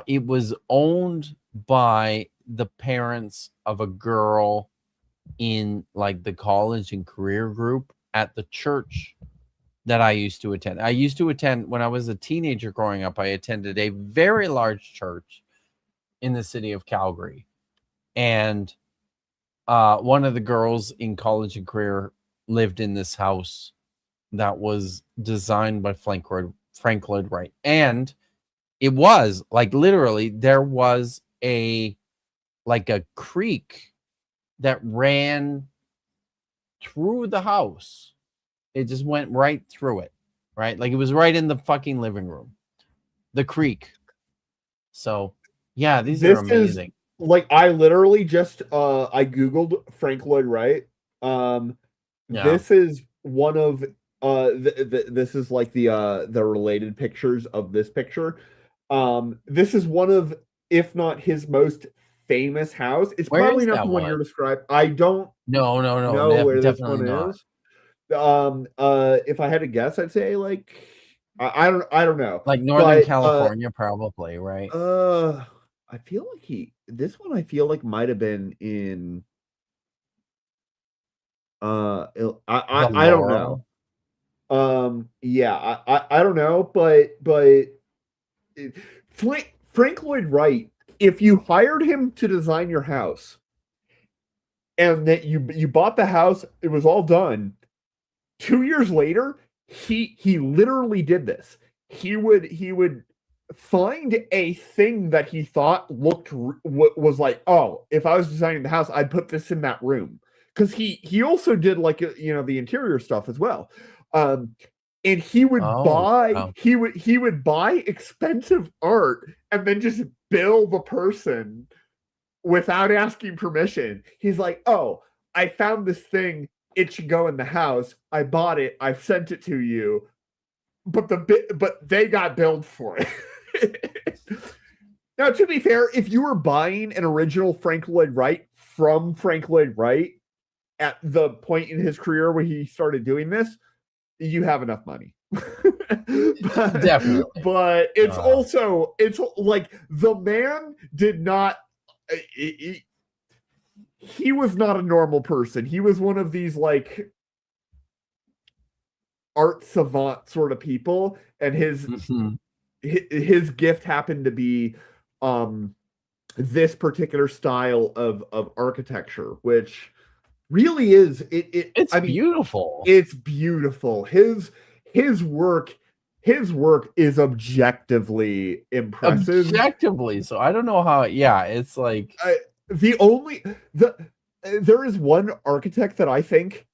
it was owned by the parents of a girl in the college and career group at the church that I used to attend. I used to attend when I was a teenager growing up. I attended a very large church in the city of Calgary. And one of the girls in college and career lived in this house that was designed by Frank Lloyd Wright. And it was literally there was a creek that ran through the house. It just went right through it, right? It was right in the fucking living room. The creek. So, yeah, these are amazing. I literally just I googled Frank Lloyd Wright. This is one of this is the related pictures of this picture. This is one of, if not his most famous house. It's probably not the one you're describing. I don't know where this one is. If I had to guess, I'd say I don't know. Northern California, probably, right? I feel this one I feel might have been in I don't know. Yeah, I don't know, but Frank Lloyd Wright, if you hired him to design your house and that you bought the house, it was all done. 2 years later, he literally did this. He would find a thing that he thought was oh, if I was designing the house, I'd put this in that room, because he also did the interior stuff as well. And he would he would buy expensive art and then just bill the person without asking permission. He's like, oh, I found this thing. It should go in the house. I bought it. I've sent it to you. But they got billed for it. Now, to be fair, if you were buying an original Frank Lloyd Wright from Frank Lloyd Wright at the point in his career where he started doing this, you have enough money. Definitely. But it's also, it's like the man did not, he was not a normal person. He was one of these like art savant sort of people, and his gift happened to be this particular style of architecture, which really is it's beautiful. It's beautiful. His work is objectively impressive. Objectively, so I don't know how. Yeah, it's like there is one architect that I think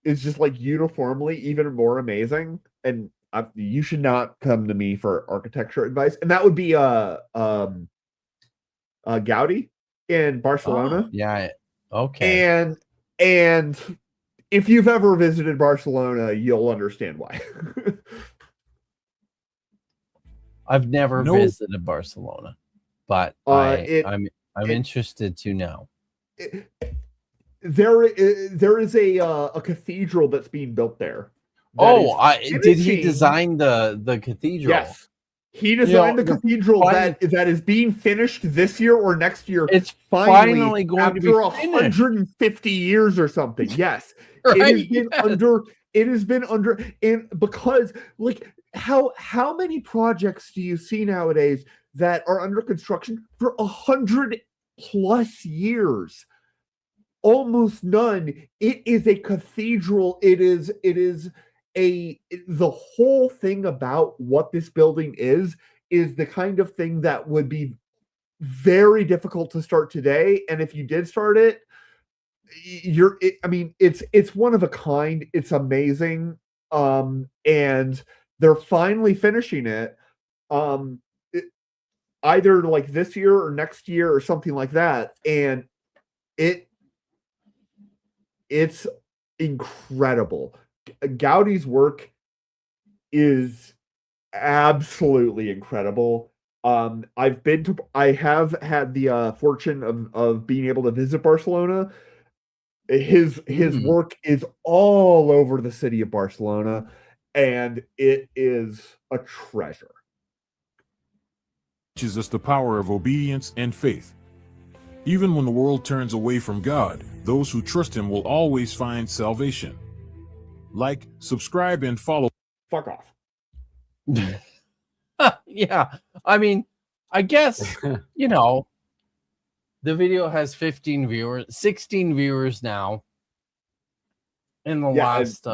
is just like uniformly even more amazing, and you should not come to me for architecture advice, and that would be Gaudi in Barcelona. Yeah. Okay. And if you've ever visited Barcelona, you'll understand why. I've never visited Barcelona, but I'm interested to know. There is a cathedral that's being built there. Did he design the cathedral? Yes. He designed the cathedral that is being finished this year or next year. It's finally going after to be 150 years or something. Yes. Right? It has been under, and because like how many projects do you see nowadays that are under construction for 100+ years? Almost none. It is a cathedral. It is the whole thing about what this building is the kind of thing that would be very difficult to start today. And if you did start it, it's one of a kind. It's amazing. And they're finally finishing it. Either like this year or next year or something like that. And it's incredible. Gaudi's work is absolutely incredible. I have had the fortune of being able to visit Barcelona. His work is all over the city of Barcelona, and it is a treasure. Teaches us the power of obedience and faith. Even when the world turns away from God, those who trust him will always find salvation. Like, subscribe, and follow. Fuck off. Yeah. I mean, I guess, the video has 16 viewers now in the last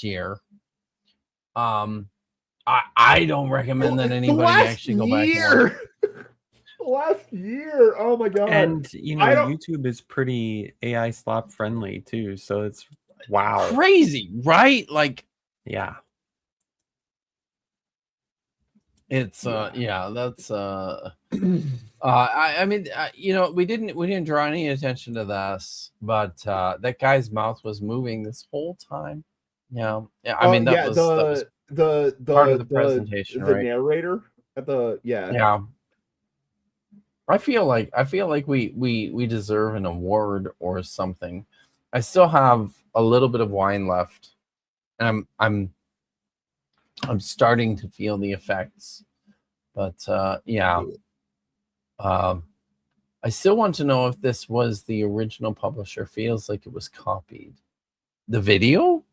year. I don't recommend that anybody actually go back and watch. Last year, oh my god! And YouTube is pretty AI slop friendly too, so it's wow, crazy, right? Like, yeah, it's that's I mean, we didn't draw any attention to this, but that guy's mouth was moving this whole time. Yeah, I mean that was the part of the presentation, the right? narrator at the yeah. I feel like we deserve an award or something. I still have a little bit of wine left, and I'm starting to feel the effects. But I still want to know if this was the original publisher. Feels like it was copied. The video?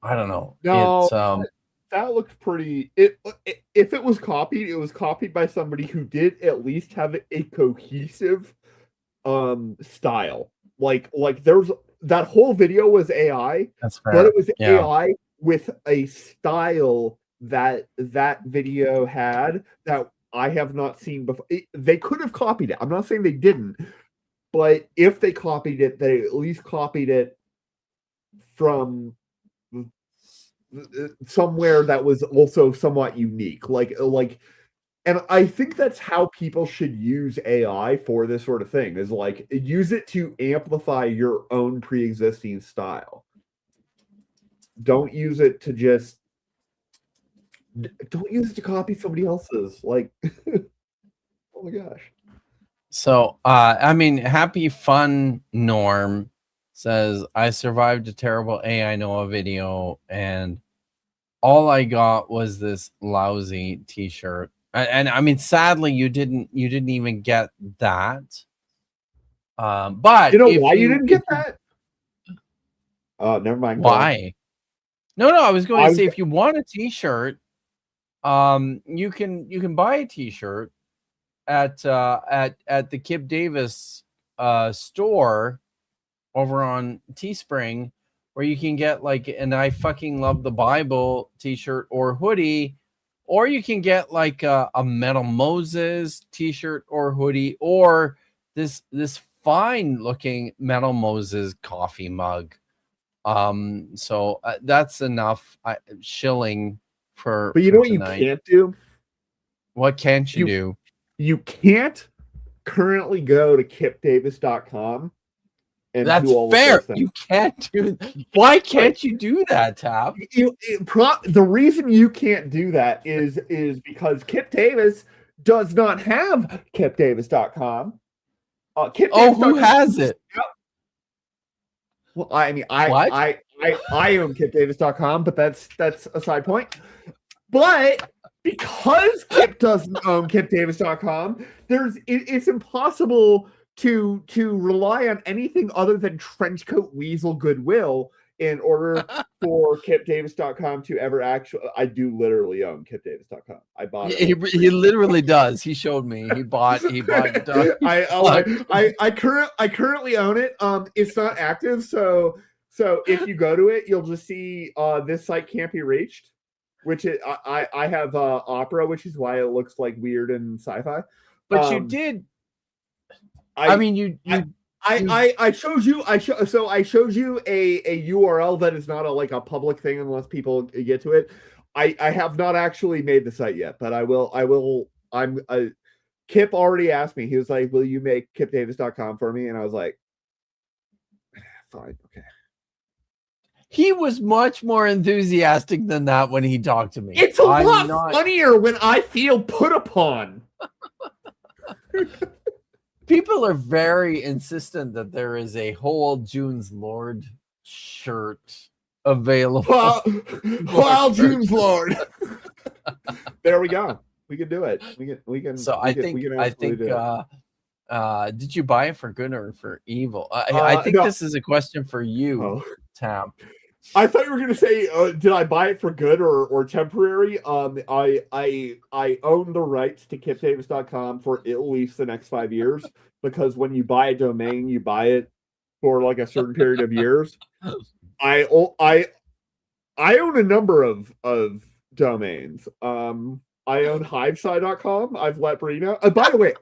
I don't know. No, it's, that looked pretty. If it was copied, it was copied by somebody who did at least have a cohesive style. Like there's that whole video was AI. That's fair. But it was AI with a style that video had that I have not seen before. They could have copied it. I'm not saying they didn't, but if they copied it, they at least copied it from somewhere that was also somewhat unique. And I think that's how people should use AI for this sort of thing, is like use it to amplify your own pre-existing style. Don't use it to copy somebody else's. Like, oh my gosh. So, I mean, Happy Fun Norm says, I survived a terrible AI Noah video, and all I got was this lousy t-shirt. And I mean, sadly, you didn't even get that. But You know why you didn't get that? Oh, never mind. Why? No, I was going to say, if you want a t-shirt, you can buy a t-shirt at the Kip Davis store over on Teespring, where you can get like an I fucking love the Bible t-shirt or hoodie, or you can get like a Metal Moses t-shirt or hoodie, or this fine looking Metal Moses coffee mug. So that's enough shilling for. But you for know what tonight. you can't do? What can't you do? You can't currently go to kipdavis.com and That's do all fair. of those things. You can't do. Why can't you do that, Tap? The reason you can't do that is because Kip Davis does not have kipdavis.com. Who has it? Well, I mean, I own kipdavis.com, but that's a side point. But because Kip doesn't own kipdavis.com, it's impossible to rely on anything other than Trenchcoat Weasel Goodwill in order for kipdavis.com to ever actually. I do literally own kipdavis.com. I bought it. He literally does. He showed me. He bought. I currently own it. It's not active, so if you go to it, you'll just see this site can't be reached. Which I have Opera, which is why it looks like weird and sci-fi. But you did. I showed you. I showed you a URL that is not a public thing unless people get to it. I have not actually made the site yet, but I will. Kip already asked me. He was like, "Will you make kipdavis.com for me?" And I was like, "Fine, okay." He was much more enthusiastic than that when he talked to me. It's a lot funnier when I feel put upon. People are very insistent that there is a whole June's Lord shirt available. Well, June's Lord. There we go. We can do it. We can. So I think. Did you buy it for good or for evil? I think no. this is a question for you, Tam. I thought you were going to say, did I buy it for good or temporary? I own the rights to kipdavis.com for at least the next 5 years, because when you buy a domain, you buy it for like a certain period of years. I own a number of domains. I own hivesci.com. I've let Bree know. By the way,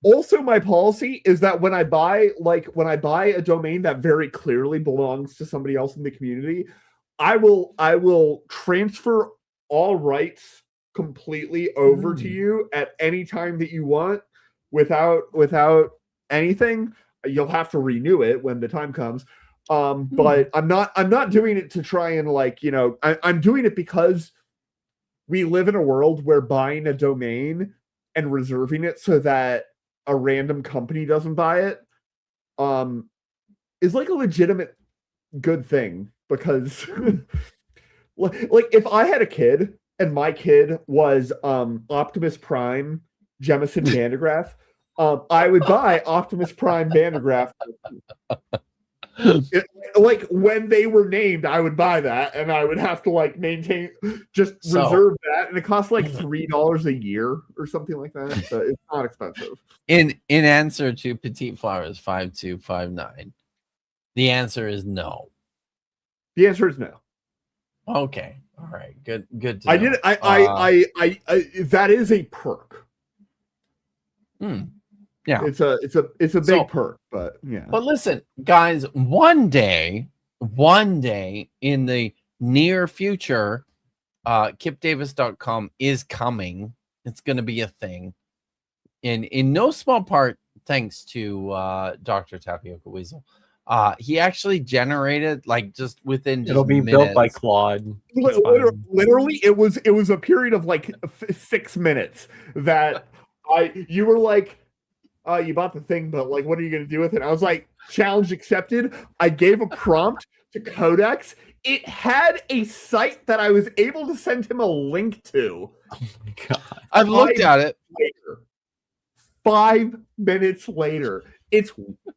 also, my policy is that when I buy a domain that very clearly belongs to somebody else in the community, I will transfer all rights completely over to you at any time that you want, without anything. You'll have to renew it when the time comes. But I'm not doing it to try and I'm doing it because we live in a world where buying a domain and reserving it so that a random company doesn't buy it is like a legitimate good thing, because like if I had a kid and my kid was Optimus Prime Jemison Vandegraaff, I would buy Optimus Prime Vandegraaff. Like when they were named, I would buy that, and I would have to reserve that, and it costs like $3 a year or something like that. So it's not expensive. In answer to Petite Flowers 5259, the answer is no. The answer is no. Okay, all right, good. To I know. did. I that is a perk. Yeah, it's a big perk, but yeah. But listen, guys, one day in the near future, kipdavis.com is coming. It's going to be a thing, in no small part thanks to Dr. Tapioca Weasel. He actually generated just within just it'll be minutes. built by Claude. Literally, it was a period of 6 minutes that You were like, you bought the thing, but like, what are you going to do with it? I was like, challenge accepted. I gave a prompt to Codex. It had a site that I was able to send him a link to. Oh my god! I've looked at it. 5 minutes later,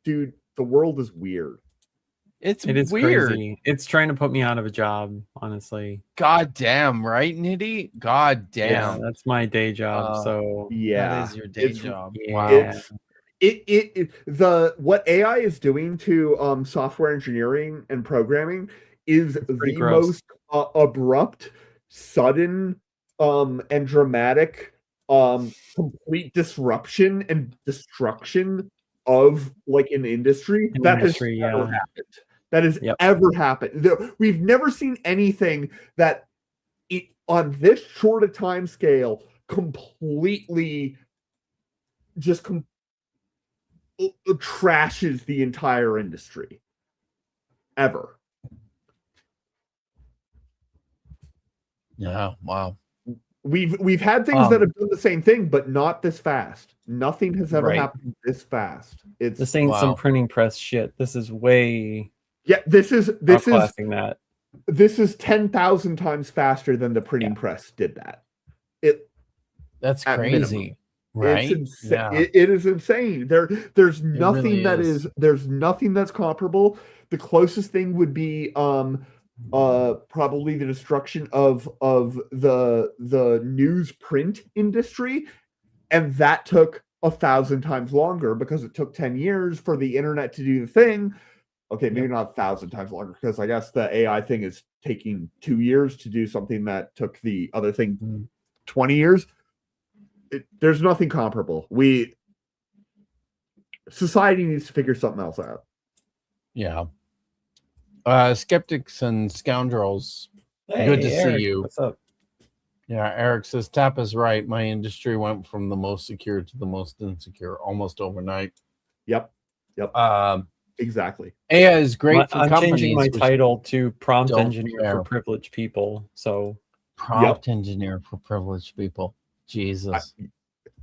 dude. The world is weird. It is weird. crazy. It's trying to put me out of a job, honestly. God damn, right, Nitty? God damn. Yeah, that's my day job. So yeah, that is your day job. Wow. What AI is doing to software engineering and programming is the gross. most abrupt, sudden, and dramatic complete disruption and destruction of like an industry that has ever happened. That has ever happened. We've never seen anything that on this short a time scale completely just trashes the entire industry ever. Yeah, wow. We've had things that have done the same thing, but not this fast. Nothing has ever happened this fast. This ain't some printing press shit. This is way this is that. This is 10,000 times faster than the printing press did that. That's crazy. Minimum. Right? It's it is insane. There's nothing really there's nothing that's comparable. The closest thing would be probably the destruction of the newsprint industry, and that took 1,000 times longer because it took 10 years for the internet to do the thing. Okay, maybe not 1,000 times longer, because I guess the AI thing is taking 2 years to do something that took the other thing 20 years. There's nothing comparable. Society needs to figure something else out. Yeah. Skeptics and scoundrels. Hey, good to Eric, see you. What's up? Yeah, Eric says Tap is right. My industry went from the most secure to the most insecure almost overnight. Yep. Exactly. AI is great for I'm companies. changing my title to prompt don't engineer care. for privileged people. So Prompt engineer for privileged people. Jesus.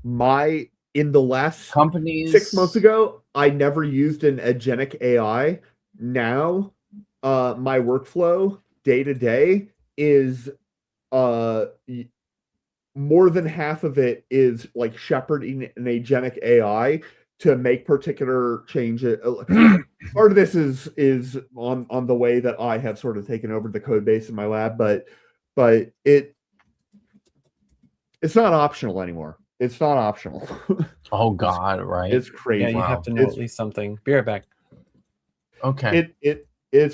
In the last companies 6 months ago, I never used an agentic AI. Now, my workflow day to day is more than half of it is like shepherding an agentic AI to make particular changes. Part of this is on the way that I have sort of taken over the code base in my lab, but it's not optional anymore. It's not optional. Oh God, right? It's crazy. yeah, you have to know at least something. Be right back. Okay. It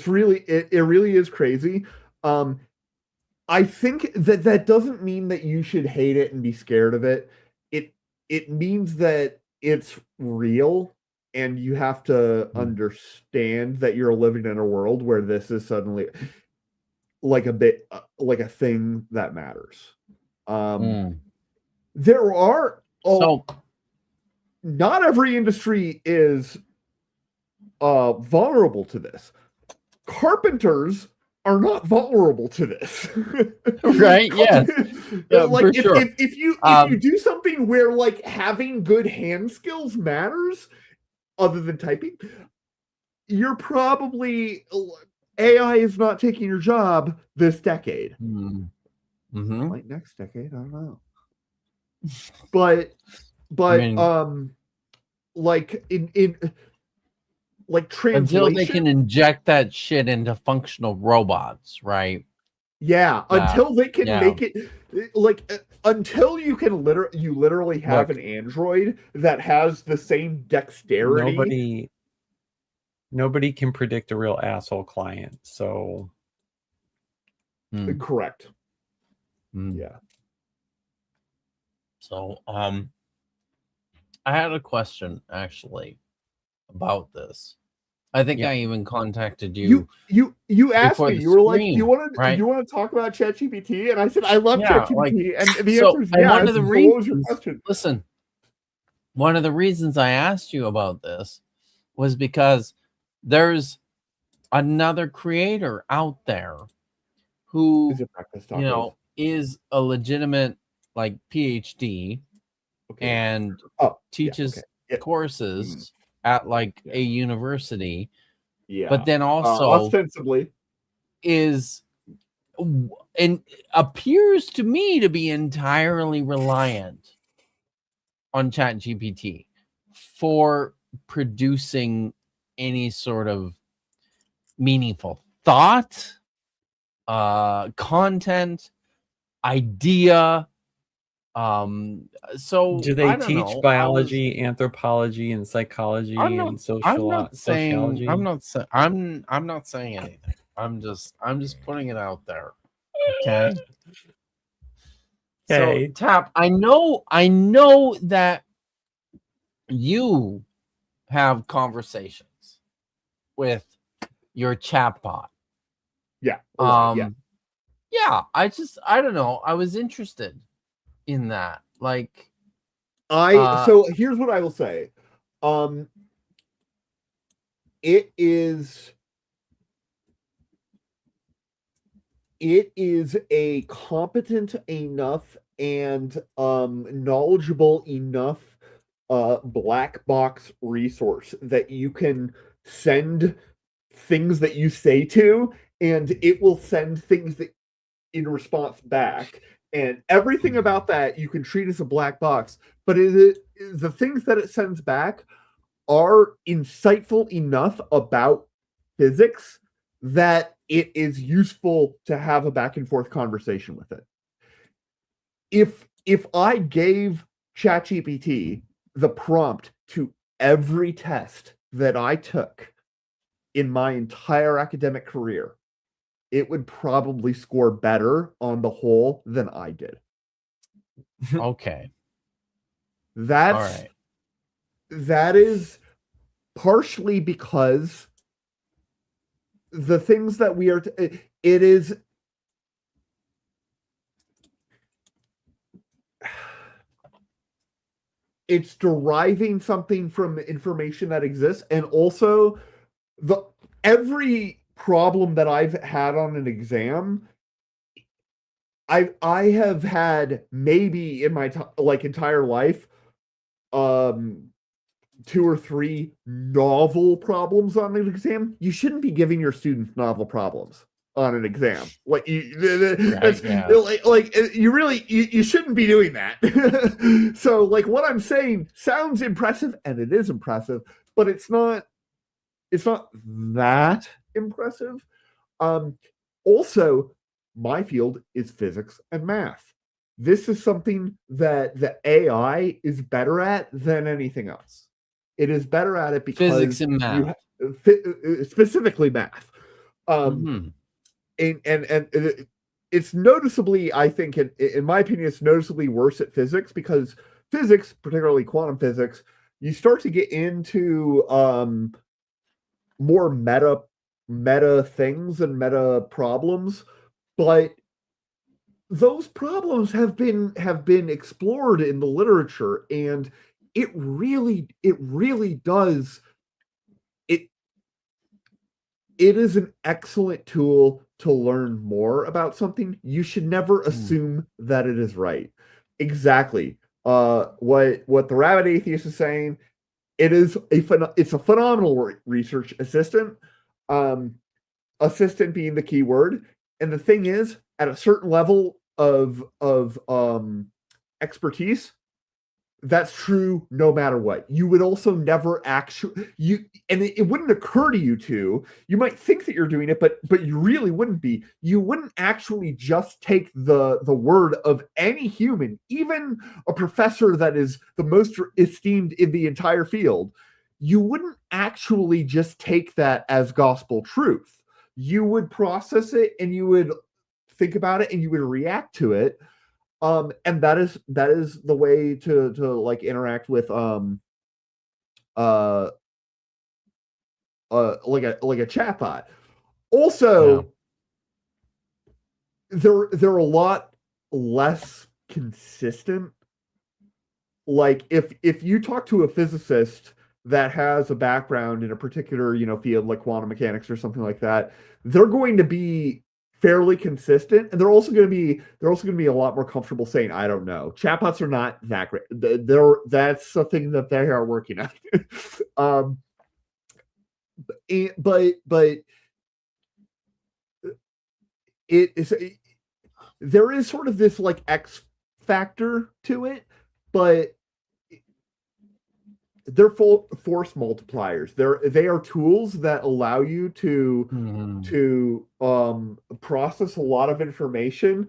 really is crazy. I think that doesn't mean that you should hate it and be scared of it. It means that it's real, and you have to understand that you're living in a world where this is suddenly like a thing that matters. There are not every industry is vulnerable to this. Carpenters are not vulnerable to this. Right? Yes. Like for if you do something where like having good hand skills matters other than typing, you're probably AI is not taking your job this decade. Like next decade, I don't know. But I mean, like in like translation, until they can inject that shit into functional robots, right? Yeah, until they can make it like until you can literally have an android that has the same dexterity. Nobody can predict a real asshole client. So correct. Yeah. So I had a question actually about this. I think I even contacted you. You asked me. You were like, stream, "You want to talk about ChatGPT?" And I said, "I love ChatGPT." And the answer is yes. One of the what was your question? Listen, one of the reasons I asked you about this was because there's another creator out there who is a legitimate like PhD and teaches courses at like a university, but then also ostensibly is and appears to me to be entirely reliant on ChatGPT for producing any sort of meaningful thought, content, idea. So do they teach biology, anthropology, and psychology and sociology? I'm not saying anything. I'm just putting it out there. Okay. So Tap, I know that you have conversations with your chatbot. Yeah. Yeah. I don't know. I was interested in that. Like, so here's what I will say. It is a competent enough and knowledgeable enough black box resource that you can send things that you say to, and it will send things that in response back. And everything about that you can treat as a black box, but the things that it sends back are insightful enough about physics that it is useful to have a back and forth conversation with it. If I gave ChatGPT the prompt to every test that I took in my entire academic career, it would probably score better on the whole than I did. Okay. That is partially because the things that we are it's deriving something from information that exists, and also every problem that I've had on an exam, I have had maybe in my entire life 2 or 3 novel problems on an exam. You shouldn't be giving your students novel problems on an exam. Like you shouldn't be doing that. So like what I'm saying sounds impressive, and it is impressive, but it's not that impressive. Also, my field is physics and math. This is something that the AI is better at than anything else. It is better at it because physics and math, specifically math. And it's noticeably, I think, in my opinion, it's noticeably worse at physics, because physics, particularly quantum physics, you start to get into more meta things and meta problems, but those problems have been explored in the literature, and it really does. It is an excellent tool to learn more about something. You should never assume that it is right. Exactly. What the Rabbit Atheist is saying, it's a phenomenal research assistant. Assistant being the key word. And the thing is, at a certain level of expertise, that's true no matter what. You would also never it wouldn't occur to you to. You might think that you're doing it, but you really wouldn't be. You wouldn't actually just take the word of any human, even a professor that is the most esteemed in the entire field. You wouldn't actually just take that as gospel truth. You would process it, and you would think about it, and you would react to it. And that is the way to like interact with like a chatbot. Also, they're a lot less consistent. Like if you talk to a physicist that has a background in a particular field like quantum mechanics or something like that, they're going to be fairly consistent, and they're also going to be a lot more comfortable saying I don't know. Chatbots are not that great. That's something that they are working on. But it is there is sort of this like X factor to it, but they're full force multipliers. They are tools that allow you to process a lot of information,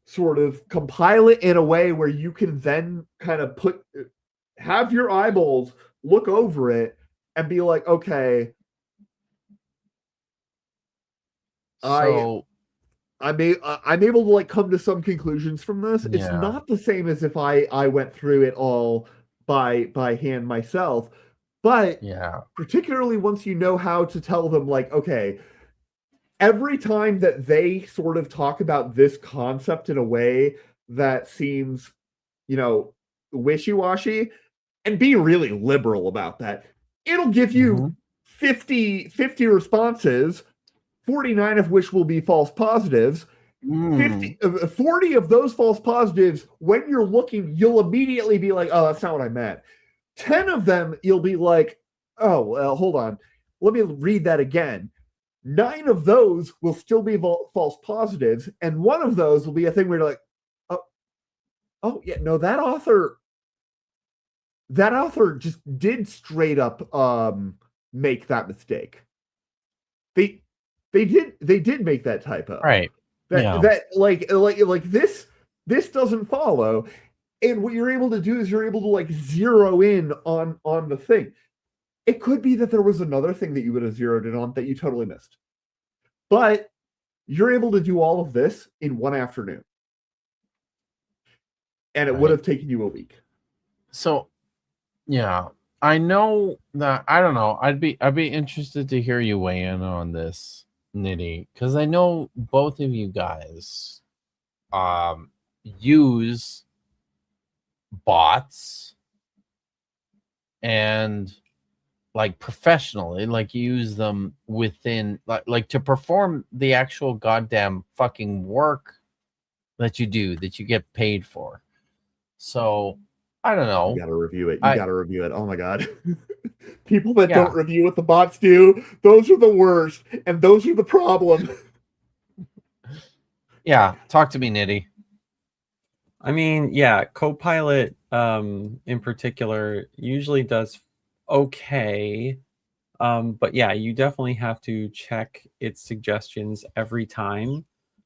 sort of compile it in a way where you can then kind of have your eyeballs look over it and be like, okay, So I'm able to like come to some conclusions from this. It's Yeah. not the same as if I went through it all by hand myself, but yeah, particularly once you know how to tell them, like, okay, every time that they sort of talk about this concept in a way that seems, wishy-washy, and be really liberal about that, it'll give you 50 responses, 49 of which will be false positives. 40 of those false positives, when you're looking, you'll immediately be like, oh, that's not what I meant. 10 of them, you'll be like, oh, well, hold on. Let me read that again. 9 of those will still be false positives, and 1 of those will be a thing where you're like, oh yeah, no, that author just did straight up make that mistake. They did make that typo. right. That like this doesn't follow, and what you're able to do is you're able to like zero in on the thing. It could be that there was another thing that you would have zeroed in on that you totally missed, but you're able to do all of this in one afternoon, and it would have taken you a week. So, yeah, I know that. I don't know. I'd be interested to hear you weigh in on this, Nitty, because I know both of you guys use bots and like professionally, like use them within like to perform the actual goddamn fucking work that you do, that you get paid for. So I don't know. You gotta review it. Gotta review it. Oh my god. People that don't review what the bots do, those are the worst, and those are the problem. Yeah, talk to me, Nitty. I mean, yeah, Copilot in particular usually does okay. But yeah, you definitely have to check its suggestions every time,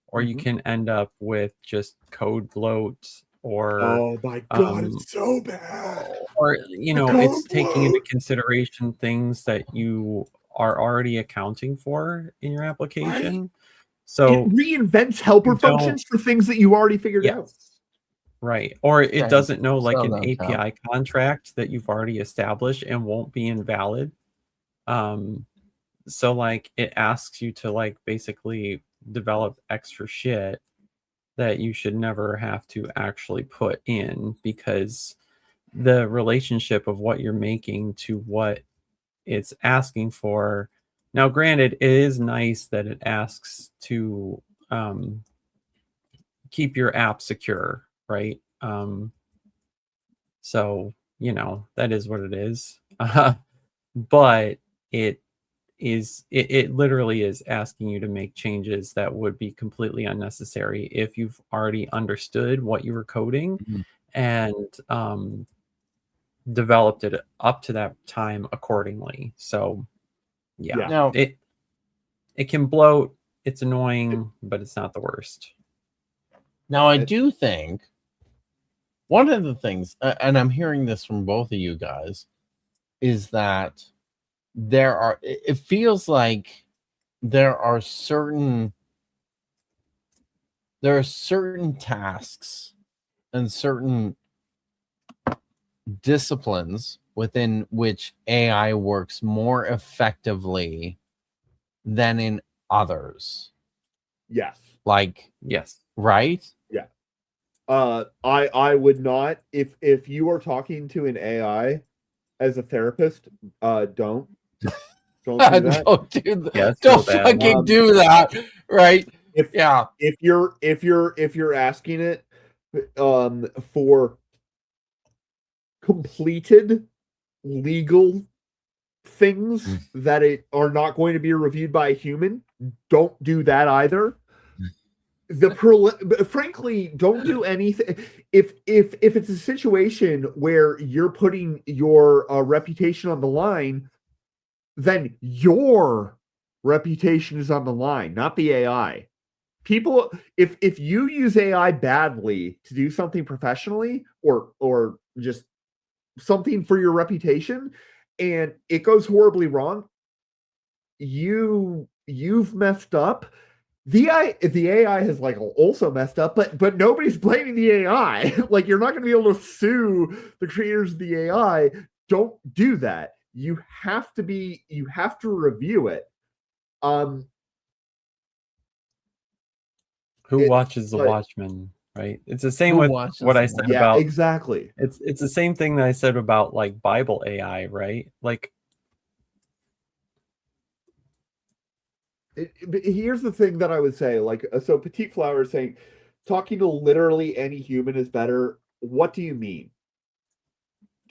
or you can end up with just code bloat, or oh my god, it's so bad. Or it's taking into consideration things that you are already accounting for in your application. Right. So it reinvents helper functions for things that you already figured out. Right. Or it doesn't know like So an that's how. API contract that you've already established and won't be invalid. So like it asks you to like basically develop extra shit that you should never have to actually put in, because the relationship of what you're making to what it's asking for. Now, granted, it is nice that it asks to keep your app secure, right? So, that is what it is. But it literally is asking you to make changes that would be completely unnecessary if you've already understood what you were coding and developed it up to that time accordingly. So yeah. Now, it can bloat, it's annoying, but it's not the worst. Now, I do think one of the things, and I'm hearing this from both of you guys, is that it feels like there are certain tasks and certain disciplines within which AI works more effectively than in others. Yes. Like, yes. Right? Yeah. I would not, if you are talking to an AI as a therapist, don't do that. Don't fucking do that, right? if you're asking it for completed legal things that are not going to be reviewed by a human, don't do that either. Frankly, don't do anything. If it's a situation where you're putting your reputation on the line, then your reputation is on the line, not the AI. People, if you use AI badly to do something professionally or just something for your reputation, and it goes horribly wrong, you've messed up. The AI has like also messed up, but nobody's blaming the AI. Like, you're not going to be able to sue the creators of the AI. Don't do that. You have to review it. Who watches the Watchmen, right? It's the same with what I said about exactly. It's the same thing that I said about like Bible AI, right? Like, here's the thing that I would say, like, so Petite Flower is saying talking to literally any human is better. What do you mean?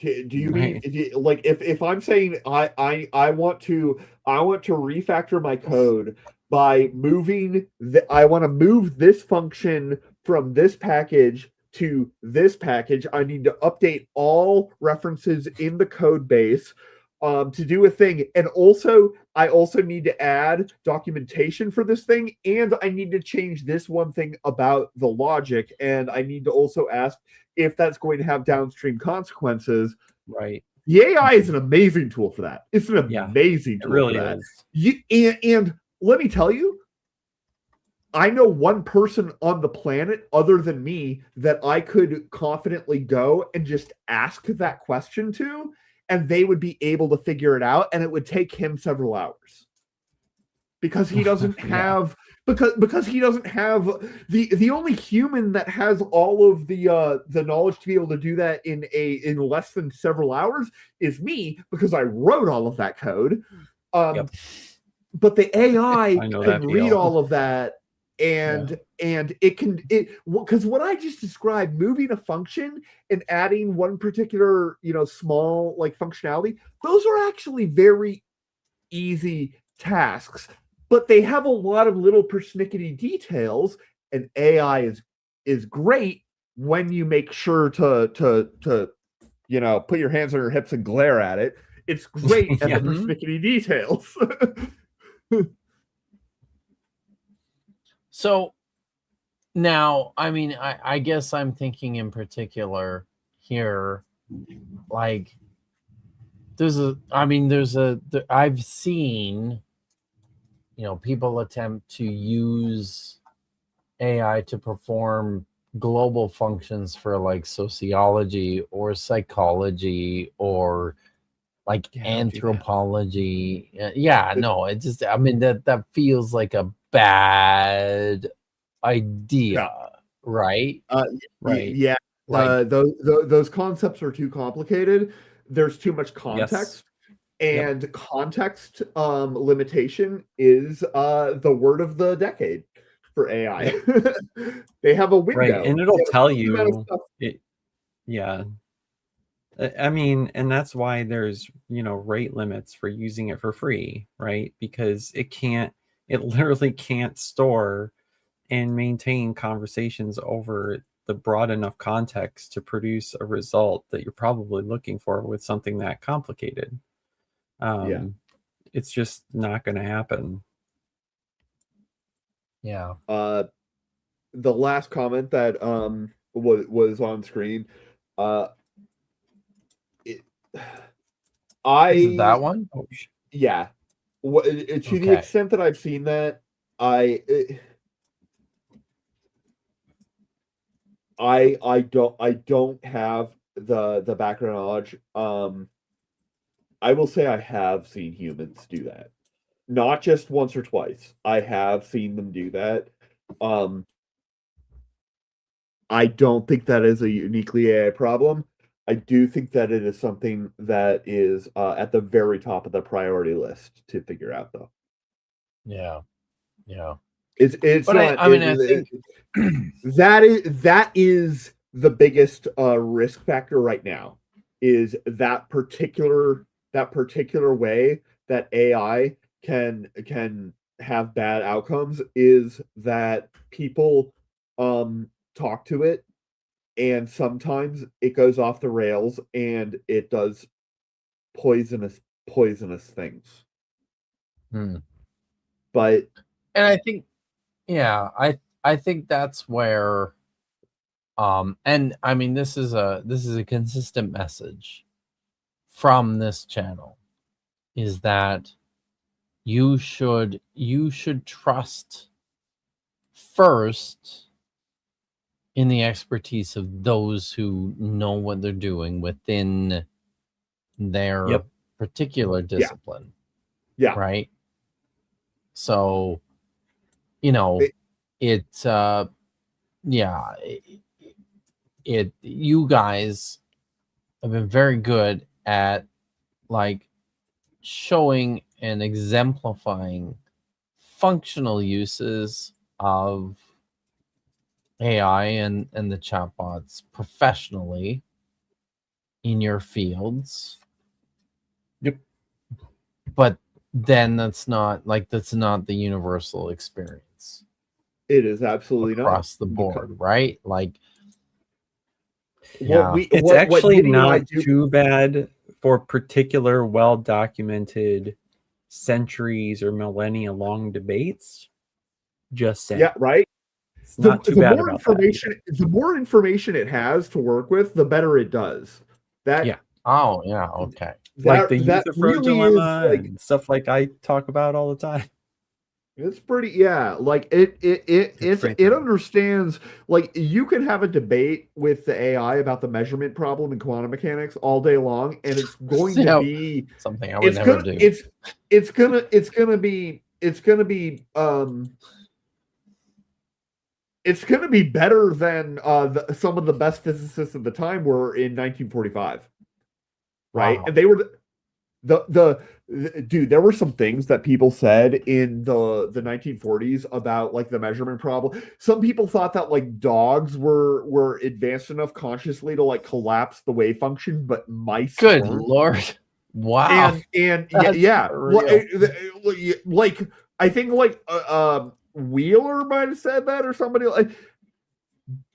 Do you mean like if I'm saying I want to refactor my code by moving I want to move this function from this package to this package, I need to update all references in the code base to do a thing, and I also need to add documentation for this thing, and I need to change this one thing about the logic, and I need to also ask if that's going to have downstream consequences. Right. The AI is an amazing tool for that. It's an amazing tool really for that. is. And let me tell you, I know one person on the planet other than me that I could confidently go and just ask that question to, and they would be able to figure it out, and it would take him several hours. Because he doesn't have because he doesn't have the only human that has all of the knowledge to be able to do that in less than several hours is me, because I wrote all of that code. But the AI can read all of that, and it can because what I just described, moving a function and adding one particular small like functionality, those are actually very easy tasks, but they have a lot of little persnickety details, and AI is great when you make sure to put your hands on your hips and glare at it. It's great at the persnickety details. So now, I mean, I guess I'm thinking in particular here, like I've seen, people attempt to use AI to perform global functions for like sociology or psychology or like anthropology. That feels like a bad idea, right? Right. Yeah. Those concepts are too complicated. There's too much context. And context limitation is the word of the decade for AI. They have a window. Right, and it'll tell you. I mean, and that's why there's, rate limits for using it for free, right? Because it literally can't store and maintain conversations over the broad enough context to produce a result that you're probably looking for with something that complicated. It's just not going to happen. Yeah. The last comment that was on screen, Is it that one? Yeah. To the extent that I've seen that, I don't have the background knowledge. I will say I have seen humans do that. Not just once or twice. I have seen them do that. I don't think that is a uniquely AI problem. I do think that it is something that is at the very top of the priority list to figure out, though. Yeah. It's But not. I mean, I think that is the biggest risk factor right now. Is that particular way that AI can have bad outcomes, is that people talk to it, and sometimes it goes off the rails and it does poisonous things. But and I think, yeah, I think that's where, and I mean, this is a consistent message from this channel, is that you should trust first in the expertise of those who know what they're doing within their particular discipline. Yeah. Right. So, you know, you guys have been very good at like showing and exemplifying functional uses of AI and the chatbots professionally in your fields. Yep. But then that's not the universal experience. It is absolutely across the board, right? Like, it's actually not too bad for particular well-documented centuries or millennia long debates. Just saying. Yeah, right. It's not too bad about that. The more information it has to work with, the better it does. Yeah. Oh, yeah. Okay. Like the Euthyphro dilemma and stuff like I talk about all the time. It's pretty, like it understands, like you can have a debate with the AI about the measurement problem in quantum mechanics all day long, and it's going to be something I would never do. It's gonna be better than some of the best physicists at the time were in 1945, right? Wow. And they were dude, there were some things that people said in the 1940s about like the measurement problem. Some people thought that like dogs were advanced enough consciously to like collapse the wave function, but mice Good weren't. Lord. Wow. And like I think like Wheeler might have said that, or somebody like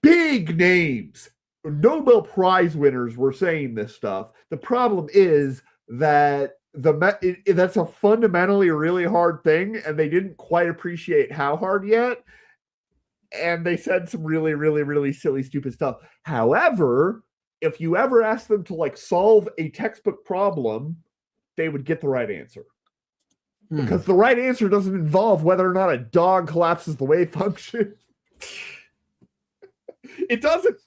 big names, Nobel Prize winners were saying this stuff. The problem is that that's a fundamentally really hard thing, and they didn't quite appreciate how hard yet, and they said some really, really, really silly, stupid stuff. However, if you ever ask them to like solve a textbook problem, they would get the right answer. Because the right answer doesn't involve whether or not a dog collapses the wave function. It doesn't.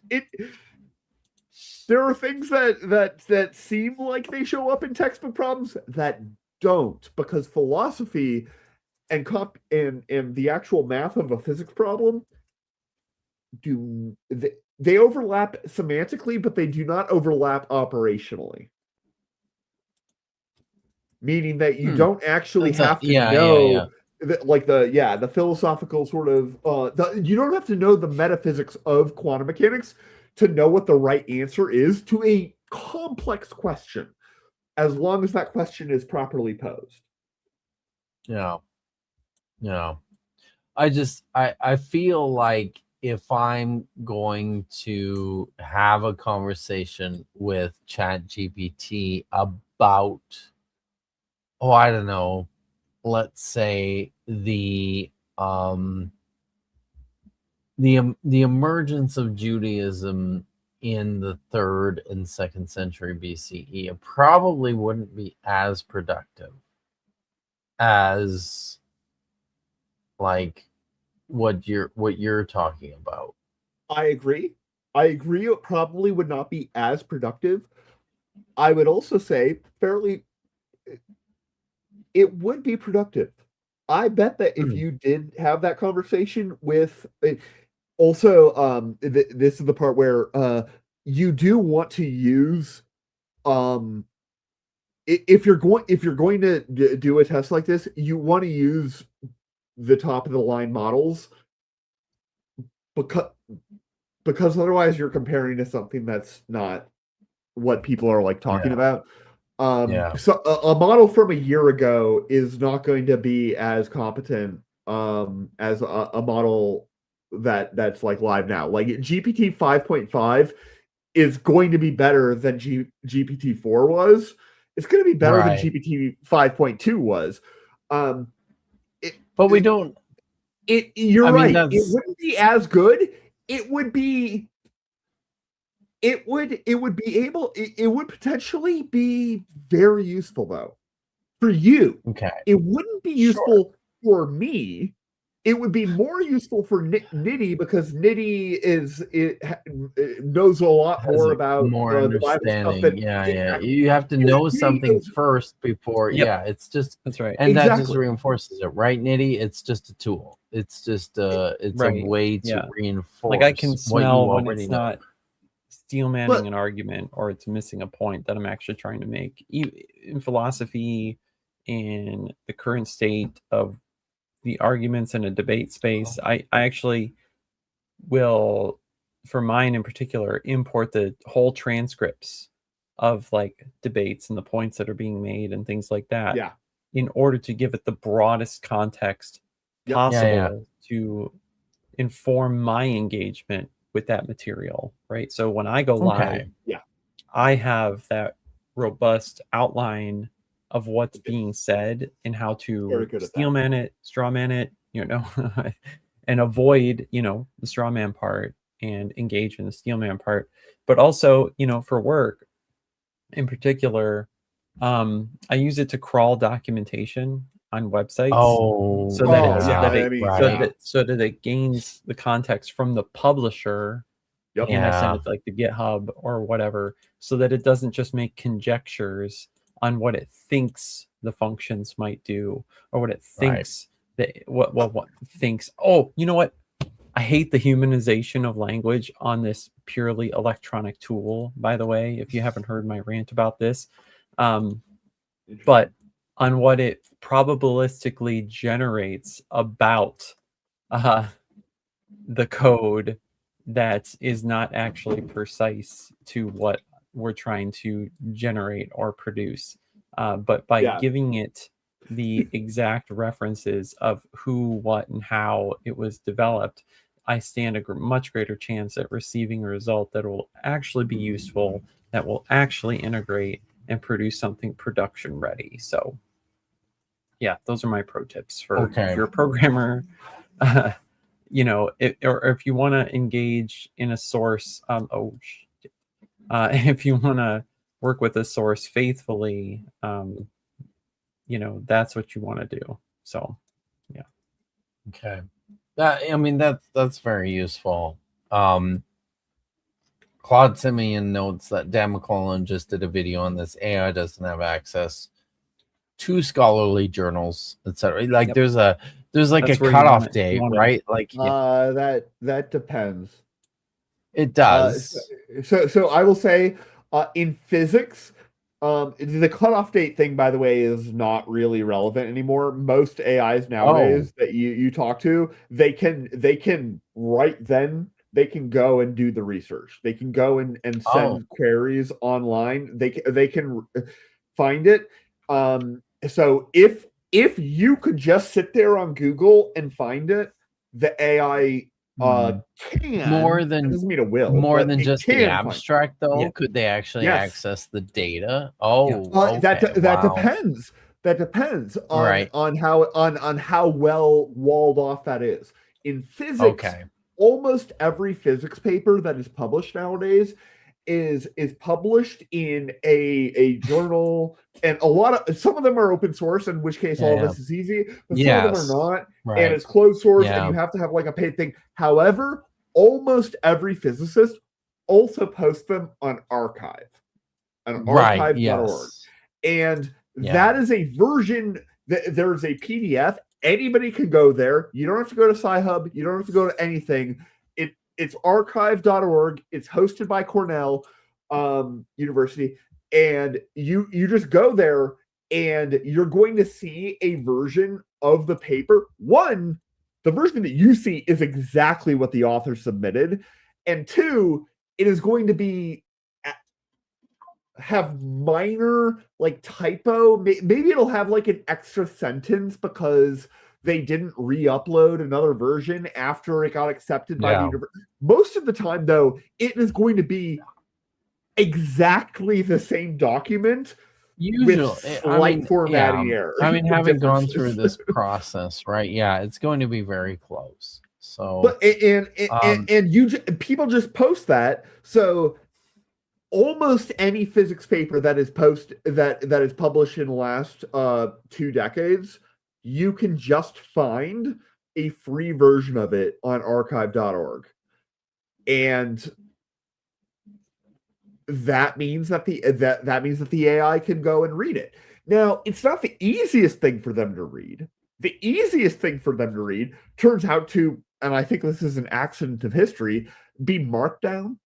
There are things that seem like they show up in textbook problems that don't, because philosophy and the actual math of a physics problem they overlap semantically, but they do not overlap operationally. Meaning that you don't actually have to know the philosophical sort of you don't have to know the metaphysics of quantum mechanics to know what the right answer is to a complex question, as long as that question is properly posed. Yeah. I feel like if I'm going to have a conversation with ChatGPT about, I don't know, let's say the emergence of Judaism in the 3rd and 2nd century BCE, it probably wouldn't be as productive as like what you're talking about. I agree. It probably would not be as productive. I would also say it would be productive. I bet that if you did have that conversation with also this is the part where you do want to use if you're going to do a test like this, you want to use the top of the line models, because otherwise you're comparing to something that's not what people are like talking about. So a model from a year ago is not going to be as competent as a model that's like live now. Like GPT 5.5 is going to be better than GPT 4 was. It's going to be better than GPT 5.2 was. But we don't. You're right. It wouldn't be as good. It would be. It would potentially be very useful though for you. Okay. It wouldn't be useful for me. It would be more useful for Nitty because Nitty knows a lot more about more understanding. You have to know something first before. Yep. It's just that's right, and that just reinforces it, right, Nitty? It's just a tool. It's just a way to reinforce. Like I can smell when it's know. not steel manning an argument or it's missing a point that I'm actually trying to make. In philosophy, in the current state of the arguments in a debate space, I actually will, for mine in particular, import the whole transcripts of like debates and the points that are being made and things like that in order to give it the broadest context possible to inform my engagement with that material, right? So when I go live, I have that robust outline of what's being said and how to steel man it, straw man it, and avoid, the straw man part and engage in the steel man part. But also, for work in particular, I use it to crawl documentation on websites. So that it gains the context from the publisher. And I send it to like the GitHub or whatever, so that it doesn't just make conjectures on what it thinks the functions might do or what it thinks that what thinks. Oh, you know what? I hate the humanization of language on this purely electronic tool, by the way, if you haven't heard my rant about this. But on what it probabilistically generates about the code that is not actually precise to what we're trying to generate or produce, but by giving it the exact references of who, what, and how it was developed, I stand a much greater chance at receiving a result that will actually be useful, that will actually integrate and produce something production ready. So those are my pro tips for if you're a programmer, or if you want to engage in a source. If you want to work with a source faithfully, that's what you want to do. So, Okay. That's very useful. Claude Simeon notes that Dan McClellan just did a video on this. AI doesn't have access to scholarly journals, etc. Like there's like a cutoff date, right? Like that depends. It does. So I will say, in physics, the cutoff date thing, by the way, is not really relevant anymore. Most AIs nowadays that you talk to, they can right then they can go and do the research. They can go and send queries online. They can find it. So if you could just sit there on Google and find it, the AI can more than doesn't mean it will more than just the abstract though. Could they actually access the data? That depends. That depends on how well walled off that is. In physics, almost every physics paper that is published nowadays is published in a journal, and some of them are open source, in which case all this is easy, but some of them are not, and it's closed source, and you have to have like a paid thing. However, almost every physicist also posts them on archive, archive.org. And that is a version, there's a PDF. Anybody can go there. You don't have to go to Sci-Hub. You don't have to go to anything. It's archive.org. It's hosted by Cornell University. And you just go there and you're going to see a version of the paper, one, the version that you see is exactly what the author submitted, and two, it is going to be have minor like typo. Maybe it'll have like an extra sentence because they didn't re-upload another version after it got accepted by the university. Most of the time, though, it is going to be exactly the same document with slight formatting error. I mean, having gone through this process, right? Yeah, it's going to be very close. So, but and people just post that. So almost any physics paper that is that is published in the last 2 decades, you can just find a free version of it on archive.org. And that means that the AI can go and read it. Now, it's not the easiest thing for them to read. The easiest thing for them to read turns out to, and I think this is an accident of history, be Markdown.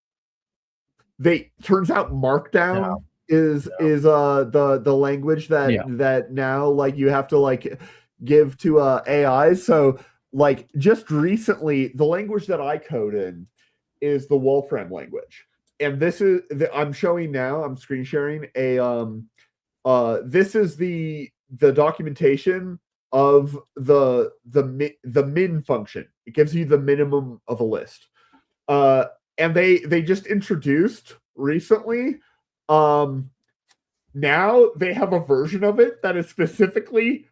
Turns out Markdown is the language that now like you have to like give to AI. So like just recently, the language that I code in is the Wolfram language. And this is I'm showing now, I'm screen sharing this is the documentation of the min function. It gives you the minimum of a list. And they just introduced recently, now they have a version of it that is specifically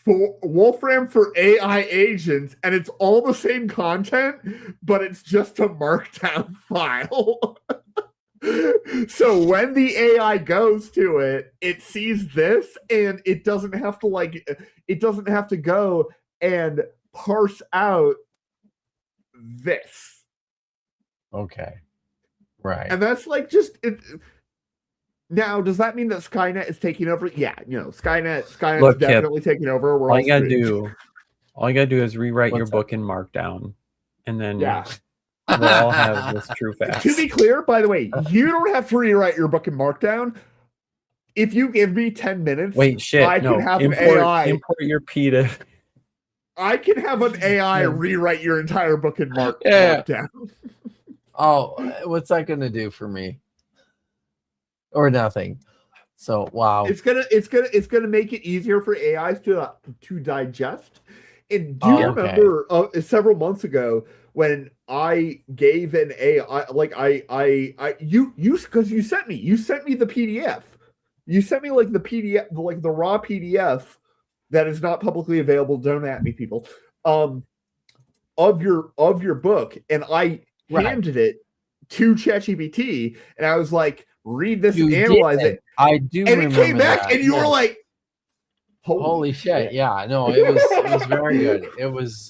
for Wolfram for AI agents, and it's all the same content, but it's just a markdown file. So when the AI goes to it, it sees this, and it doesn't have to go and parse out this. Okay. Right. And that's like just it. Now, does that mean that Skynet is taking over? Yeah, Skynet's definitely taking over. All you gotta do is rewrite your book in Markdown, and then we'll all have this true fact. To be clear, by the way, you don't have to rewrite your book in Markdown. If you give me 10 minutes, I can have an AI import your PETA. I can have an AI rewrite your entire book in Markdown. Oh, what's that going to do for me? Or nothing. So wow, it's gonna make it easier for AIs to digest. And do you remember several months ago when I gave an AI because you sent me the PDF. You sent me like the PDF, like the raw PDF that is not publicly available. Don't at me, people. Of your book, and I handed it to ChatGPT, and I was like, read this and analyze it. I do, and it came back, and you were like, "Holy shit!" Yeah, no, it was very good. It was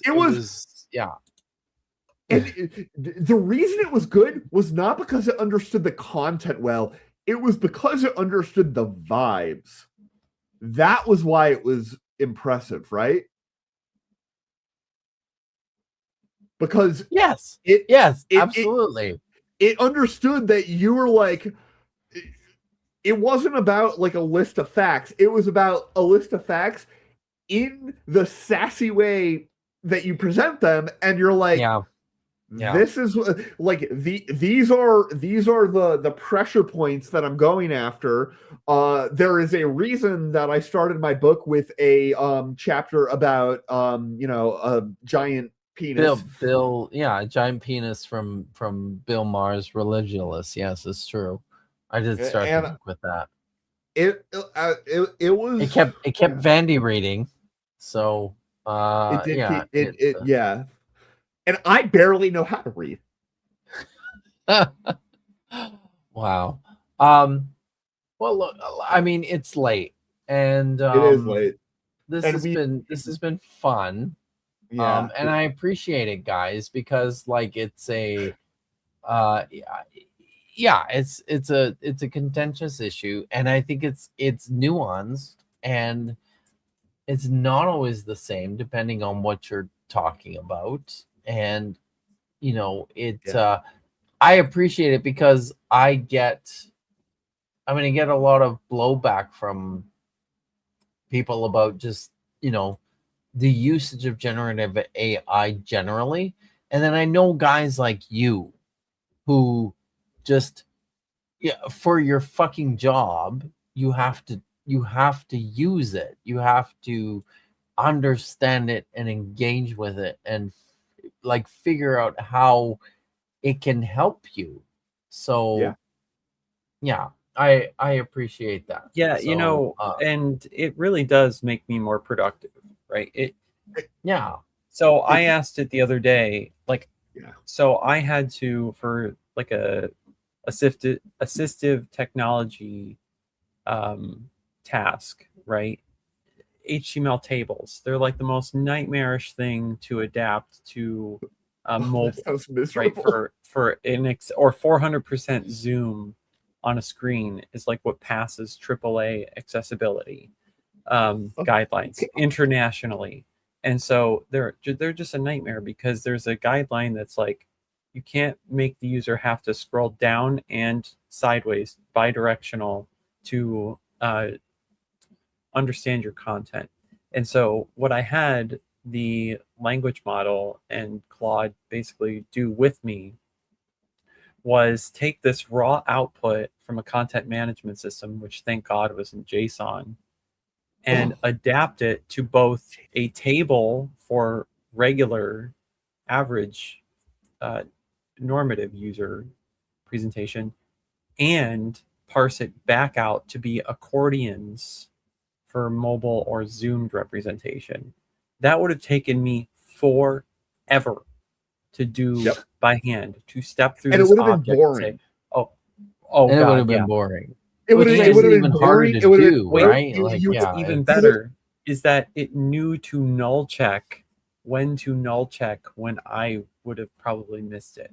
yeah. And the reason it was good was not because it understood the content well; it was because it understood the vibes. That was why it was impressive, right? Because absolutely. It understood that you were like, it wasn't about like a list of facts. It was about a list of facts in the sassy way that you present them, and you're like, this is like these are the pressure points that I'm going after. There is a reason that I started my book with a chapter about a giant penis. Giant penis from Bill Maher's Religions. Yes, it's true. I did start the book with that. It was it kept Vandy reading, so and I barely know how to read. Wow. Well, look, I mean, it's late, and it is late. This has been fun. Yeah. And I appreciate it, guys, because like it's a it's a contentious issue, and I think it's nuanced, and it's not always the same depending on what you're talking about. And I appreciate it because I'm going to get a lot of blowback from people about just the usage of generative AI generally. And then I know guys like you who just, yeah, for your fucking job, you have to use it. You have to understand it and engage with it and like figure out how it can help you. So yeah, I appreciate that. Yeah, So, and it really does make me more productive, right? Yeah. So I asked it the other day, like, so I had to, for like a assistive technology task, right? HTML tables. They're like the most nightmarish thing to adapt to mobile, Sounds right? miserable. For or 400% zoom on a screen is like what passes AAA accessibility guidelines internationally. And so they're just a nightmare because there's a guideline that's like you can't make the user have to scroll down and sideways bidirectional to understand your content. And so what I had the language model and Claude basically do with me was take this raw output from a content management system, which thank God was in JSON, and adapt it to both a table for regular average normative user presentation and parse it back out to be accordions for mobile or zoomed representation. That would have taken me forever to do by hand, to step through And it this would have been object boring. and say, oh and it God, would have been yeah. boring. It would Which have makes it been even harder boring. to It would have do, been right? What's even better is that it knew to null check when to null check when I would have probably missed it.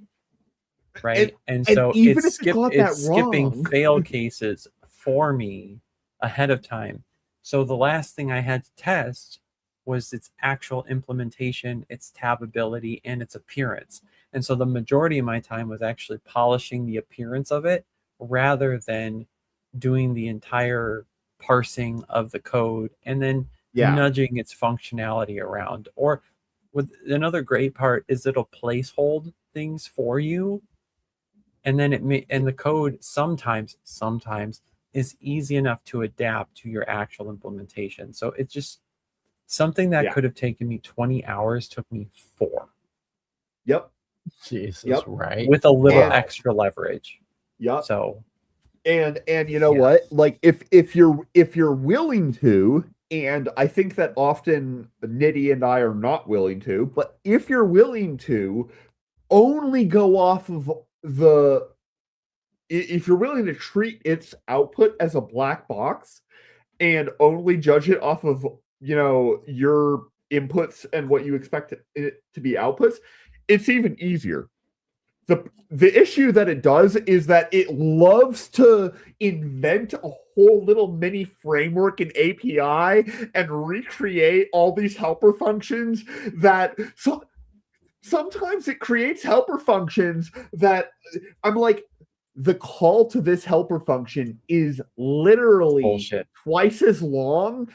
Right. And so even if it got that skipping wrong, fail cases for me ahead of time. So the last thing I had to test was its actual implementation, its tabability, and its appearance. And so the majority of my time was actually polishing the appearance of it rather than doing the entire parsing of the code and then nudging its functionality around. Or with another great part is it'll placehold things for you, and then and the code sometimes is easy enough to adapt to your actual implementation. So it's just something that could have taken me 20 hours took me 4. Yep. Jesus, right? With a little extra leverage. Yep. So and you know what? Like if you're willing to, and I think that often Nitty and I are not willing to, but if you're willing to only go off of if you're willing to treat its output as a black box and only judge it off of, your inputs and what you expect it to be outputs, it's even easier. The issue that it does is that it loves to invent a whole little mini framework and API and recreate all these helper functions that sometimes it creates helper functions that I'm like, the call to this helper function is literally twice as long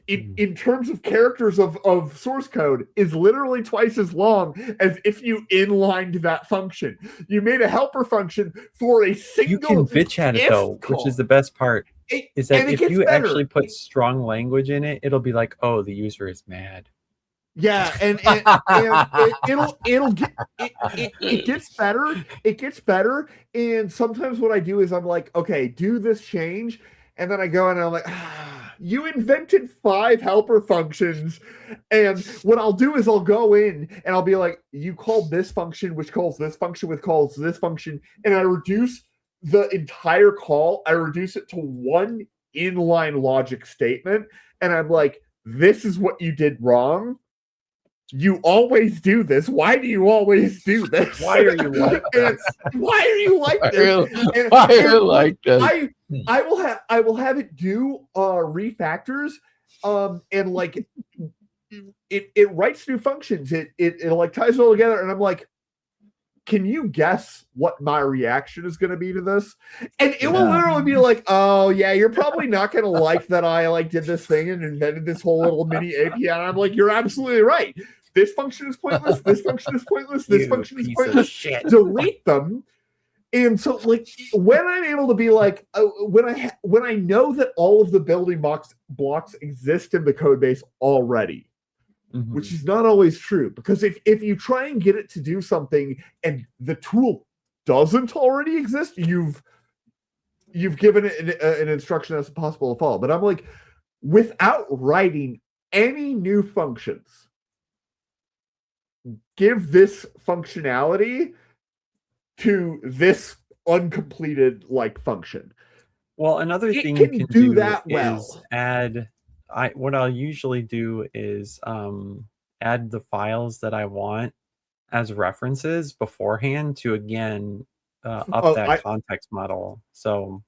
in terms of characters of source code, is literally twice as long as if you inlined that function. You made a helper function for a single. You can bitch at it though, which is the best part. Is that if you actually put strong language in it, it'll be like, oh, the user is mad. Yeah, and it gets better. It gets better. And sometimes what I do is I'm like, okay, do this change, and then I go and I'm like, you invented 5 helper functions, and what I'll do is I'll go in and I'll be like, you called this function, which calls this function, which calls this function, and I reduce the entire call. I reduce it to one inline logic statement, and I'm like, this is what you did wrong. You always do this. Why do you always do this? Why are you like this? Why are you like this? Why are you like this? I will have it do refactors, and like it writes new functions. It like ties it all together, and I'm like, can you guess what my reaction is going to be to this? And it will literally be like, oh yeah, you're probably not going to like that I like did this thing and invented this whole little mini API. And I'm like, you're absolutely right. This function is pointless. This function is pointless. This function is pointless. Delete them. And so, like, when I'm able to be like, when I know that all of the building blocks exist in the code base already, which is not always true, because if you try and get it to do something and the tool doesn't already exist, you've given it an instruction that's impossible to follow. But I'm like, without writing any new functions, give this functionality to this uncompleted like function. Well, another thing you can do that is add. What I'll usually do is add the files that I want as references beforehand to again up that context model. So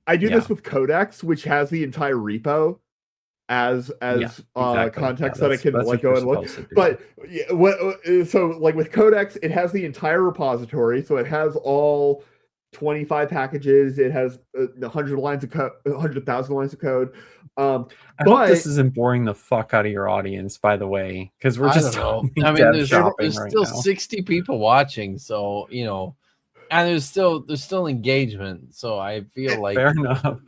I do this with Codex, which has the entire repo as context that I can like go and look. But so like with Codex, it has the entire repository, so it has all 25 packages. It has 100 lines of code, 100,000 lines of code. I hope this isn't boring the fuck out of your audience, by the way, because we're just talking. I mean, there's still right 60 people watching, so you know, and there's still engagement. So I feel like fair enough.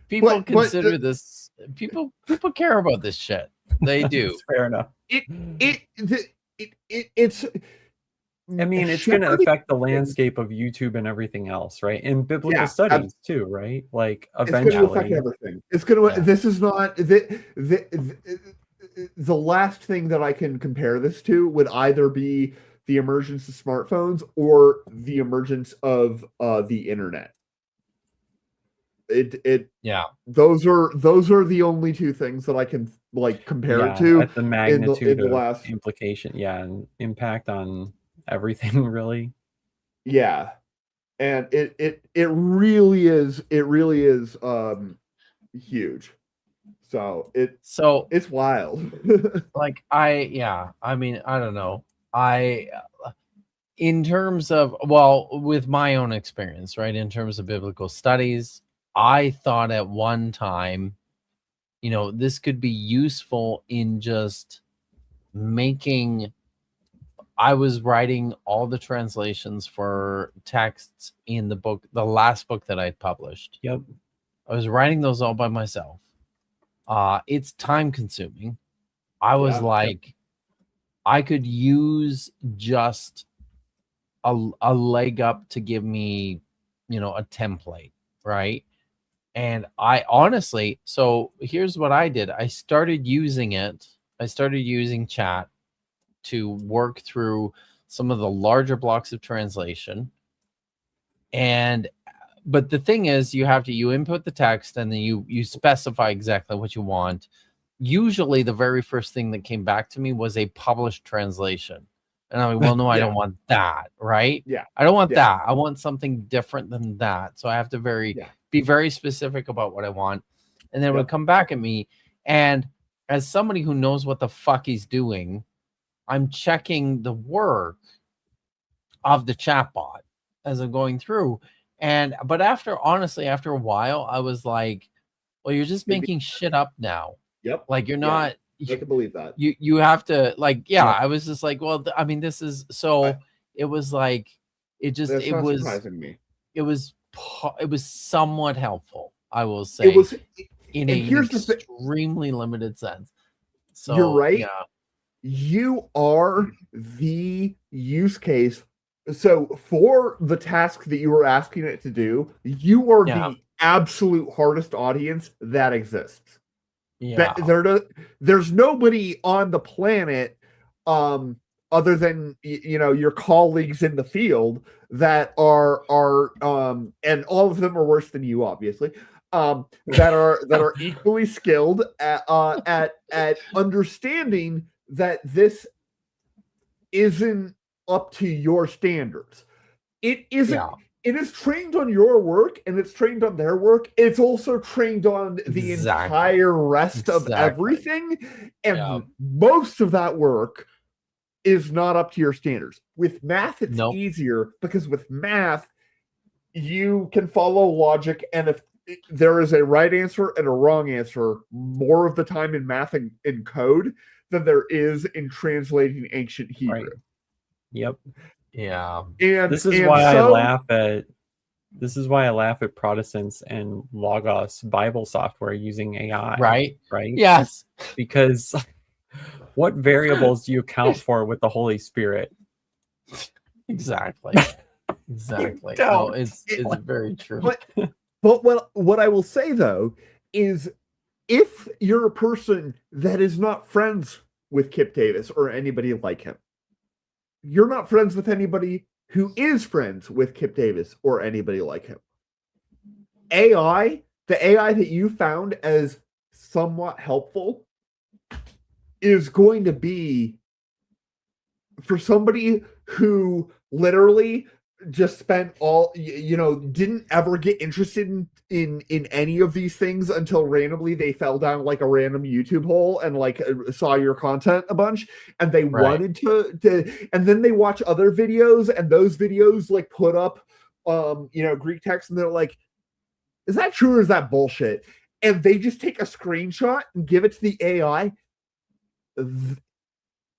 People consider this. People care about this shit. They do. Fair enough. It's. I mean, it's going to affect the landscape of YouTube and everything else, right? And biblical studies too, right? Like eventually, it's going to affect everything. It's going to. This is not the last thing that I can compare this to would either be the emergence of smartphones or the emergence of the internet. Those are the only two things that I can like compare it to at the magnitude in the last implication, and impact on everything really. Yeah, and it really is huge. So it's wild. Like I mean, I don't know. In terms of, well, with my own experience, right, in terms of biblical studies, I thought at one time, you know, this could be useful in just making. I was writing all the translations for texts in the book, the last book that I published. Yep. I was writing those all by myself. It's time consuming. I was I could use just a leg up to give me, you know, a template, right? And I honestly, so here's what I did. I started using it. I started using chat to work through some of the larger blocks of translation. But the thing is, you input the text and then you specify exactly what you want. Usually the very first thing that came back to me was a published translation. And I'm like, well, no, I don't want that, right? Yeah. I don't want that. I want something different than that. So I have to be very specific about what I want. And then it would come back at me. And as somebody who knows what the fuck he's doing, I'm checking the work of the chatbot as I'm going through. But after a while, I was like, well, you're just making shit up now. Yep. Like you're not. I can believe that. You have to I was just like, well, I mean, this is so. It was like it was surprising me. It was somewhat helpful, I will say. It was in an extremely limited sense. So you're right. Yeah. You are the use case. So for the task that you were asking it to do, you are the absolute hardest audience that exists. Yeah. There's nobody on the planet other than your colleagues in the field that are and all of them are worse than you, obviously. That are equally skilled at understanding that this isn't up to your standards. It isn't. Yeah. It is trained on your work and it's trained on their work. It's also trained on the entire rest of everything. And most of that work is not up to your standards. With math, it's Nope. easier because with math, you can follow logic, and if there is a right answer and a wrong answer more of the time in math and in code than there is in translating ancient Hebrew. Right. Yep. Yeah. And This is and why I so- laugh at Protestants and Logos Bible software using AI. Right. Right. Yes. Because what variables do you account for with the Holy Spirit? Exactly. Exactly. You No, don't. it's very true. But what I will say though is, if you're a person that is not friends with Kip Davis or anybody like him, you're not friends with anybody who is friends with Kip Davis or anybody like him. The AI that you found as somewhat helpful is going to be for somebody who literally just spent didn't ever get interested in any of these things until randomly they fell down like a random YouTube hole and like saw your content a bunch, and they wanted to and then they watch other videos, and those videos like put up Greek text, and they're like, is that true or is that bullshit? And they just take a screenshot and give it to the AI.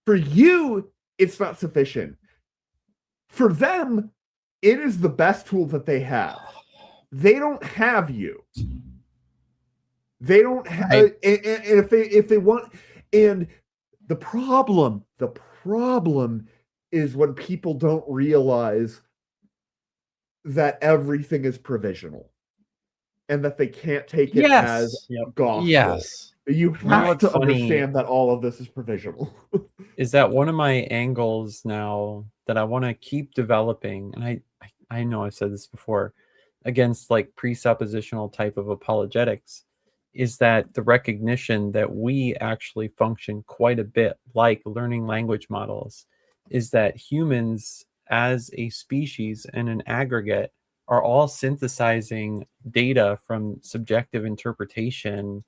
For you, it's not sufficient. For them, it is the best tool that they have. They don't have you. They don't have, and if they want, and the problem is when people don't realize that everything is provisional, and that they can't take it as gospel. Yes. You You know have what's to funny understand that all of this is provisional. is that one of my angles now that I want to keep developing, and I know I've said this before, against like presuppositional type of apologetics, is that the recognition that we actually function quite a bit like learning language models, is that humans as a species and an aggregate are all synthesizing data from subjective interpretation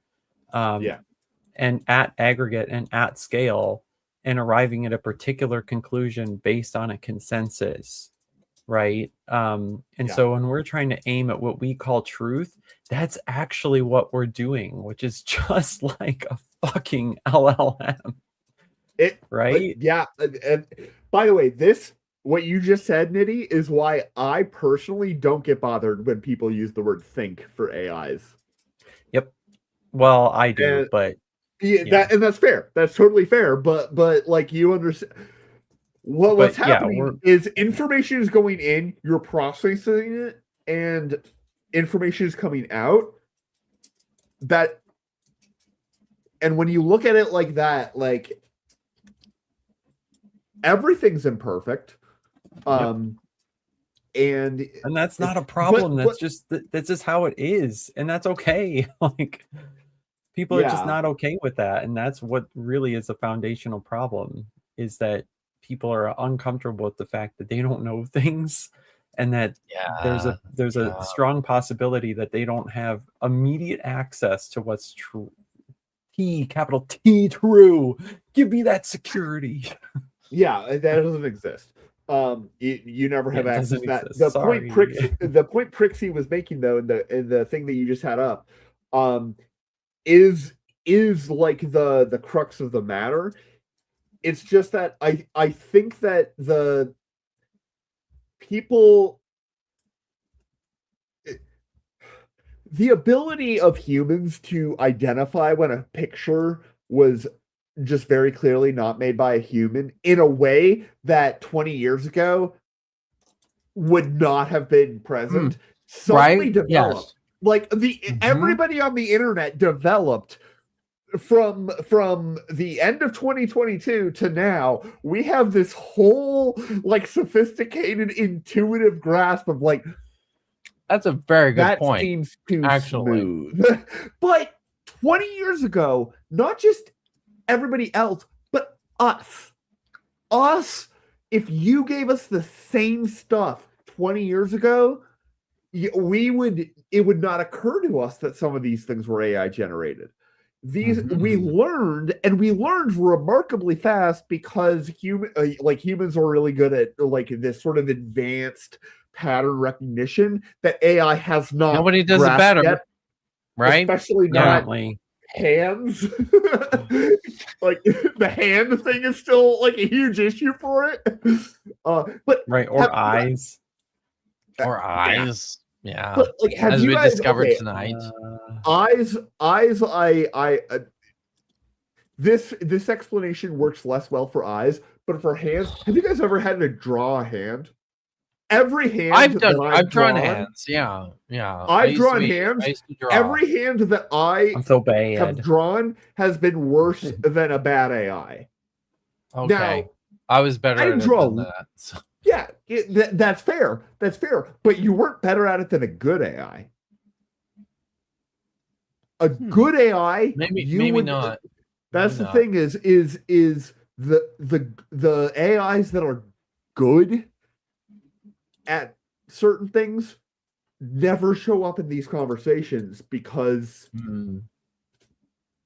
and at aggregate and at scale, and arriving at a particular conclusion based on a consensus, right? So when we're trying to aim at what we call truth, that's actually what we're doing, which is just like a fucking LLM. Right? And by the way, what you just said, Nitty, is why I personally don't get bothered when people use the word think for AIs. Yep. Well, I do, but and that's fair. That's totally fair. But like, you understand what's happening is information is going in, you're processing it, and information is coming out. And when you look at it like that, like, everything's imperfect. And that's not a problem. That's just how it is, and that's okay. Like, people are just not okay with that, and that's what really is a foundational problem, is that people are uncomfortable with the fact that they don't know things, and that there's a strong possibility that they don't have immediate access to what's true. Capital T, true. Give me that security. That doesn't exist. You never have access to that. The point Prixie was making, though, in the thing that you just had up, is like the crux of the matter. It's just that I think that the people, the ability of humans to identify when a picture was just very clearly not made by a human in a way that 20 years ago would not have been present, suddenly developed. Like everybody on the internet developed from the end of 2022 to now. We have this whole like sophisticated, intuitive grasp of like, that's a very good point. That seems too smooth. But 20 years ago, not just everybody else, but us, if you gave us the same stuff 20 years ago, it would not occur to us that some of these things were AI generated. these we learned remarkably fast because humans are really good at like this sort of advanced pattern recognition that AI has not. Nobody does it grasped better, yet, right? especially not hands. Like the hand thing is still like a huge issue for it. But right, or eyes. Or eyes. Yeah. But like, have as you we guys, discovered okay, tonight. Eyes. This explanation works less well for eyes, but for hands, have you guys ever had to draw a hand? Every hand I've drawn hands. Yeah, yeah. I've drawn hands. Every hand that I'm so have bad. drawn has been worse than a bad AI. Okay, Now, I was better I at didn't it draw. than that. So. Yeah, that's fair. That's fair. But you weren't better at it than a good AI. A good AI, maybe not. That's maybe the not. thing is the AIs that are good at certain things never show up in these conversations because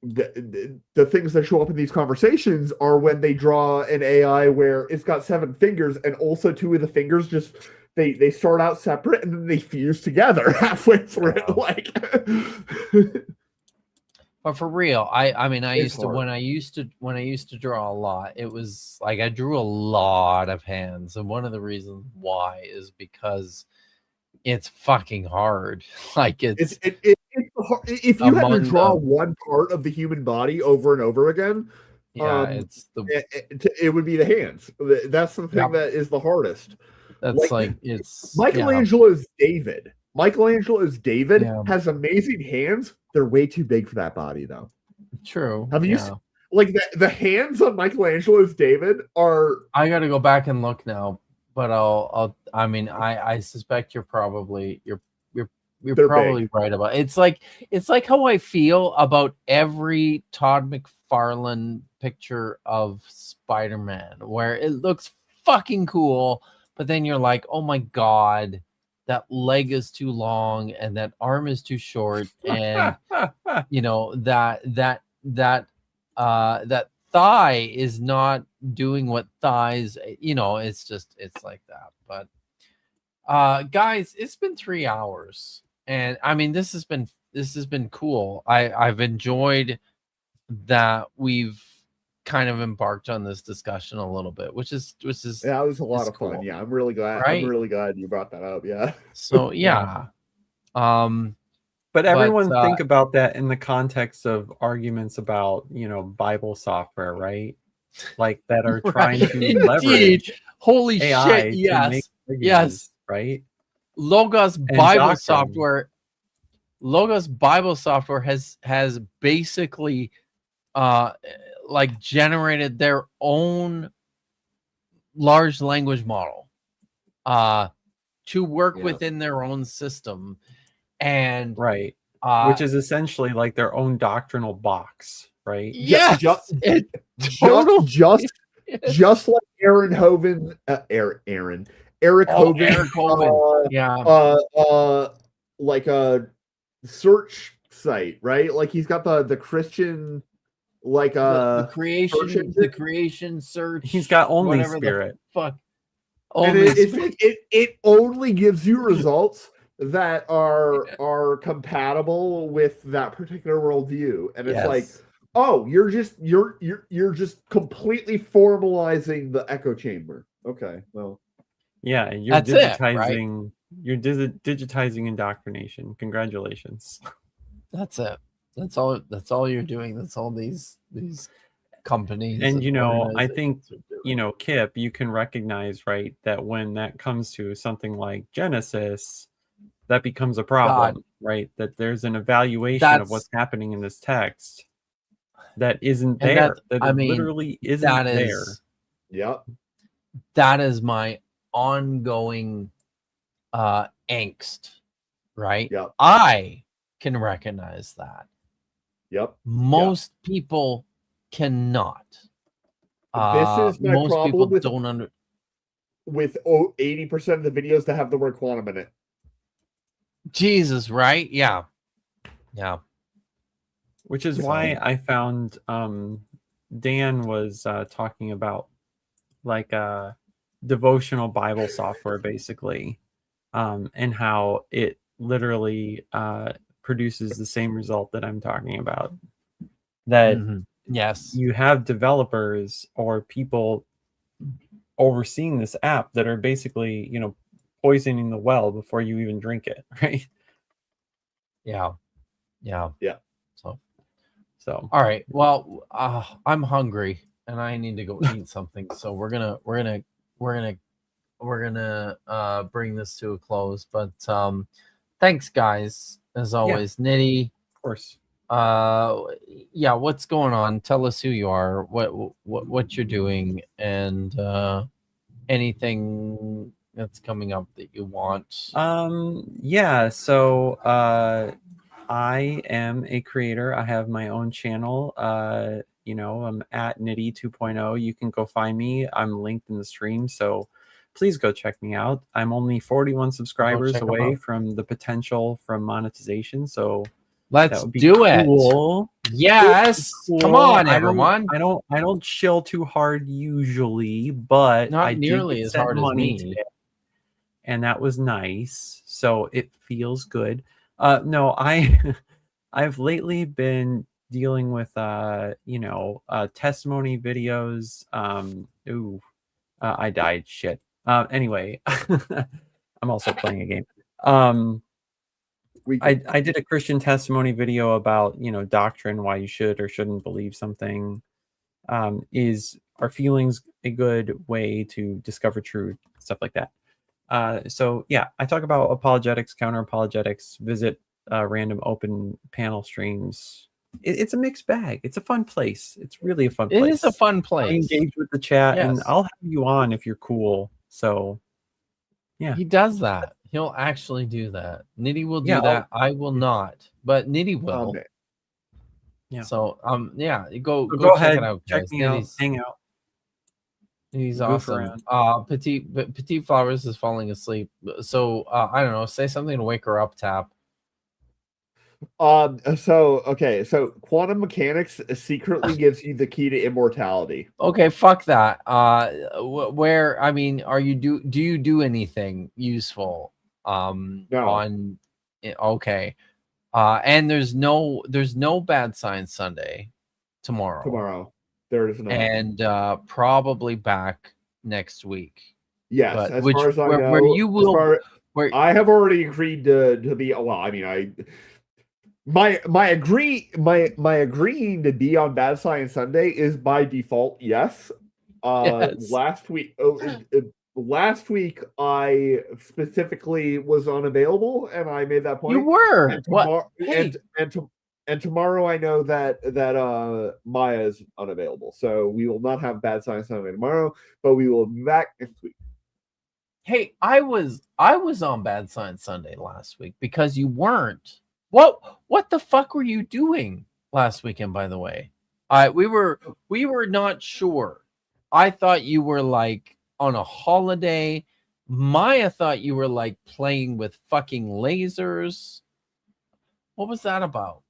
the things that show up in these conversations are when they draw an AI where it's got 7 fingers and also 2 of the fingers just they start out separate and then they fuse together halfway through. Like But for real, I mean, I It's used to hard. when I used to draw a lot, it was like I drew a lot of hands, and one of the reasons why is because it's fucking hard. Like it's hard. If you had to among draw the- one part of the human body over and over again, yeah, it's the it would be the hands. That's the thing that is the hardest. that's like it's Michelangelo's David. Michelangelo's David Yeah. has amazing hands. They're way too big for that body, though. True. Have you yeah. seen, like the hands on Michelangelo's David are? I got to go back and look now, but I mean, I suspect you're probably They're probably big. right about it's like how I feel about every Todd McFarlane picture of Spider-Man, where it looks fucking cool, but then you're like, oh my god, that leg is too long and that arm is too short, and you know that thigh is not doing what thighs, you know, it's like that. But guys, it's been 3 hours, and I mean this has been cool. I've enjoyed that we've kind of embarked on this discussion a little bit, which is Yeah, it was a lot of fun. cool. Yeah, I'm really glad. Right? I'm really glad you brought that up. Yeah. So yeah. But everyone think about that in the context of arguments about, you know, Bible software, right? Like that are trying to leverage holy AI shit, to yes. make Yes. arguments, right? Logos And Bible doctrine. software has basically like generated their own large language model to work within their own system, and right, which is essentially like their own doctrinal box, right? yes, just like Eric Hovind, like a search site, right? Like he's got the Christian, like the creation search. He's got only whatever the spirit. fuck. And it's like it only gives you results that are compatible with that particular worldview, and it's like, oh, you're just completely formalizing the echo chamber. Okay, well, yeah, and you're That's it, right? digitizing. You're digitizing indoctrination. Congratulations. That's it. That's all you're doing. That's all these companies. And you know, I organizations think, are doing. you know, Kip, you can recognize, right, that when that comes to something like Genesis, that becomes a problem, right? That there's an evaluation of what's happening in this text that isn't there. That literally isn't there. Yep. That is my ongoing angst, right? Yep. I can recognize that. Yep. Most people cannot. This is my most problem people with don't with 80% of the videos that have the word quantum in it. Jesus, right? Yeah. Which is why I found Dan was talking about like devotional Bible software, basically, and how it literally produces the same result that I'm talking about. That yes, you have developers or people overseeing this app that are basically, poisoning the well before you even drink it, right? Yeah. So all right. Well, I'm hungry and I need to go eat something. So we're gonna bring this to a close. But thanks, guys, as always. Nitty, of course. Yeah. What's going on? Tell us who you are, what you're doing, and anything that's coming up that you want. Yeah. So I am a creator. I have my own channel. I'm at Nitty 2.0. You can go find me. I'm linked in the stream, so please go check me out. I'm only 41 subscribers away from the potential from monetization, so let's do cool. it. Yes, cool. Come on, everyone. I don't chill too hard usually, but not I nearly did as get hard as money me today, and that was nice. So it feels good. No, I've lately been dealing with testimony videos. I died. Shit. Anyway, I'm also playing a game. I did a Christian testimony video about doctrine, why you should or shouldn't believe something. Are feelings a good way to discover truth, stuff like that. So yeah, I talk about apologetics, counter apologetics, visit random open panel streams. It's a mixed bag. It's a fun place. It's really a fun place. It is a fun place. I engage with the chat, Yes. and I'll have you on if you're cool. So yeah, he does that. He'll actually do that. Nitty will do that. I will not, but Nitty will. Yeah. So go go check ahead, it out, check guys. me out, hang out. He's Goof awesome. around. Petite Flowers is falling asleep. So I don't know. Say something to wake her up, Tap. So quantum mechanics secretly gives you the key to immortality. Okay, fuck that. Where I mean, do you do anything useful? No. Okay. And there's no Bad Science Sunday tomorrow. There is not. And probably back next week. Yes, but as far as I know, where you will. I have already agreed to be. Well, I mean, my agreeing to be on Bad Science Sunday is by default. Yes. Yes. Last week I specifically was unavailable, and I made that point. You were. And tomorrow I know that Maya is unavailable, so we will not have Bad Science Sunday tomorrow, but we will be back next week. Hey, I was on Bad Science Sunday last week because you weren't. What the fuck were you doing last weekend, by the way? We were not sure. I thought you were like on a holiday. Maya thought you were like playing with fucking lasers. What was that about?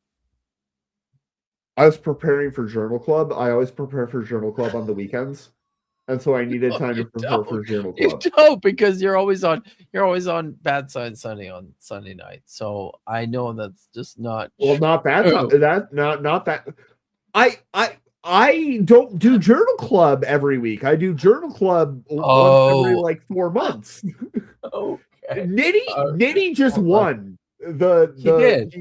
I was preparing for Journal Club. I always prepare for Journal Club on the weekends. And so I needed time to prepare for Journal Club. You don't, because you're always on Bad Science Sunday on Sunday night. So I know that's just not not that. Not that. I don't do Journal Club every week. I do Journal Club once every like 4 months. Okay. Nitty just won. He did.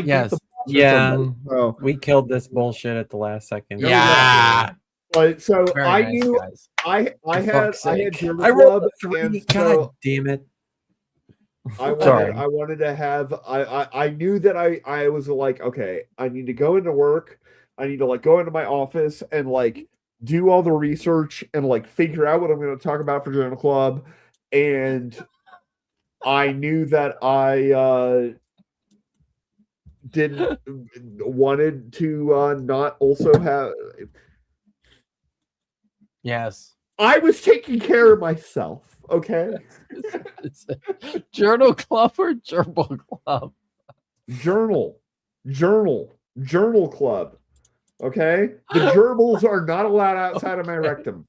Yes. Yeah. We killed this bullshit at the last second. Yeah. But so Very I nice, knew guys. I had Journal I Club. rolled a 3. And God damn it. I wanted to have. I knew that I was like, okay, I need to go into work. I need to like go into my office and like do all the research and like figure out what I'm going to talk about for Journal Club. And I knew that I wanted to not also have. Yes. I was taking care of myself. Okay. Journal Club or Gerbil Club? Journal. Journal club. Okay? The gerbils are not allowed outside of my rectum.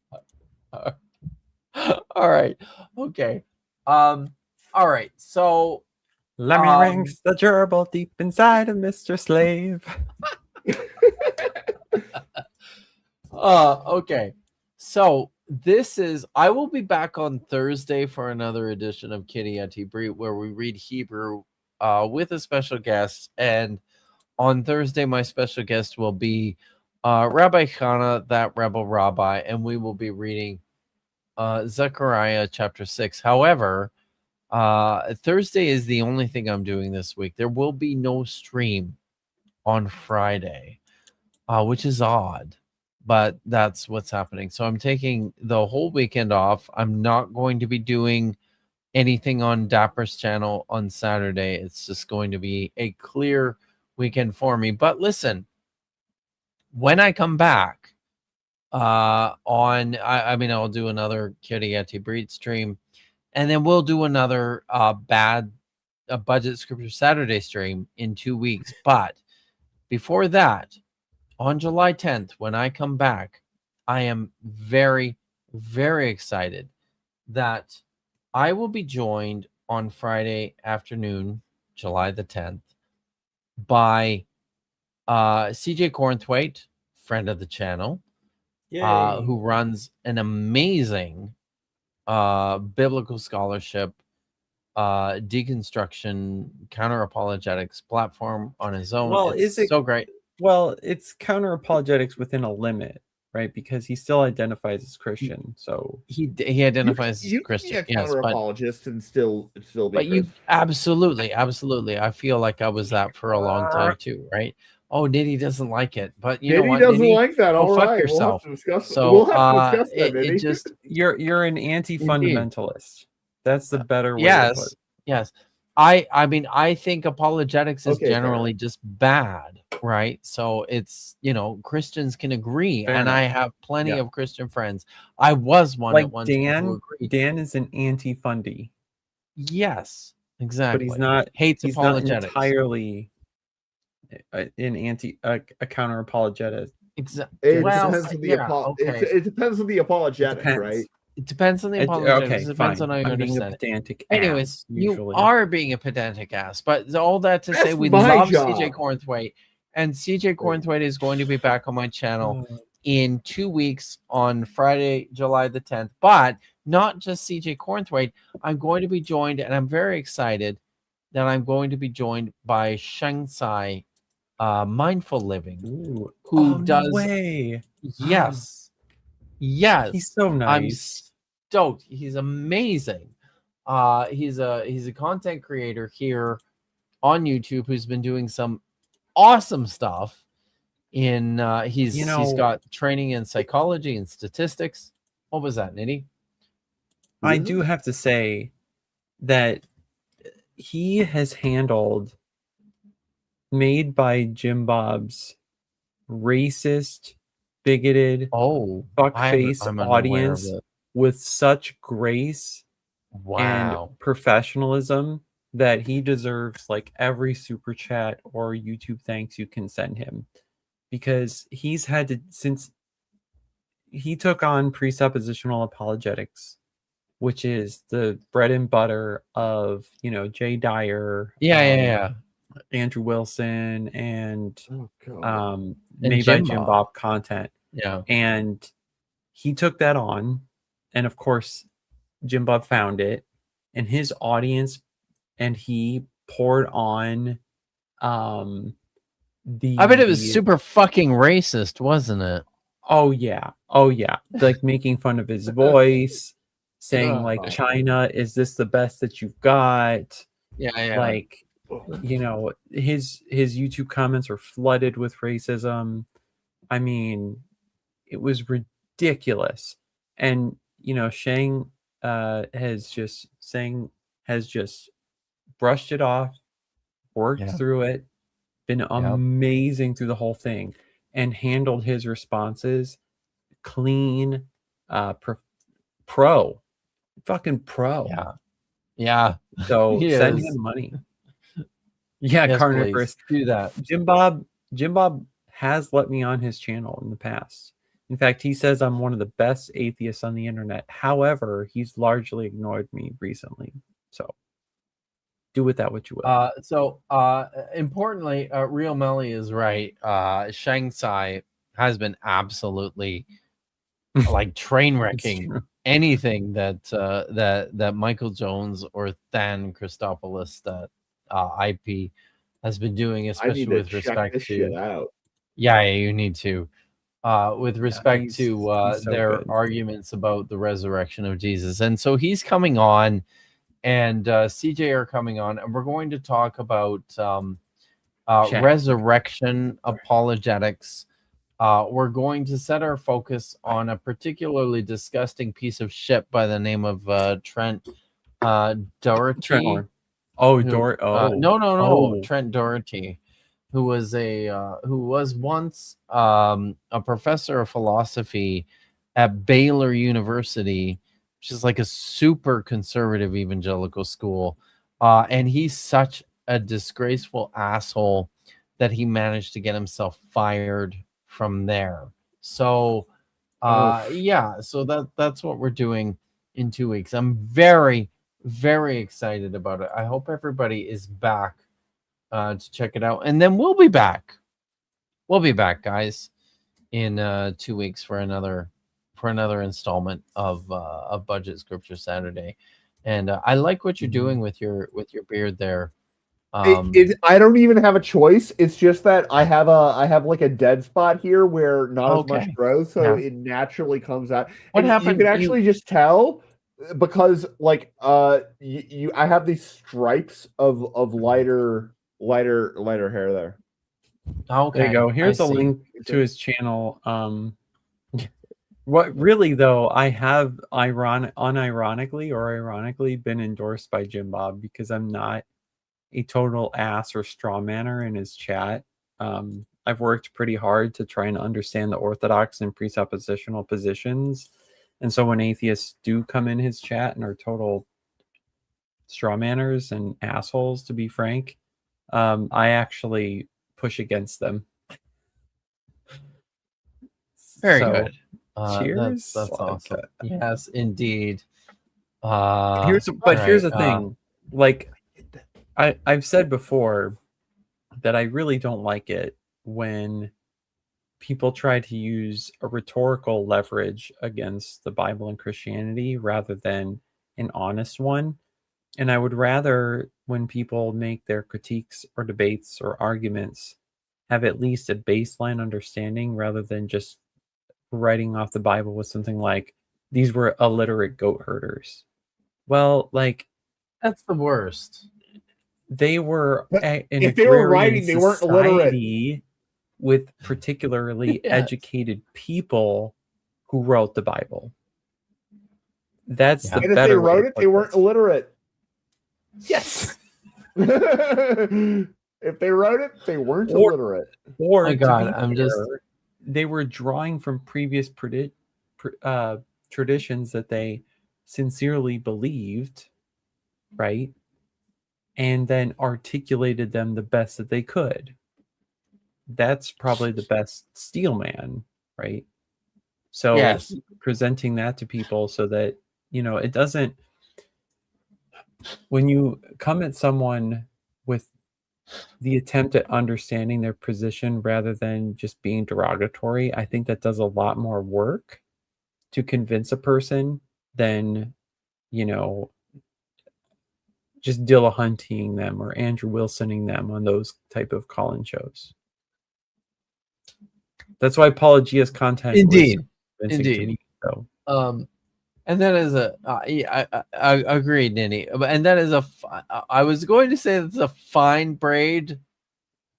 All right. Okay. All right. So Let me rings the gerbil deep inside of Mr. Slave. Okay. So I will be back on Thursday for another edition of Kitty Antibreed where we read Hebrew with a special guest. And on Thursday, my special guest will be Rabbi Chana, that rebel rabbi, and we will be reading Zechariah chapter 6. However, Thursday is the only thing I'm doing this week. There will be no stream on Friday, which is odd, but that's what's happening. So I'm taking the whole weekend off. I'm not going to be doing anything on Dapper's channel on Saturday. It's just going to be a clear weekend for me. But listen, when I come back I mean, I'll do another Kitty Anti-Breed stream, and then we'll do another budget scripture Saturday stream in 2 weeks. But before that, on July 10th, when I come back, I am very, very excited that I will be joined on Friday afternoon, July the 10th, by CJ Cornthwaite, friend of the channel, who runs an amazing biblical scholarship, deconstruction, counter apologetics platform on his own. Well, it's so great? Well, it's counter apologetics within a limit, right? Because he still identifies as Christian. So he identifies as Christian. You can be a counter apologist and still be. But you absolutely. I feel like I was that for a long time too, right? Oh, Nitty doesn't like it, but you know what? Doesn't Nitty, like that. All fuck right, yourself. We'll have to discuss, so we'll have to discuss that, it just you're an anti-fundamentalist. That's the better way. Yes, to put it. yes. I mean, I think apologetics is generally just bad, right? So it's, Christians can agree, Fair and enough. I have plenty of Christian friends. I was one like at one time who agreed. Dan is an anti-fundy. Yes, exactly. But he's not. Hates he's apologetics. not entirely a counter apologetic. Exactly. It depends on the apologetic, right? It depends on the apologetics. Okay, It depends fine. on how you I'm being a understand it. pedantic Anyways, ass, you usually. are being a pedantic ass. But all that to say, That's we my love job. CJ Cornthwaite, and CJ Cornthwaite is going to be back on my channel in 2 weeks on Friday, July the 10th. But not just CJ Cornthwaite. I'm going to be joined, and I'm very excited that I'm going to be joined by Shanghai Mindful Living, who does. No way. Yes. Yes. He's so nice. I'm stoked. He's amazing. He's a content creator here on YouTube who's been doing some awesome stuff in he's got training in psychology and statistics. What was that, Nitty? I do have to say that he has handled Made by Jim Bob's racist, bigoted, fuckface audience with such grace and professionalism that he deserves like every super chat or YouTube thanks you can send him, because he's had to, since he took on presuppositional apologetics, which is the bread and butter of Jay Dyer, Andrew Wilson, and Made by Jim Bob content. Yeah. And he took that on, and of course Jim Bob found it, and his audience, and he poured on I bet it was super fucking racist, wasn't it? Oh yeah, like making fun of his voice, saying like, China, is this the best that you've got? Like, his YouTube comments are flooded with racism. I mean, it was ridiculous. And Shang has just brushed it off, worked through it, been amazing through the whole thing, and handled his responses clean, fucking pro. Yeah. So send him money. Yeah, yes, Carnivorous. Please. Do that. Jim Bob Jim Bob has let me on his channel in the past. In fact, he says I'm one of the best atheists on the internet. However, he's largely ignored me recently. So do with that what you will. Importantly, Real Melly is right. Shanghai has been absolutely like train wrecking anything that Michael Jones or Than Christopoulos that IP has been doing, especially with respect this to shit out. Yeah, you need to. With respect he's to so their good. arguments about the resurrection of Jesus. And so he's coming on, and CJ are coming on, and we're going to talk about resurrection apologetics. We're going to set our focus on a particularly disgusting piece of shit by the name of Trent Doherty. Trent Horn. Oh, No, Trent Doherty, who was once a professor of philosophy at Baylor University, which is like a super conservative evangelical school, and he's such a disgraceful asshole that he managed to get himself fired from there. So so that's what we're doing in 2 weeks. I'm very, very excited about it. I hope everybody is back to check it out, and then we'll be back, guys, in 2 weeks for another installment of Budget Scripture Saturday. And I like what you're doing with your beard there. I don't even have a choice. It's just that I have like a dead spot here where not as much grows, so it naturally comes out. What and happened? You can actually just tell because like I have these stripes of lighter hair there. Okay, there you go. Here's a link to his channel. What really though, I have unironically been endorsed by Jim Bob because I'm not a total ass or straw manner in his chat. I've worked pretty hard to try and understand the orthodox and presuppositional positions. And so when atheists do come in his chat and are total straw manners and assholes, to be frank, I actually push against them. Very good. Cheers. That's awesome. Yes, indeed. Here's the thing. Like I've said before that I really don't like it when people try to use a rhetorical leverage against the Bible and Christianity rather than an honest one. And I would rather when people make their critiques or debates or arguments have at least a baseline understanding rather than just writing off the Bible with something like, these were illiterate goat herders. Well, like, that's the worst. They were if they were writing, they weren't illiterate. With particularly educated people who wrote the Bible. That's the better. If they wrote it, they weren't illiterate. Yes. If they wrote it, they weren't illiterate. Or my God, they were drawing from previous traditions that they sincerely believed, right? And then articulated them the best that they could. That's probably the best steel man, right? So yes, presenting that to people so that, it doesn't, when you come at someone with the attempt at understanding their position rather than just being derogatory, I think that does a lot more work to convince a person than, just Dillahuntying them or Andrew Wilsoning them on those type of call-in shows. That's why Apologia's content indeed. Me, so. And that is I agree, Ninny. And that is I was going to say it's a fine braid.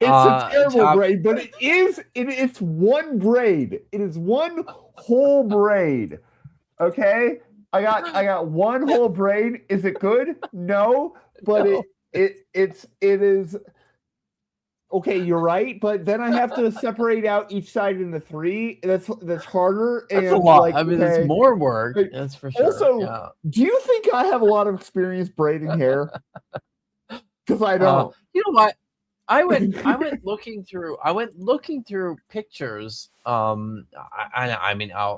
It's a terrible braid, but it's one braid. It is one whole braid. Okay? I got one whole braid. Is it good? No, but no. It is okay. You're right, but then I have to separate out each side into three. That's harder. That's a lot. I mean, it's more work. That's for sure. Also, do you think I have a lot of experience braiding hair? Because I don't. You know what? I went looking through pictures. I mean, I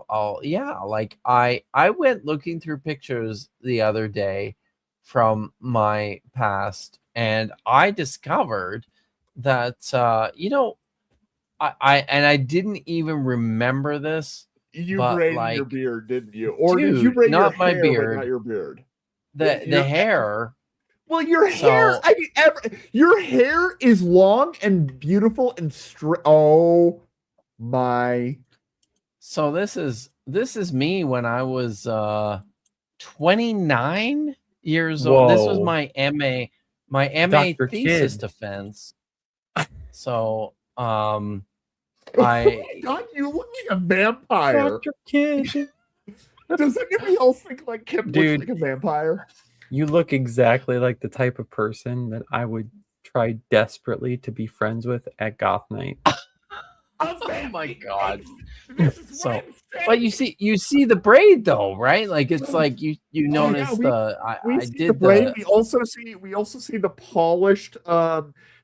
went looking through pictures the other day from my past, and I discovered that I didn't even remember this. You But braided your like, beard, didn't you? Or did you dude, braid your not my hair, but beard. not your beard? The hair. Well, your So- hair. I mean, your hair is long and beautiful and straight. Oh my! So this is me when I was 29 years old. This was Whoa. my MA Dr. thesis Kid. defense. So Oh my God, you look like a vampire. Dr. Kid. Does anybody else think like Kip Dude. looks like a vampire? You look exactly like the type of person that I would try desperately to be friends with at goth night. oh my God. So, but you see the braid though, right? Like it's like you notice we I see did the braid. the We also see the polished,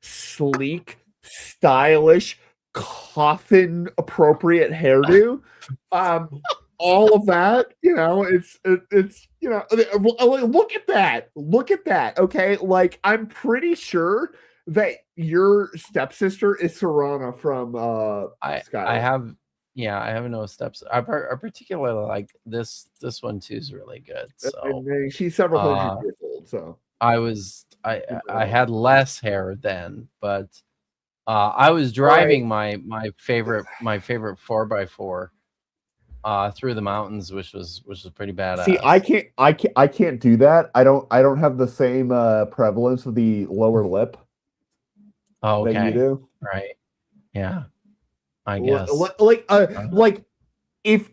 sleek, stylish, coffin appropriate hairdo. All of that, it's look at that. Okay, like I'm pretty sure that your stepsister is Serana from I have no steps. I particularly like this one too is really good. So and she's several hundred years old. So I had less hair then, but I was driving my favorite 4x4 through the mountains, which was pretty badass. See, I can't do that. I don't have the same prevalence of the lower lip. Oh, okay. That you do. Right. Yeah. I guess. Like if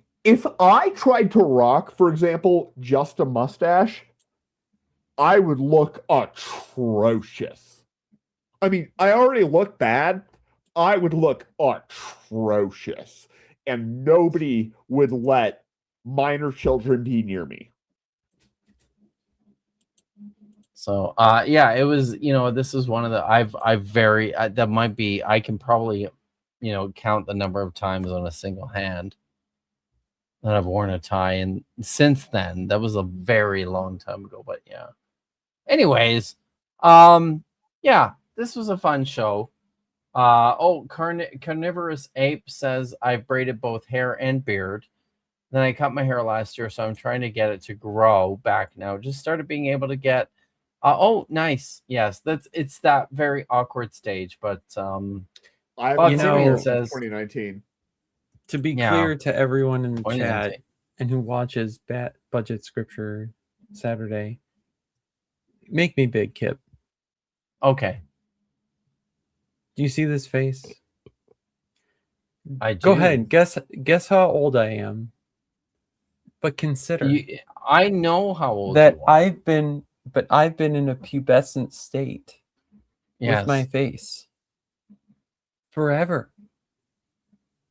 I tried to rock, for example, just a mustache, I would look atrocious. I mean, I already look bad. I would look atrocious. And nobody would let minor children be near me. So it was, this is one of the that might be, I can probably count the number of times on a single hand that I've worn a tie, and since then, that was a very long time ago. But yeah. Anyways, this was a fun show. Carnivorous Ape says I've braided both hair and beard. Then I cut my hair last year, so I'm trying to get it to grow back now. Just started being able to get. Nice. Yes, it's that very awkward stage, but Simeon says 2019. To be clear to everyone in the chat and who watches Budget Scripture Saturday, make me big, Kip. Okay. Do you see this face? I do. Go ahead. Guess how old I am. But consider I know how old that you are. I've been in a pubescent state with my face forever.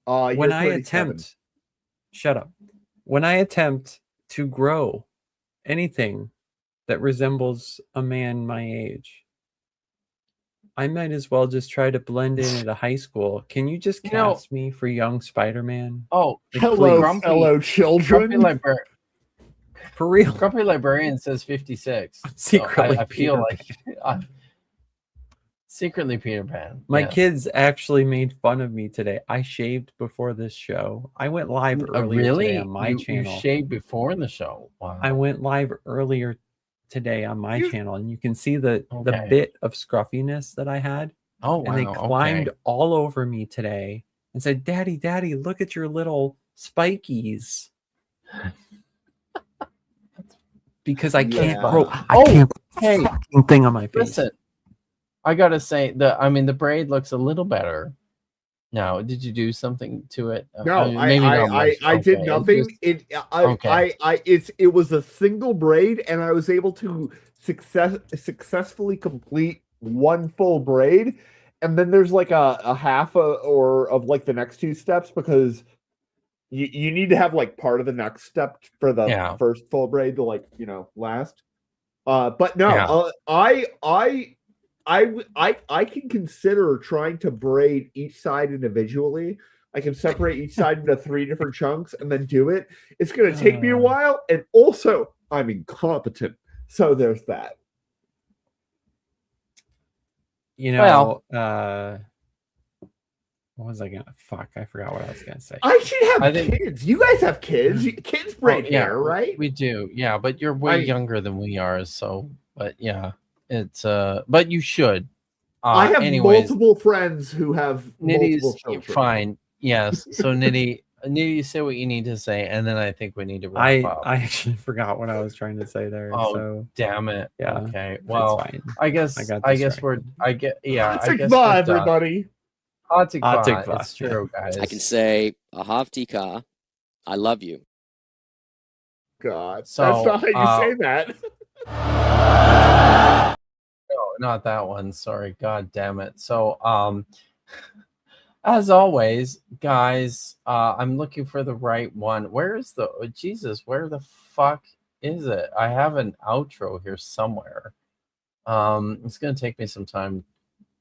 When I attempt to grow anything that resembles a man my age, I might as well just try to blend in at a high school. Can you just cast me for young Spider-Man? Oh, hello, children. For real. Grumpy Librarian says 56. Secretly, I feel like secretly Peter Pan. My kids actually made fun of me today. I shaved before this show. I went live earlier today on my channel. You shaved before the show. Wow. I went live earlier today on my channel, and you can see the bit of scruffiness that I had. Oh, and they climbed all over me today and said, "Daddy, look at your little spikies." Because I can't grow. I can't put a fucking thing on my face. Listen, I gotta say the braid looks a little better. Now, did you do something to it? No, I did nothing. It was a single braid, and I was able to successfully complete one full braid, and then there's like a half of like the next two steps, because you need to have like part of the next step for the first full braid to last. But no, I can consider trying to braid each side individually. I can separate each side into 3 different chunks and then do it. It's going to take me a while, and also I'm incompetent. So there's that. You know, what was I gonna? Fuck, I forgot what I was gonna say. I should have kids. You guys have kids. Kids braid hair, right? We do. Yeah, but you're way younger than we are. So, but yeah, it's but you should. I have multiple friends who have multiple children. Fine. Yes. So Nitty, you say what you need to say, and then I think we need to wrap up. I actually forgot what I was trying to say there. Oh, so damn it. Yeah. Okay. Well, fine. I guess we're everybody. Hot tikva. It's true, guys. I can say Ahav Tika, I love you. God, So, that's not how you say that. No, not that one. Sorry. God damn it. So, as always, guys, I'm looking for the right one. Where is the Jesus? Where the fuck is it? I have an outro here somewhere. It's gonna take me some time.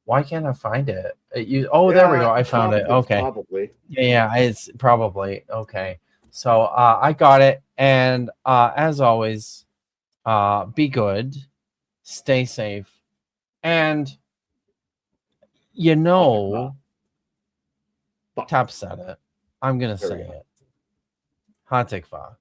Why can't I find it? There we go. I found it. Okay. Probably. Yeah, it's probably okay. So I got it, and as always, be good, stay safe, and Tap said it. I'm gonna say it. Hot tikva.